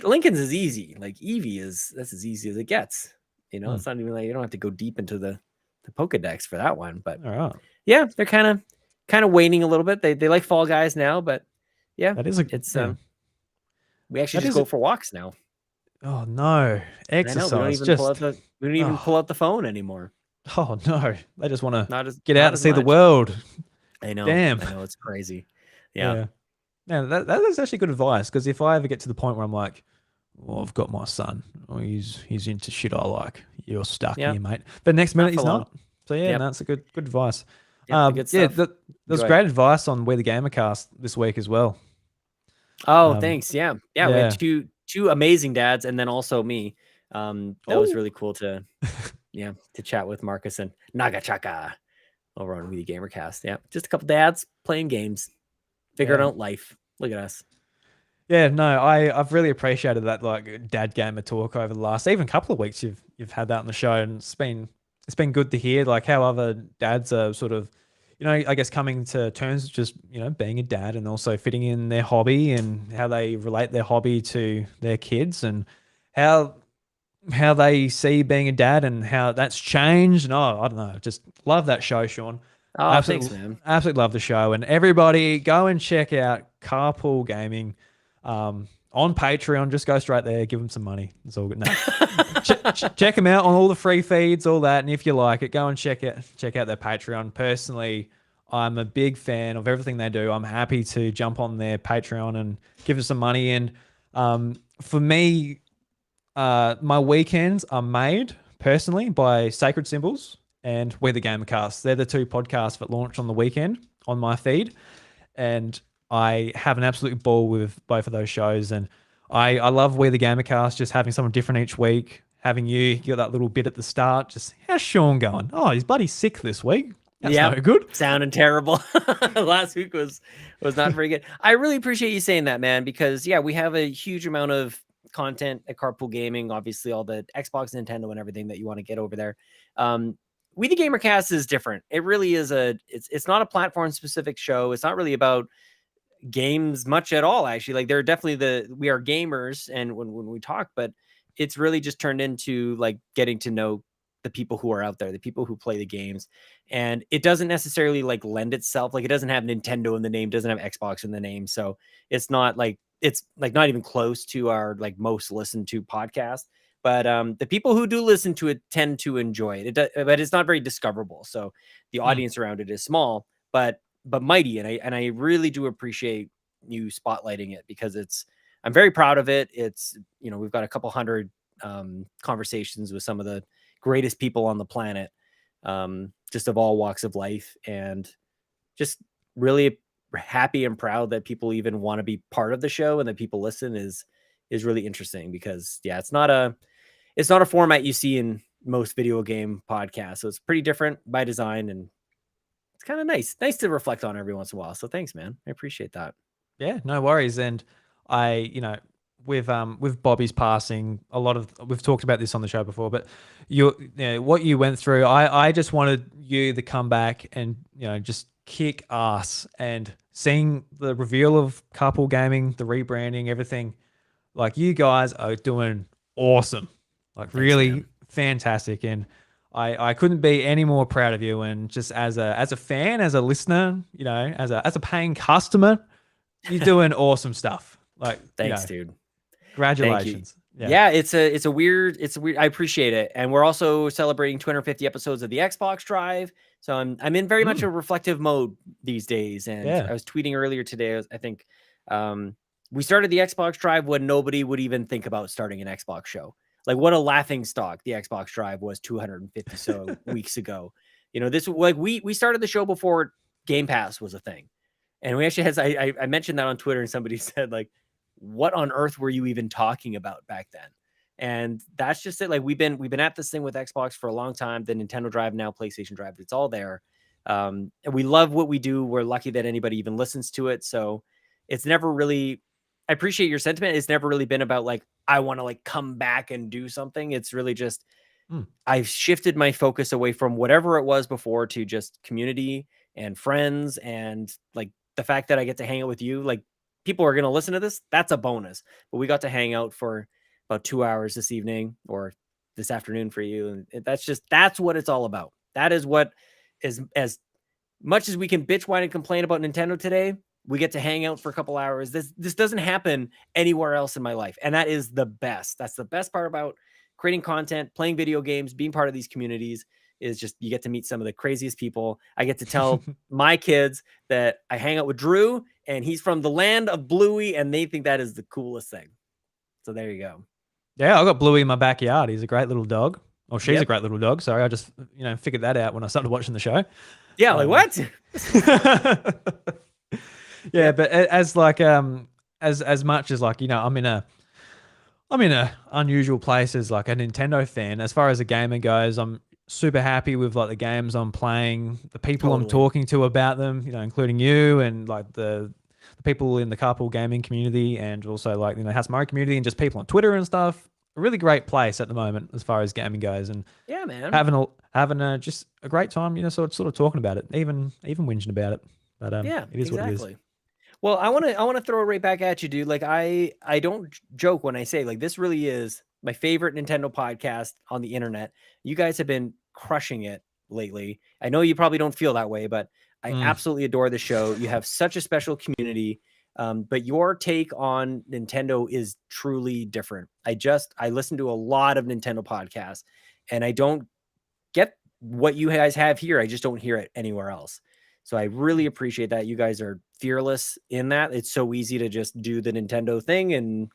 Lincoln's is easy. Like Eevee that's as easy as it gets. It's not even like you don't have to go deep into the Pokedex for that one. But yeah, they're kind of waning a little bit. They like Fall Guys now, but yeah, we actually just go for walks now. Oh no, exercise! We don't even pull out the phone anymore. Oh no, they just want to get out and see the world. I know. Damn, I know, it's crazy. Yeah. That is actually good advice, because if I ever get to the point where I'm like, well, I've got my son, or he's into shit I like, you're stuck Yeah, here, mate. But next not minute for he's long. not. So yeah, Yep. no, that's a good advice. Yep. The good Yeah, stuff. there's Go ahead. great advice on Where the Gamercast this week as well. Oh, thanks. Yeah. Yeah. We had Yeah. two amazing dads, and then also me. That was Oh, really cool to chat with Marcus and Nagachaka over on We the Gamercast. Yeah. Just a couple dads playing games, figuring yeah. out life. Look at us. Yeah, no, I've really appreciated that like dad gamer talk over the last even couple of weeks you've had that on the show, and it's been good to hear like how other dads are sort of, I guess coming to terms with just, being a dad and also fitting in their hobby and how they relate their hobby to their kids and how they see being a dad and how that's changed. And I don't know, just love that show, Sean. Oh, thanks, Absolutely, man. absolutely love the show. And everybody go and check out Carpool Gaming on Patreon. Just go straight there, give them some money. It's all good. No, check them out on all the free feeds, all that. And if you like it, go and check out their Patreon. Personally, I'm a big fan of everything they do. I'm happy to jump on their Patreon and give them some money. And for me, my weekends are made personally by Sacred Symbols and We the Gamercast. They're the two podcasts that launch on the weekend on my feed, and I have an absolute ball with both of those shows. And I love We the Gamercast, just having someone different each week. Having you got that little bit at the start. Just how's Sean going? Oh, he's bloody sick this week. That's no Yep. good. Sounding terrible. Last week was not very good. I really appreciate you saying that, man, because we have a huge amount of content at Carpool Gaming, obviously all the Xbox, Nintendo, and everything that you want to get over there. We the Gamercast is different. It really is it's not a platform specific show. It's not really about games much at all, actually. Like they're definitely we are gamers and when we talk, but it's really just turned into like getting to know the people who are out there, the people who play the games. And it doesn't necessarily like lend itself, like it doesn't have Nintendo in the name, doesn't have Xbox in the name. So it's not like not even close to our like most listened to podcast. But the people who do listen to it tend to enjoy it. But it's not very discoverable. So the audience around it is small, but mighty. And I really do appreciate you spotlighting it because I'm very proud of it. It's, we've got a couple hundred conversations with some of the greatest people on the planet, just of all walks of life, and just really happy and proud that people even want to be part of the show and that people listen is really interesting because it's not a format you see in most video game podcasts. So it's pretty different by design, and it's kind of nice to reflect on every once in a while. So thanks, man. I appreciate that. Yeah, no worries. And with Bobby's passing, we've talked about this on the show before, but what you went through, I just wanted you to come back and just kick ass. And seeing the reveal of Carpool Gaming, the rebranding, everything, like you guys are doing awesome, like Thanks, really man. fantastic. And I couldn't be any more proud of you. And just as a fan, as a listener, as a paying customer, you're doing awesome stuff. Like, Thanks, dude. congratulations. Thank you. Yeah, it's a weird. I appreciate it, and we're also celebrating 250 episodes of the Xbox Drive. So I'm in very much a reflective mode these days. And I was tweeting earlier today. I think we started the Xbox Drive when nobody would even think about starting an Xbox show. Like what a laughing stock the Xbox Drive was 250 so weeks ago. This like we started the show before Game Pass was a thing. And we actually had, I mentioned that on Twitter, and somebody said, like, what on earth were you even talking about back then? And that's just it. Like we've been at this thing with Xbox for a long time. The Nintendo Drive, now PlayStation Drive, it's all there. And we love what we do. We're lucky that anybody even listens to it. So it's never really, I appreciate your sentiment. It's never really been about like, I want to like come back and do something. It's really just, I've shifted my focus away from whatever it was before to just community and friends, and like the fact that I get to hang out with you. Like people are going to listen to this, that's a bonus. But we got to hang out for about 2 hours this evening or this afternoon for you. And that's what it's all about. That is what is, as much as we can bitch, whine, and complain about Nintendo today, we get to hang out for a couple hours. This doesn't happen anywhere else in my life. And that is the best. That's the best part about creating content, playing video games, being part of these communities, is just you get to meet some of the craziest people. I get to tell my kids that I hang out with Drew and he's from the land of Bluey, and they think that is the coolest thing. So there you go. Yeah, I got Bluey in my backyard. He's a great little dog. Oh, she's a great little dog. Sorry, I just figured that out when I started watching the show. Yeah, like what? Yeah, but as like as much as like I'm in a unusual place as like a Nintendo fan. As far as a gamer goes, I'm super happy with like the games I'm playing, the people I'm talking to about them, including you and like the people in the Carpool Gaming community and also like House Mario community and just people on Twitter and stuff. A really great place at the moment as far as gaming goes, and Yeah, man. having just a great time, sort of talking about it, even whinging about it. But Yeah, it is what it is. Well, I want to throw it right back at you, dude. Like I don't joke when I say like this really is my favorite Nintendo podcast on the internet. You guys have been crushing it lately. I know you probably don't feel that way, but I absolutely adore the show. You have such a special community. But your take on Nintendo is truly different. I listen to a lot of Nintendo podcasts and I don't get what you guys have here. I just don't hear it anywhere else. So I really appreciate that. You guys are fearless in that. It's so easy to just do the Nintendo thing and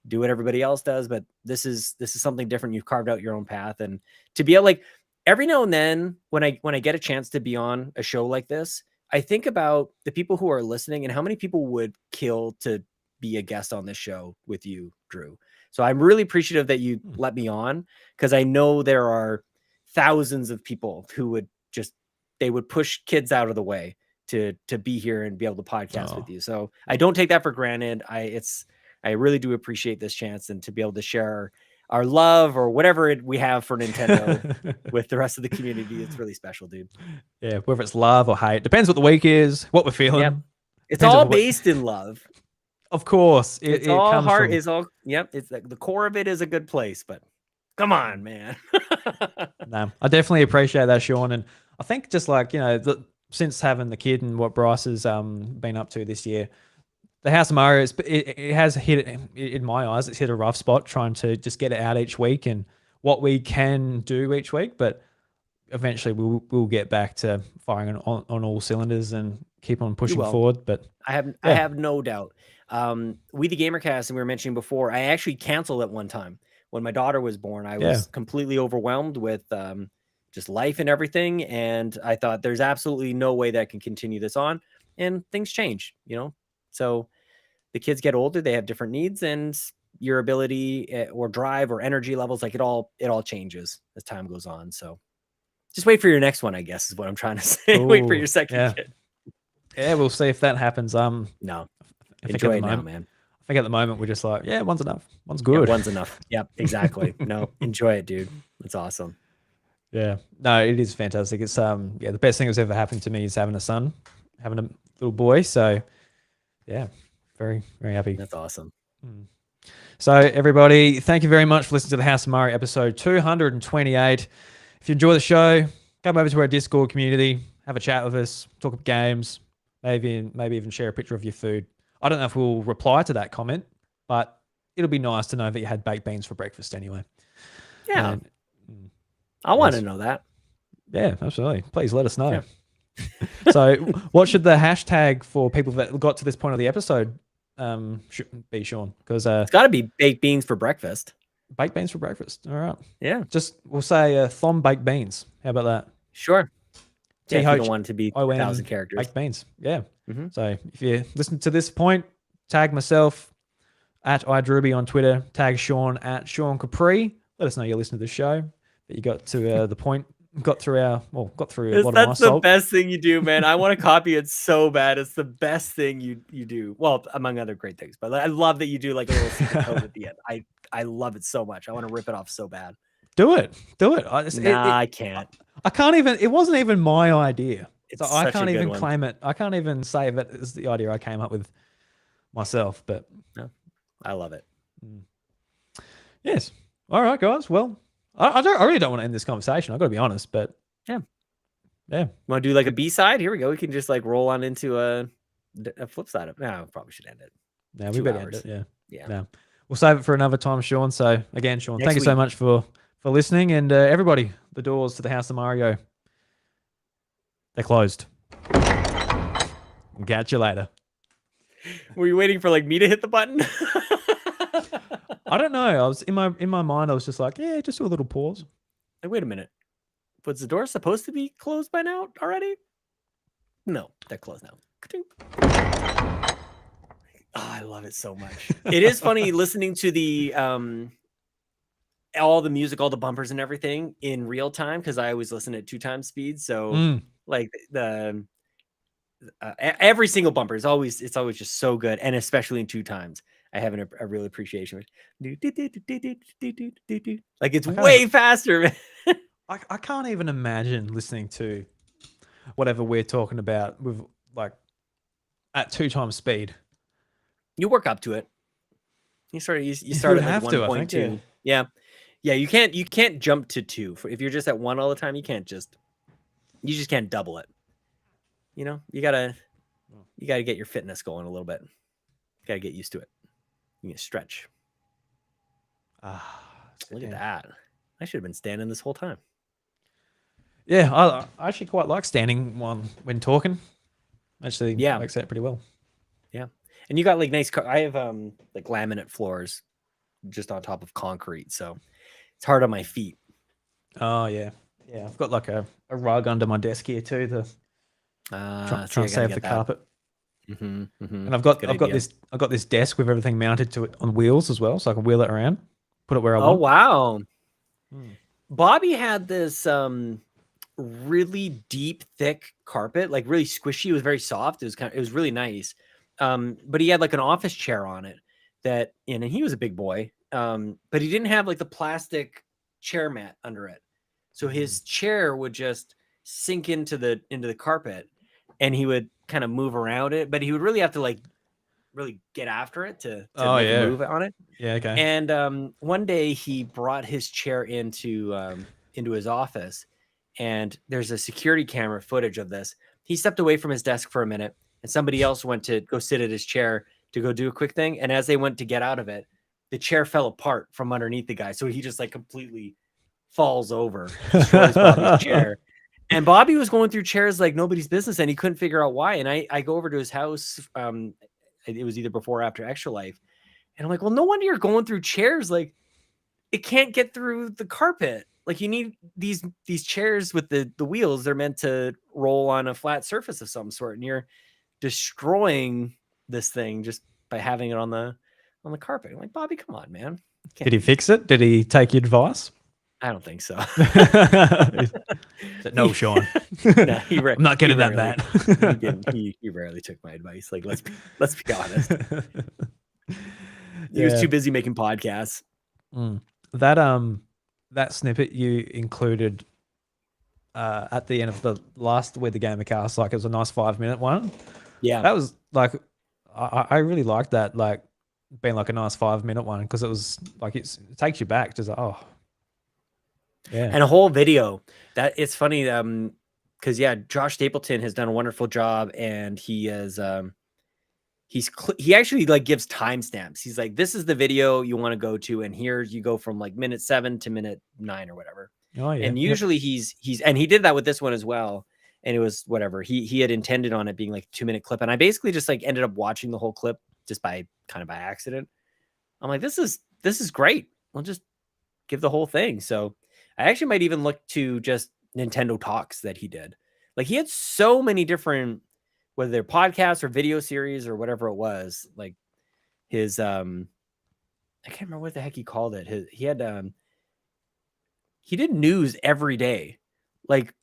do what everybody else does. But this is something different. You've carved out your own path. And to be able, like, every now and then when I get a chance to be on a show like this, I think about the people who are listening and how many people would kill to be a guest on this show with you, Drew. So I'm really appreciative that you let me on, because I know there are thousands of people who would they would push kids out of the way to be here and be able to podcast with you. So I don't take that for granted. I really do appreciate this chance and to be able to share our love or whatever we have for Nintendo with the rest of the community. It's really special, dude. Yeah, whether it's love or hate, depends what the week is, what we're feeling. Yep. It's all based in love. Of course, it's all comes heart. It's all It's like the core of it is a good place, but come on, man. No, I definitely appreciate that, Sean, and I think just like since having the kid and what Bryce has been up to this year, the House of Mario, it has hit, in my eyes, it's hit a rough spot trying to just get it out each week and what we can do each week. But eventually we'll get back to firing on all cylinders and keep on pushing forward. But I have no doubt. We the Gamercast, and we were mentioning before, I actually canceled at one time when my daughter was born. I was completely overwhelmed with just life and everything. And I thought there's absolutely no way that I can continue this on, and things change, so the kids get older, they have different needs, and your ability or drive or energy levels, like it all changes as time goes on. So just wait for your next one, I guess, is what I'm trying to say. Wait for your second kid. Yeah, we'll see if that happens. No, enjoy it now, man. I think at the moment we're just like, one's enough. One's good. Yeah, one's enough. Yep, exactly. No, enjoy it, dude. It's awesome. Yeah, no, it is fantastic. It's the best thing that's ever happened to me is having a son, having a little boy. So yeah, very, very happy. That's awesome. So everybody, thank you very much for listening to the House of Mario episode 228. If you enjoy the show, come over to our Discord community, have a chat with us, talk about games, maybe even share a picture of your food. I don't know if we'll reply to that comment, but it'll be nice to know that you had baked beans for breakfast anyway. Yeah. I want to know that. Yeah, absolutely. Please let us know. Yeah. So what should the hashtag for people that got to this point of the episode should be, Sean? Because it's got to be baked beans for breakfast. Baked beans for breakfast. All right. Yeah. We'll say Thom baked beans. How about that? Sure. Yeah, if you don't want it to be 1,000 characters. Baked beans. Yeah. So if you listen to this point, tag myself at iDruby on Twitter, tag Sean at Sean Capri. Let us know you listen to the show, that you got to the point, got through a lot of my That's the best thing you do, man. I want to copy it so bad. It's the best thing you do. Well, among other great things, but I love that you do like a little secret code at the end. I love it so much. I want to rip it off so bad. Do it. I can't. I can't even. It wasn't even my idea. So I can't even claim it. I can't even say that it's the idea I came up with myself. But no, I love it. Yes. All right, guys. Well, I really don't want to end this conversation. I've got to be honest. But yeah. Want to do like a B-side? Here we go. We can just like roll on into a flip side of. No, probably should end it. No, we better end it. Yeah. Yeah. No. We'll save it for another time, Sean. So again, Sean, thank you so much for listening, and everybody, the doors to the House of Mario, they're closed. We'll catch you later. Were you waiting for like me to hit the button? I don't know. I was in my mind. I was just like, just do a little pause. Like, wait a minute. Was the door supposed to be closed by now already? No, they're closed now. Oh, I love it so much. It is funny listening to the all the music, all the bumpers and everything in real time, because I always listen at 2x speed. So like the every single bumper is always just so good, and especially in 2x. I have a real appreciation. Like it's way faster. I can't even imagine listening to whatever we're talking about with like at 2x speed. You work up to it. You start at like 1.2. Yeah. You can't jump to 2. If you're just at 1 all the time, you just can't double it. You know, you gotta get your fitness going a little bit. Gotta get used to it. You can stretch. Look at that. I should have been standing this whole time. Yeah, I actually quite like standing when talking. Actually, works out pretty well. Yeah, and you got like nice. I have like laminate floors, just on top of concrete, so it's hard on my feet. Oh yeah, yeah. I've got like a rug under my desk here too to try and save the carpet. And I've got this desk with everything mounted to it on wheels as well, so I can wheel it around, put it where I want. Oh wow! Bobby had this really deep, thick carpet, like really squishy. It was very soft. It was really nice. But he had like an office chair on it and he was a big boy. But he didn't have like the plastic chair mat under it. So his chair would just sink into the carpet, and he would kind of move around it, but he would really have to like really get after it to move on it. Yeah, okay. And one day he brought his chair into his office, and there's a security camera footage of this. He stepped away from his desk for a minute, and somebody else went to go sit at his chair to go do a quick thing. And as they went to get out of it, the chair fell apart from underneath the guy. So he just like completely falls over, destroys Bobby's chair. And Bobby was going through chairs like nobody's business, and he couldn't figure out why. And I go over to his house. It was either before or after Extra Life. And I'm like, well, no wonder you're going through chairs. Like, it can't get through the carpet. Like, you need these chairs with the wheels. They're meant to roll on a flat surface of some sort, and you're destroying this thing just by having it on the carpet. I'm like, Bobby, come on, man. Did he fix it? Did he take your advice? I don't think so. No, Sean. No, I'm not getting that bad. He rarely took my advice. Like, let's be honest. He was too busy making podcasts. That snippet you included at the end of the last With the Gamer Cast, like it was a nice 5-minute one. Yeah, that was like I really liked that, like being like a nice 5-minute one, because it was like it takes you back, just like, oh yeah. And a whole video that it's funny because Josh Stapleton has done a wonderful job, and he has he actually like gives timestamps. He's like, this is the video you want to go to, and here you go from like minute 7 to minute 9 or whatever. Oh yeah. And usually he's and he did that with this one as well. And it was whatever he had intended on it being like a 2-minute clip. And I basically just like ended up watching the whole clip just by accident. I'm like, this is great. We'll just give the whole thing. So I actually might even look to just Nintendo Talks that he did. Like, he had so many different, whether they're podcasts or video series or whatever it was, like his, I can't remember what the heck he called it. He did news every day. Like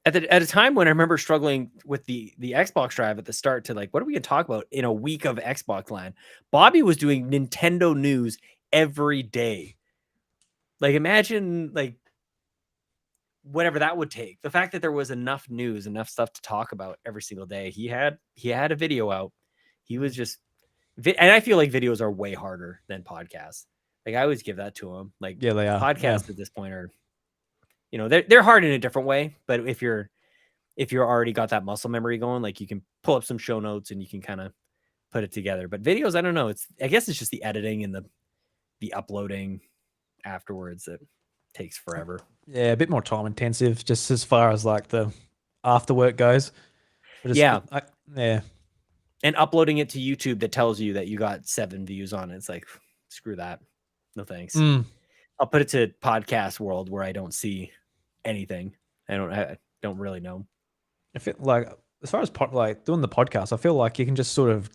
at a time when I remember struggling with the Xbox Drive at the start to like, what are we going to talk about in a week of Xbox Land? Bobby was doing Nintendo news every day. Like, imagine like whatever that would take. The fact that there was enough news, enough stuff to talk about every single day. He had a video out. He was just, and I feel like videos are way harder than podcasts. Like, I always give that to him. Like, yeah, they are. Podcasts at this point are, they're hard in a different way. But if you're already got that muscle memory going, like, you can pull up some show notes and you can kind of put it together. But videos, I don't know. I guess it's just the editing and the uploading afterwards that takes forever. Yeah, a bit more time intensive, just as far as like the after work goes. Yeah. Yeah. And uploading it to YouTube that tells you that you got 7 views on it. It's like, screw that. No thanks. I'll put it to podcast world where I don't see anything. I don't really know. I feel like as far as like doing the podcast, I feel like you can just sort of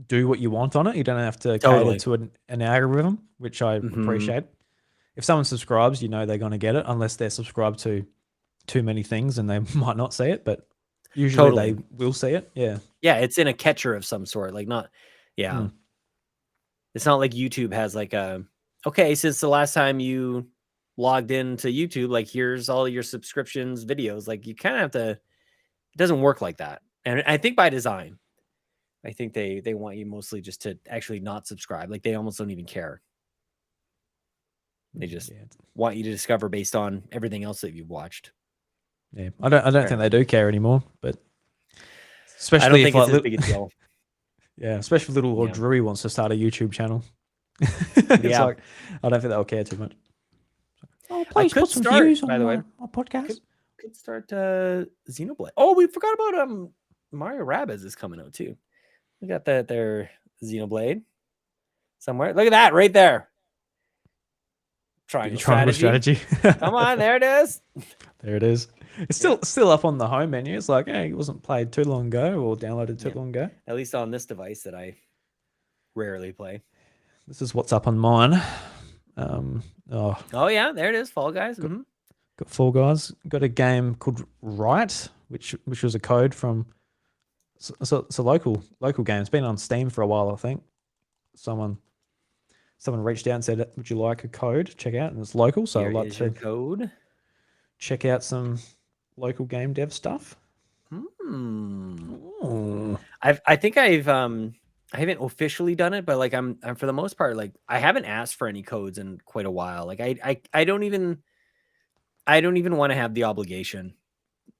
do what you want on it. You don't have to cater Totally. to an algorithm, which I appreciate. If someone subscribes, you know they're going to get it, unless they're subscribed to too many things and they might not see it, but usually they will see it. Yeah. Yeah, it's in a catcher of some sort. Like not, yeah. It's not like YouTube has like a, okay, since the last time you logged into YouTube, like here's all your subscriptions, videos. Like you kind of have to, it doesn't work like that. And I think by design, I think they want you mostly just to actually not subscribe. Like they almost don't even care. They just want you to discover based on everything else that you've watched. Yeah, I don't think they do care anymore, but especially I don't think if it's like as big a deal. Yeah, especially little old Drewy wants to start a YouTube channel. It's like I don't think they'll care too much. Oh, please put some views by the way. My podcast. Could start Xenoblade. Oh, we forgot about Mario Rabbids is coming out too. We got that there Xenoblade somewhere. Look at that right there. Triangle strategy. Come on, there it is. There it is. It's still up on the home menu. It's like, hey, it wasn't played too long ago or downloaded too long ago. At least on this device that I rarely play. This is what's up on mine. Oh yeah, there it is. Fall Guys. Got Fall Guys. Got a game called Right, which was a code from. It's a local game. It's been on Steam for a while, I think. Someone reached out and said, "Would you like a code? Check out." And it's local, so I'd like to code. Check out some local game dev stuff. I think I haven't officially done it, but like I'm for the most part, like I haven't asked for any codes in quite a while. Like I don't even want to have the obligation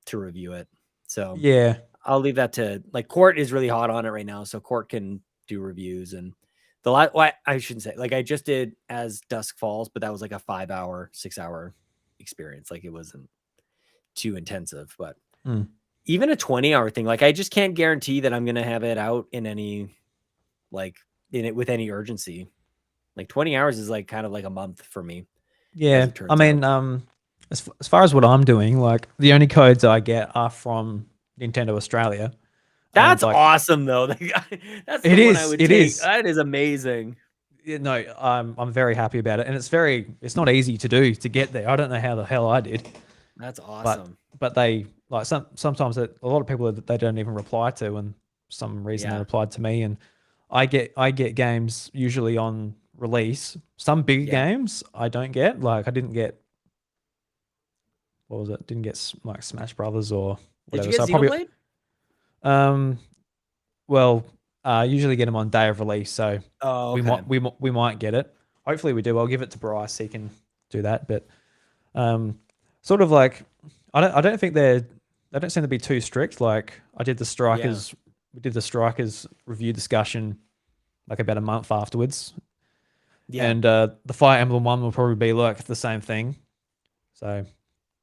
to review it. So yeah, I'll leave that to like Court is really hot on it right now, so Court can do reviews. And I shouldn't say, like I just did As Dusk Falls, but that was like a 5-hour, 6-hour experience. Like it wasn't too intensive, but even a 20-hour thing, like I just can't guarantee that I'm gonna have it out in any with any urgency. Like 20 hours is like kind of like a month for me. Yeah, I mean, as far as what I'm doing, like the only codes I get are from Nintendo Australia. That's awesome, though. That's the one I would take. That is amazing. Yeah, no, I'm very happy about it, and it's not easy to get there. I don't know how the hell I did. That's awesome. But they like sometimes a lot of people that they don't even reply to, and for some reason they replied to me, and I get games usually on release. Some big games I don't get. Like I didn't get, what was it? Didn't get like Smash Brothers or whatever. Did you get Xenoblade? Well, I usually get them on day of release, so we might get it. Hopefully we do. I'll give it to Bryce. He can do that. But sort of like I don't think they don't seem to be too strict. Like I did the Strikers, we did the Strikers review discussion like about a month afterwards. Yeah. And the Fire Emblem one will probably be like the same thing. So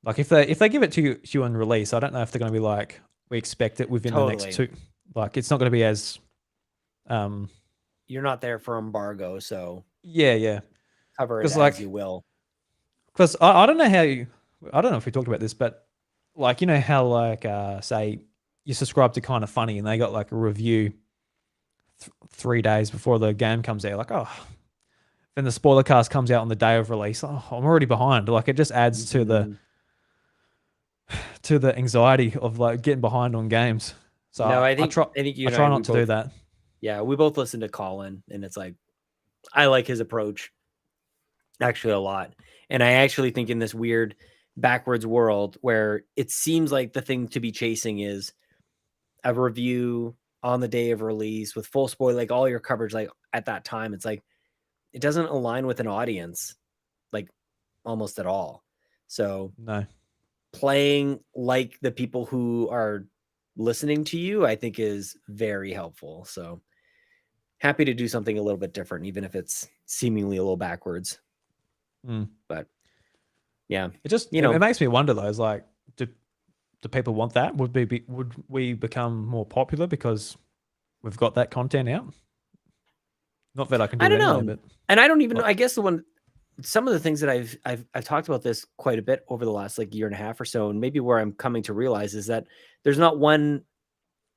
like if they give it to you on release, I don't know if they're going to be like, we expect it within the next 2. Like it's not going to be as you're not there for embargo, so yeah cover it as you will. Because I don't know how I don't know if we talked about this, but like, you know how like say you subscribe to Kind of Funny and they got like a review 3 days before the game comes out, like, oh, then the spoiler cast comes out on the day of release. Oh, I'm already behind. Like it just adds to the anxiety of like getting behind on games. So no, I try not to do that. Yeah, we both listen to Colin, and it's like I like his approach actually a lot. And I actually think in this weird backwards world where it seems like the thing to be chasing is a review on the day of release with full spoiler, like all your coverage, like at that time, it's like it doesn't align with an audience like almost at all. So no, playing like the people who are listening to you, I think is very helpful. So happy to do something a little bit different, even if it's seemingly a little backwards. But yeah, it just, it makes me wonder though, is like, do people want that? Would we become more popular because we've got that content out? Not that I can do I don't anyway, know. but and I don't even know. I guess the one some of the things that I've talked about this quite a bit over the last like year and a half or so, and maybe where I'm coming to realize is that there's not one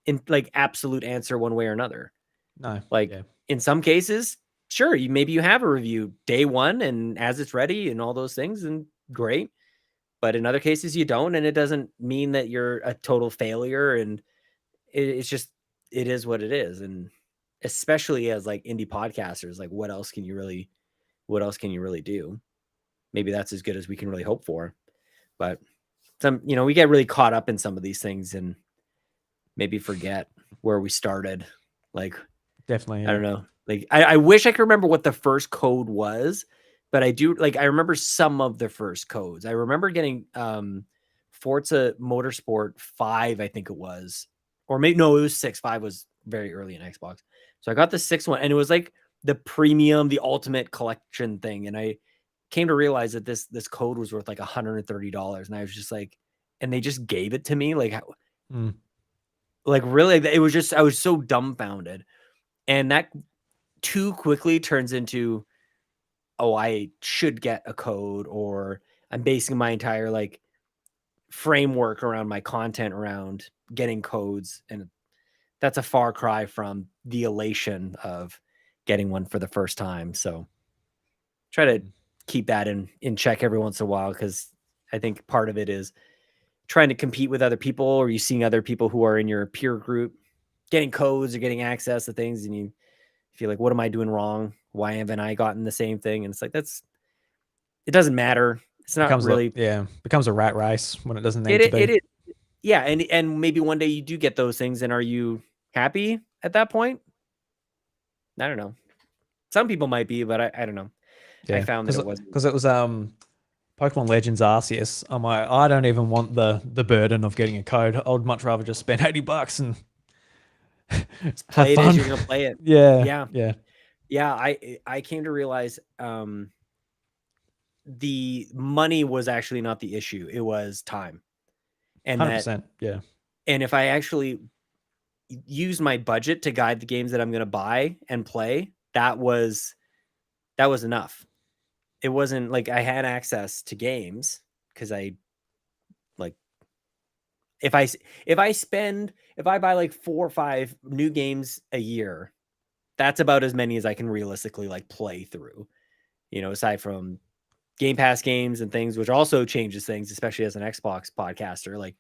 in like absolute answer one way or another. No. Like Yeah. in some cases, sure, maybe you have a review day one and as it's ready and all those things, and great. But in other cases, you don't, and it doesn't mean that you're a total failure. And it's just it is what it is. And especially as like indie podcasters, like what else can you really do? Maybe that's as good as we can really hope for. But we get really caught up in some of these things and maybe forget where we started. Like, Definitely. Yeah. I don't know. Like, I wish I could remember what the first code was, but I do. Like, I remember some of the first codes. I remember getting Forza Motorsport 5, I think it was, or maybe no, it was 6. 5 was very early in Xbox. So I got the 6 one, and it was like the premium, the ultimate collection thing, and I came to realize that this code was worth like $130, and I was just like, and they just gave it to me, like, like really, it was just I was so dumbfounded, and that too quickly turns into, oh, I should get a code, or I'm basing my entire like framework around my content around getting codes, and that's a far cry from the elation of getting one for the first time. So try to keep that in check every once in a while, because I think part of it is trying to compete with other people, or you seeing other people who are in your peer group getting codes or getting access to things, and you feel like, what am I doing wrong? Why haven't I gotten the same thing? And it's like, it doesn't matter. It's not really becomes a rat race when it doesn't need it to be. it is. Yeah, and maybe one day you do get those things, and are you happy at that point? I don't know. Some people might be, but I don't know. Yeah, I found that it wasn't. because it was Pokemon Legends Arceus. I'm like, I don't even want the burden of getting a code. I would much rather just spend $80 and have Play it fun. as you're gonna play it. Yeah. I came to realize the money was actually not the issue. It was time. And 100%. Yeah. And if I actually use my budget to guide the games that I'm going to buy and play, that was enough. It wasn't like I had access to games, because I like, if I buy like 4 or 5 new games a year, that's about as many as I can realistically like play through, aside from Game Pass games and things, which also changes things, especially as an Xbox podcaster. Like,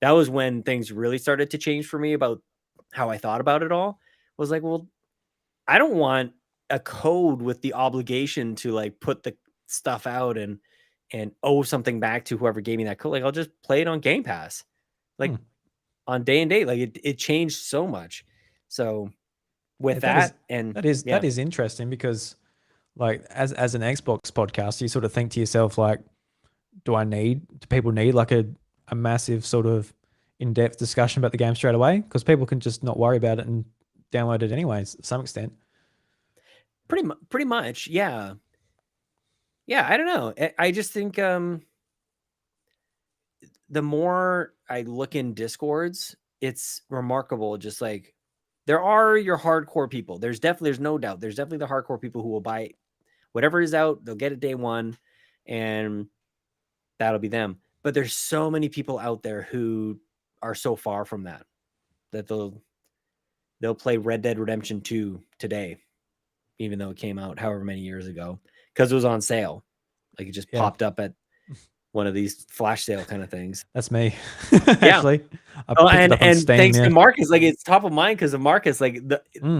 that was when things really started to change for me about how I thought about it all. Was like, well, I don't want a code with the obligation to like put the stuff out and owe something back to whoever gave me that code. Like, I'll just play it on Game Pass, like on day and date. Like, it changed so much. So with that is interesting, because like as an Xbox podcast, you sort of think to yourself, like, do people need like a massive sort of in-depth discussion about the game straight away? Because people can just not worry about it and download it anyways to some extent. Pretty much. Yeah. I don't know. I just think the more I look in Discords, it's remarkable. Just like, there are your hardcore people. There's no doubt. There's definitely the hardcore people who will buy whatever is out. They'll get it day one, and that'll be them. But there's so many people out there who are so far from that they'll play Red Dead Redemption 2 today, even though it came out however many years ago, because it was on sale. Like, it just popped up at one of these flash sale kind of things. That's me. Actually. And thanks to Marcus, like, it's top of mind because of Marcus. Like,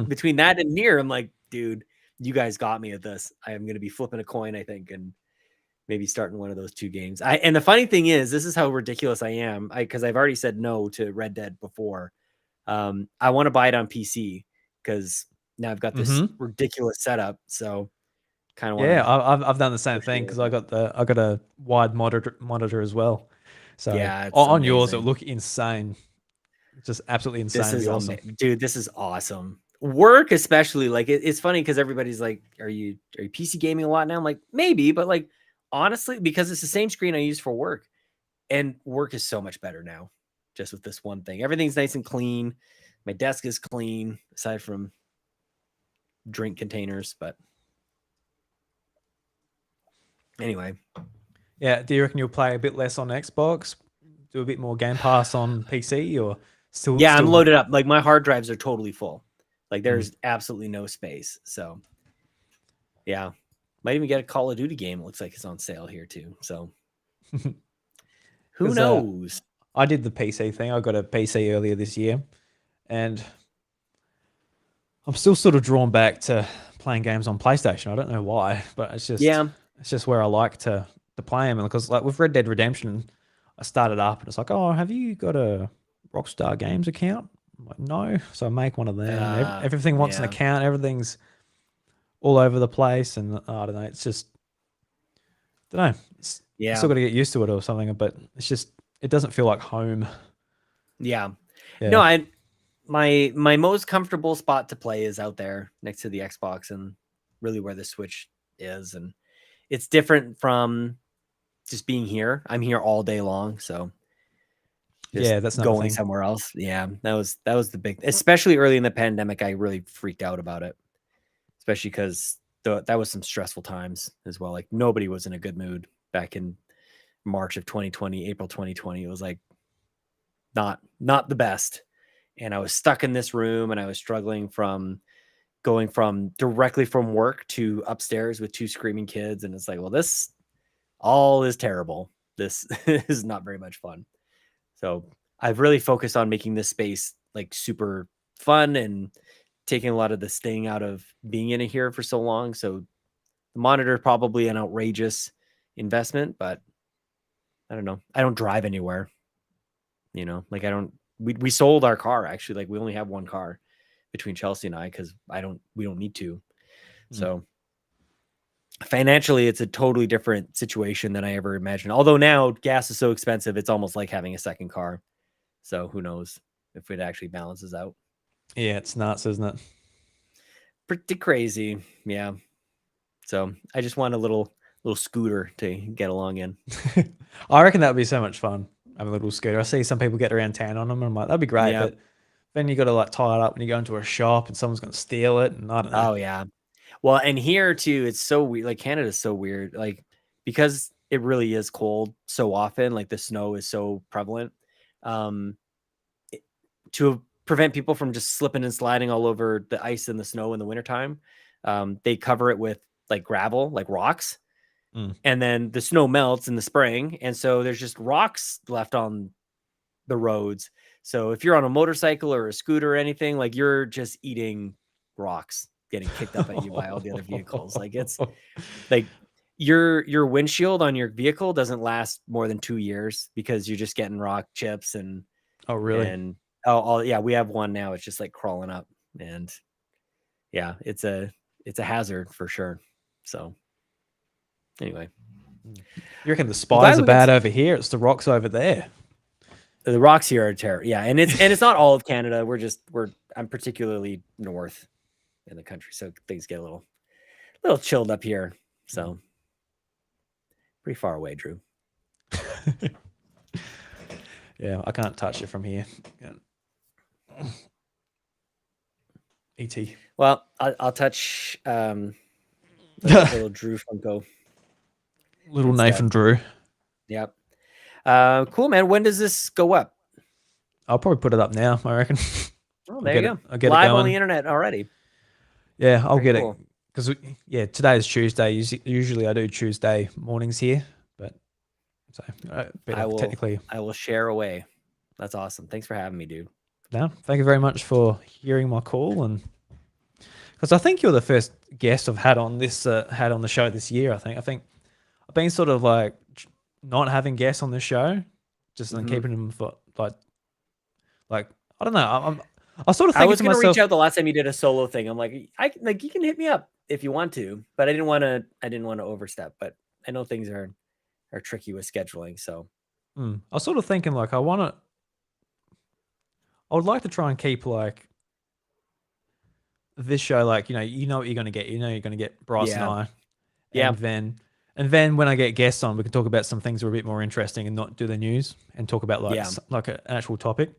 between that and Nier, I'm like, dude, you guys got me at this. I am going to be flipping a coin, I think, and maybe starting one of those 2 games. And the funny thing is, this is how ridiculous I am, because I've already said no to Red Dead before. I want to buy it on PC, because now I've got this ridiculous setup. So kind of I've done the same thing, because I got a wide monitor as well. So yeah, on amazing. Yours, it look insane. Just absolutely insane. This is awesome. Dude, this is awesome. Work especially, like, it's funny because everybody's like, are you PC gaming a lot now? I'm like, maybe, but like, honestly, because it's the same screen I use for work, and work is so much better now, just with this one thing. Everything's nice and clean. My desk is clean, aside from drink containers, but Anyway, Yeah. Do you reckon you'll play a bit less on Xbox, do a bit more Game Pass on PC, or still? yeah, I'm Still. loaded up. Like my hard drives are totally full. Like Mm. there's absolutely no space. So yeah, might even get a Call of Duty game. It looks like it's on sale here too. So who 'Cause, knows? I did the PC thing. I got a PC earlier this year, and I'm still sort of drawn back to playing games on PlayStation. I don't know why, but Yeah, it's just where I like to play them. Because like with Red Dead Redemption, I started up and it's like, oh, have you got a Rockstar Games account? I'm like, no. So I make one of them. Everything wants an yeah, account. Everything's all over the place, and I don't know. It's just, I don't know. I yeah, still got to get used to it or something. But it's just, it doesn't feel like home. yeah. Yeah. No, my most comfortable spot to play is out there next to the Xbox and really where the Switch is, and it's different from just being here. I'm here all day long, so just Yeah, that's another going thing. somewhere else. Yeah, that was the big, especially early in the pandemic. I really freaked out about it, especially because that was some stressful times as well. Like nobody was in a good mood back in March of 2020, April 2020. It was like not the best, and I was stuck in this room, and I was struggling from going from directly from work to upstairs with 2 screaming kids, and it's like, well, this all is terrible. This is not very much fun. So I've really focused on making this space like super fun and taking a lot of the sting out of being in it here for so long. So the monitor is probably an outrageous investment, but I don't know. I don't drive anywhere, like we sold our car actually. Like we only have one car between Chelsea and I because we don't need to. Mm. So financially, it's a totally different situation than I ever imagined. Although now gas is so expensive, it's almost like having a second car. So who knows if it actually balances out. Yeah, it's nuts, isn't it? Pretty crazy. Yeah. So I just want a little scooter to get along in. I reckon that would be so much fun. Having a little scooter. I see some people get around town on them, and I'm like, that'd be great. Yeah. But then you got to like tie it up when you go into a shop, and someone's going to steal it, and I don't know. Oh yeah. Well, and here too, it's so weird. Like Canada's so weird. Like because it really is cold so often, like the snow is so prevalent. Um, to prevent people from just slipping and sliding all over the ice and the snow in the wintertime, they cover it with like gravel, like rocks. Mm. And then the snow melts in the spring. And so there's just rocks left on the roads. So if you're on a motorcycle or a scooter or anything, like you're just eating rocks getting kicked up at you by all the other vehicles. Like it's like your windshield on your vehicle doesn't last more than 2 years because you're just getting rock chips and Oh, really? and oh yeah, we have one now. It's just like crawling up, and yeah, it's a hazard for sure. So anyway, You reckon the I'm glad spies are we got bad over here? It's the rocks over there. the rocks here are terrible. Yeah, and it's not all of Canada. I'm particularly north in the country, so things get a little chilled up here. So pretty far away, Drew. Yeah, I can't touch it from here. ET. Well, I'll touch little Drew Funko. Little Nathan Drew. Yep. Cool, man. When does this go up? I'll probably put it up now, I reckon. Oh, there you go. I'll get Live it on going. the internet already. Yeah, I'll Very get cool. it. Because, today is Tuesday. Usually I do Tuesday mornings here. But so technically. I will share away. That's awesome. Thanks for having me, dude. No, thank you very much for hearing my call. And because I think you're the first guest I've had on the show this year. I think I've been sort of like not having guests on the show, just then keeping them for like I don't know. I sort of think I was to going to myself, reach out the last time you did a solo thing. I'm like, you can hit me up if you want to, but I didn't want to overstep. But I know things are tricky with scheduling. So I was sort of thinking like I would like to try and keep like this show like what you're going to get. You're going to get Bryce and I, and then when I get guests on, we can talk about some things that are a bit more interesting and not do the news and talk about like an actual topic.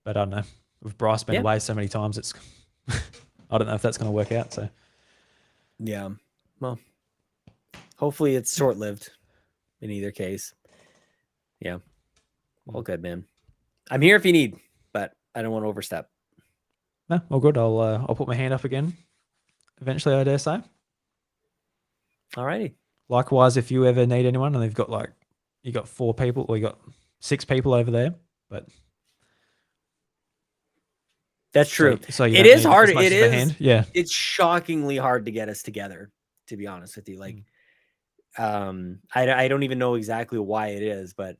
But I don't know. With Bryce been away so many times, it's I don't know if that's going to work out. So yeah, well, hopefully it's short-lived in either case. Yeah. All good, man. I'm here if you need, but I don't want to overstep. No, all good. I'll put my hand up again eventually, I dare say. Alrighty. Likewise, if you ever need anyone, and they've got like, you got 4 people, or you got 6 people over there, but that's true. So you it don't is need hard. as much It as a is. hand. Yeah. It's shockingly hard to get us together, to be honest with you. Like, I don't even know exactly why it is, but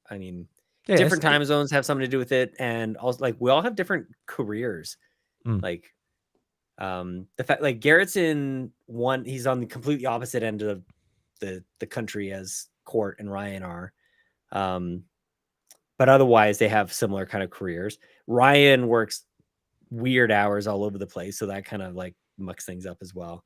I mean, different time zones have something to do with it, and also like we all have different careers. Like, the fact like Garrett's in one, he's on the completely opposite end of the country as Court and Ryan are. But otherwise they have similar kind of careers. Ryan works weird hours all over the place, so that kind of like mucks things up as well.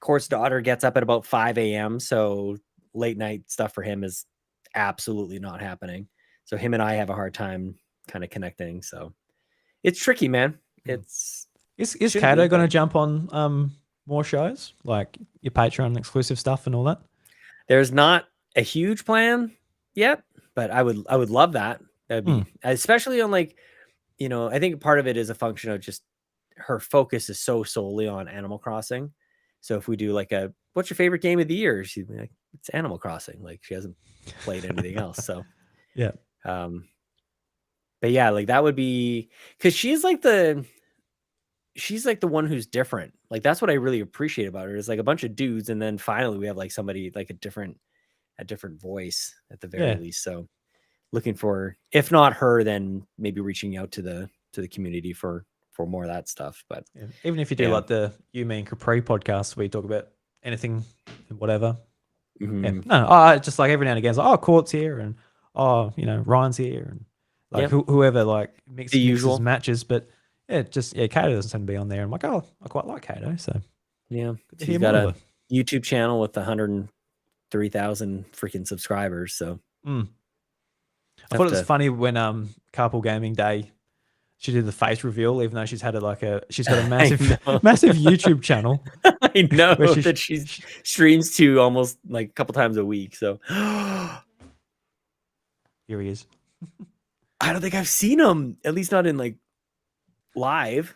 Court's daughter gets up at about 5 a.m. so late night stuff for him is absolutely not happening. So him and I have a hard time kind of connecting. So it's tricky, man. It's is Kato going to jump on more shows, like your Patreon exclusive stuff and all that? There's not a huge plan yet, but I would love that. That'd be especially on like, you know, I think part of it is a function of just her focus is so solely on Animal Crossing. So if we do like a what's your favorite game of the year, she'd be like, it's Animal Crossing. Like she hasn't played anything else. So yeah. But yeah, like that would be because she's like the one who's different. Like that's what I really appreciate about her is like a bunch of dudes, and then finally we have like somebody like a different voice at the very least. So looking for, if not her, then maybe reaching out to the community for more of that stuff. But even if you do like the You Me and Capri podcast where you talk about anything and whatever. No, I just like every now and again it's like, oh, Court's here, and oh, you know, Ryan's here, and like whoever like mixes matches. But Kato doesn't tend to be on there. I'm like, oh, I quite like Kato. So he's got a YouTube channel with 103,000 freaking subscribers. So I thought it was funny when Carpool Gaming Day she did the face reveal, even though she's got a massive YouTube channel. I know that she streams to almost like a couple times a week. So here he is. I don't think I've seen him, at least not in like live.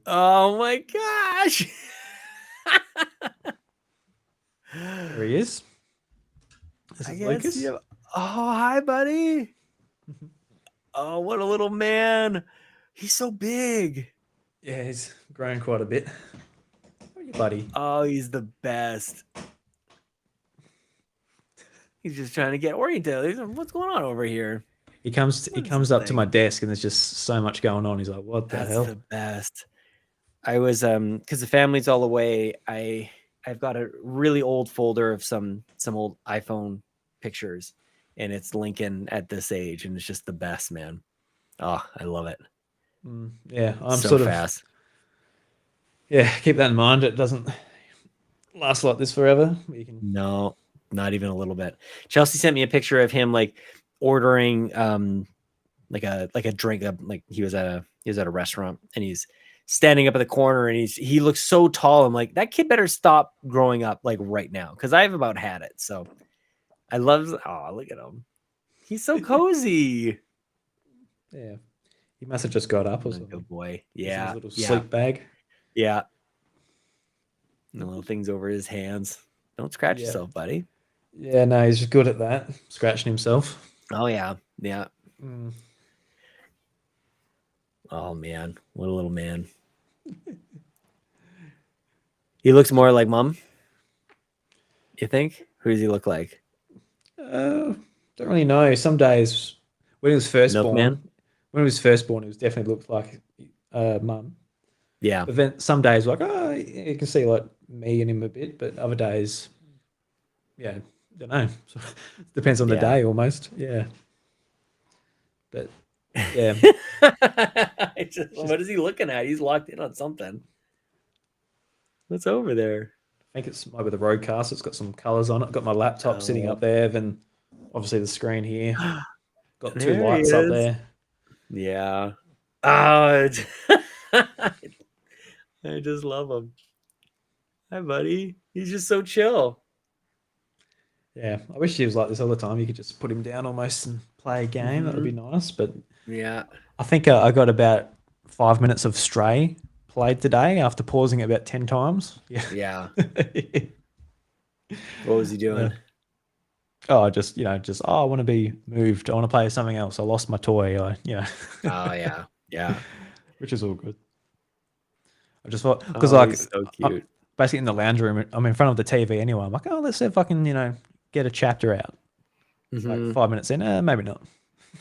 Oh my gosh. There he is. This is Lucas. Oh, hi, buddy. Oh, what a little man. He's so big. Yeah, he's grown quite a bit. How are you, buddy? Oh, he's the best. He's just trying to get oriented. What's going on over here? He comes up to my desk and there's just so much going on. He's like, what the hell? That's the best. I was because the family's all away. I've got a really old folder of some old iPhone pictures, and it's Lincoln at this age, and it's just the best, man. Oh, I love it. Yeah, I'm so sort of fast. Yeah, keep that in mind. It doesn't last like this forever. No, not even a little bit. Chelsea sent me a picture of him like ordering like a drink. Like he was at a restaurant, and he's standing up at the corner, and he looks so tall. I'm like, that kid better stop growing up like right now, because I've about had it. So I love. Oh, look at him. He's so cozy. Yeah, he must have just got up or something. Good boy. Yeah, little sleep bag. Yeah. The little things over his hands. Don't scratch yourself, buddy. Yeah, no, he's good at that. Scratching himself. Oh yeah, yeah. Oh man, what a little man. He looks more like mom. You think? Who does he look like? Don't really know. Some days when he was first born, he definitely looked like mum. Yeah. But then some days like, oh, you can see like me and him a bit, but other days, yeah, don't know. Depends on the day almost. Yeah. But yeah. What is he looking at? He's locked in on something. What's over there? I think it's maybe the Roadcaster. It's got some colors on it. Got my laptop sitting up there. Then obviously the screen here. Got two lights up there. Yeah. Oh, I just love him. Hi, buddy. He's just so chill. Yeah, I wish he was like this all the time. You could just put him down almost and play a game. That would be nice. But Yeah. I think I got about 5 minutes of Stray played today after pausing it about 10 times. Yeah. Yeah. What was he Yeah. doing? Oh, just I want to be moved. I want to play something else. I lost my toy. Oh, yeah. Yeah. Which is all good. I just thought because Oh, like he's so I'm cute. basically in the lounge room. I'm in front of the TV anyway. I'm like, oh, let's see if I can get a chapter out. Like Hmm. 5 minutes in, maybe not.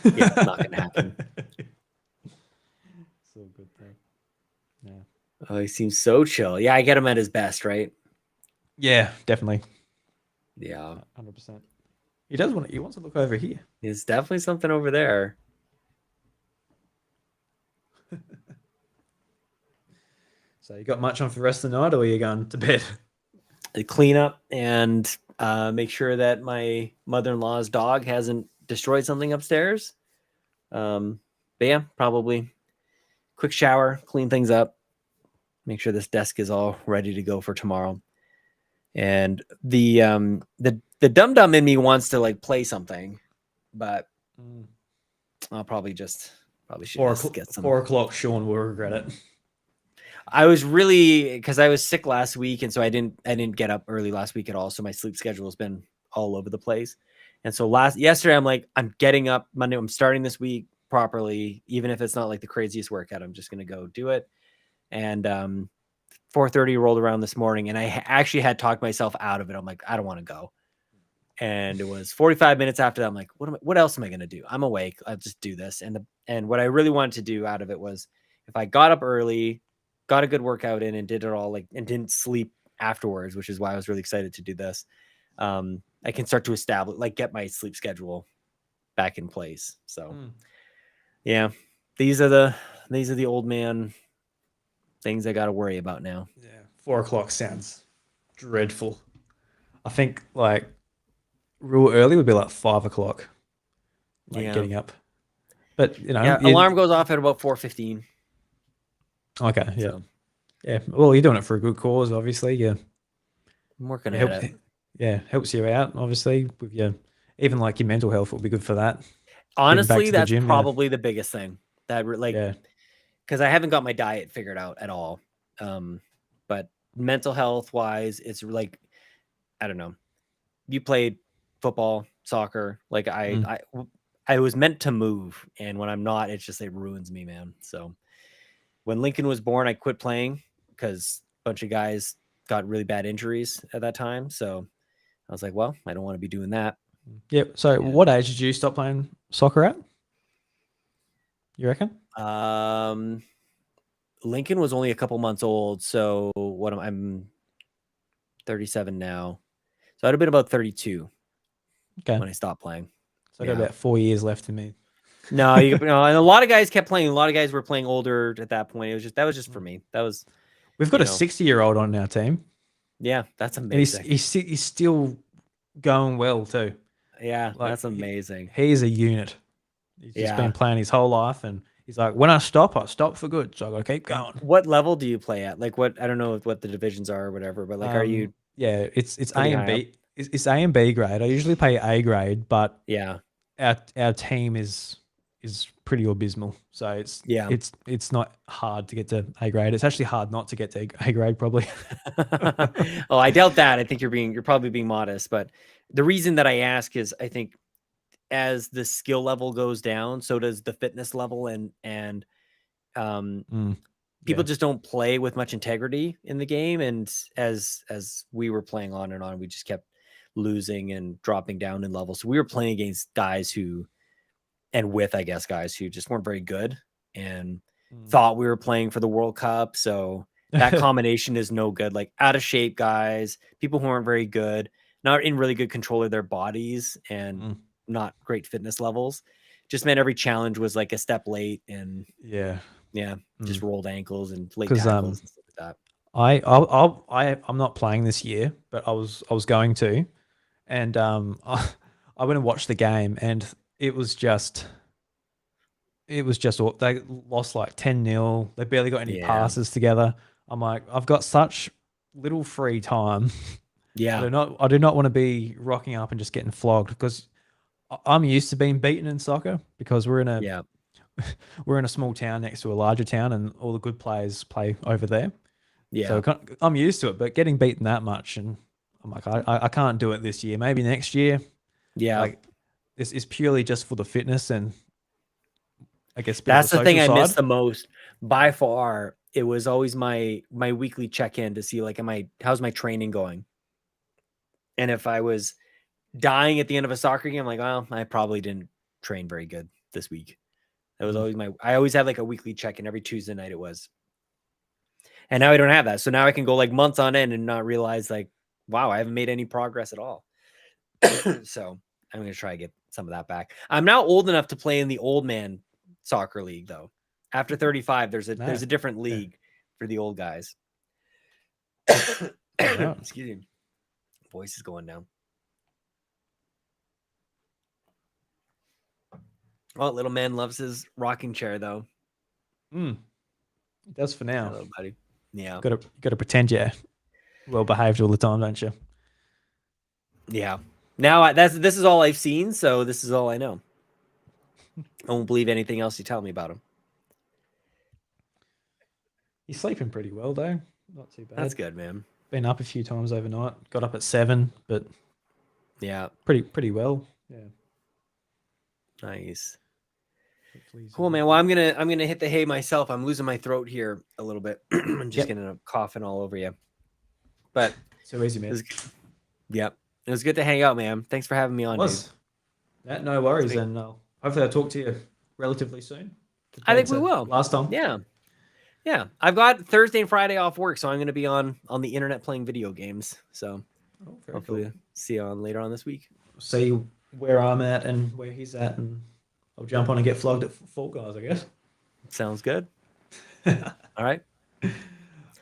Yeah, not gonna happen. It's all good though. Yeah. Oh, he seems so chill. Yeah, I get him at his best, right? Yeah, definitely. Yeah. 100%. He wants to look over here. There's definitely something over there. So you got much on for the rest of the night, or are you going to bed? Clean up and make sure that my mother-in-law's dog hasn't destroyed something upstairs. But yeah, probably quick shower, clean things up, make sure this desk is all ready to go for tomorrow. And the dum dum in me wants to like play something, but I'll probably should just get some. 4 o'clock, Sean will regret it. I was really because I was sick last week, and so I didn't get up early last week at all. So my sleep schedule has been all over the place. And so yesterday, I'm like, I'm getting up Monday. I'm starting this week properly, even if it's not like the craziest workout. I'm just gonna go do it. And 4:30 rolled around this morning, and I actually had talked myself out of it. I'm like, I don't want to go. And it was 45 minutes after that. I'm like, what else am I gonna do? I'm awake. I'll just do this. And what I really wanted to do out of it was if I got up early, got a good workout in and did it all and didn't sleep afterwards, which is why I was really excited to do this. I can start to establish, get my sleep schedule back in place. So yeah, these are the old man things I got to worry about now. Yeah, 4 o'clock sounds dreadful. I think real early would be like 5 o'clock, getting up. But alarm goes off at about 4:15. Okay, yeah. So. Yeah. Well, you're doing it for a good cause, obviously. Yeah. I'm working at it. Yeah, helps you out, obviously, with your your mental health will be good for that. Honestly, that's probably the biggest thing because I haven't got my diet figured out at all. But mental health wise, it's like, I don't know. You played football, soccer. I was meant to move, and when I'm not, it ruins me, man. So when Lincoln was born, I quit playing because a bunch of guys got really bad injuries at that time. So I was like, well, I don't want to be doing that. Yep. So what age did you stop playing soccer at? You reckon? Lincoln was only a couple months old. So I'm 37 now. So I'd have been about 32 when I stopped playing. So I got about 4 years left in me. No, and a lot of guys kept playing. A lot of guys were playing older at that point. That was just for me. We've got a 60-year-old on our team. Yeah, that's amazing. And he's still going well too. Yeah, that's amazing. He's a unit. He's just been playing his whole life, and he's like, when I stop for good. So I got to keep going. What level do you play at? I don't know what the divisions are or whatever, but are you? Yeah, it's A and B. It's A and B grade. I usually play A grade, but our team is pretty abysmal. So it's not hard to get to A grade. It's actually hard not to get to A grade, probably. Oh, I doubt that. I think you're probably being modest, but the reason that I ask is I think as the skill level goes down, so does the fitness level, and people just don't play with much integrity in the game. And as we were playing on and on, we just kept losing and dropping down in level. So we were playing against guys guys who just weren't very good and thought we were playing for the World Cup. So that combination is no good. Like out of shape guys, people who aren't very good, not in really good control of their bodies, and not great fitness levels. Just meant every challenge was like a step late, and just rolled ankles and late tackles and stuff like that. I'm not playing this year, but I was going to, and I went and watched the game, and it was just they lost like 10-0. They barely got any passes together. I'm like, I've got such little free time, Yeah. I do not want to be rocking up and just getting flogged because I'm used to being beaten in soccer because Yeah. we're in a small town next to a larger town and all the good players play over there. So Yeah. I'm used to it, but getting beaten that much and I'm like, I can't do it this year. Maybe next year. Yeah. Like this is purely just for the fitness and I guess a bit of the That's the thing social I miss side. the most by far. It was always my weekly check-in to see like how's my training going? And if I was dying at the end of a soccer game, I'm like, well, I probably didn't train very good this week. That was Mm. always I always had like a weekly check-in every Tuesday night it was. And now I don't have that. So now I can go like months on end and not realize like, wow, I haven't made any progress at all. So I'm going to try to get some of that back. I'm now old enough to play in the old man soccer league though. After 35, there's No. a different Yeah. league for the old guys. Right. Excuse me. Voice is going down. Oh, little man loves his rocking chair though. Mm. It does for now. Hello, buddy. Yeah. Gotta pretend you're well behaved all the time, don't you? Yeah. Now this is all I've seen, so this is all I know. I won't believe anything else you tell me about him. He's sleeping pretty well though. Not too bad. That's good, man. Been up a few times overnight. Got up at 7, but Yeah. pretty well. Yeah. Nice. Hopefully Cool, man. Well, I'm gonna hit the hay myself. I'm losing my throat here a little bit. I'm just Yep. gonna coughing all over you. But So easy, man. Yep. It was good to hang out, man. Thanks for having me on, dude. That no worries, and hopefully I'll talk to you relatively soon. I think we will. Last time. Yeah. Yeah. I've got Thursday and Friday off work, so I'm gonna be on the internet playing video games. So hopefully cool. see you on later on this week. See where I'm at and where he's at, and I'll jump on and get flogged at Fall Guys, I guess. Sounds good. All right. All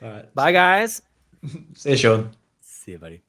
right. Bye, guys. See you, Sean. See you, buddy.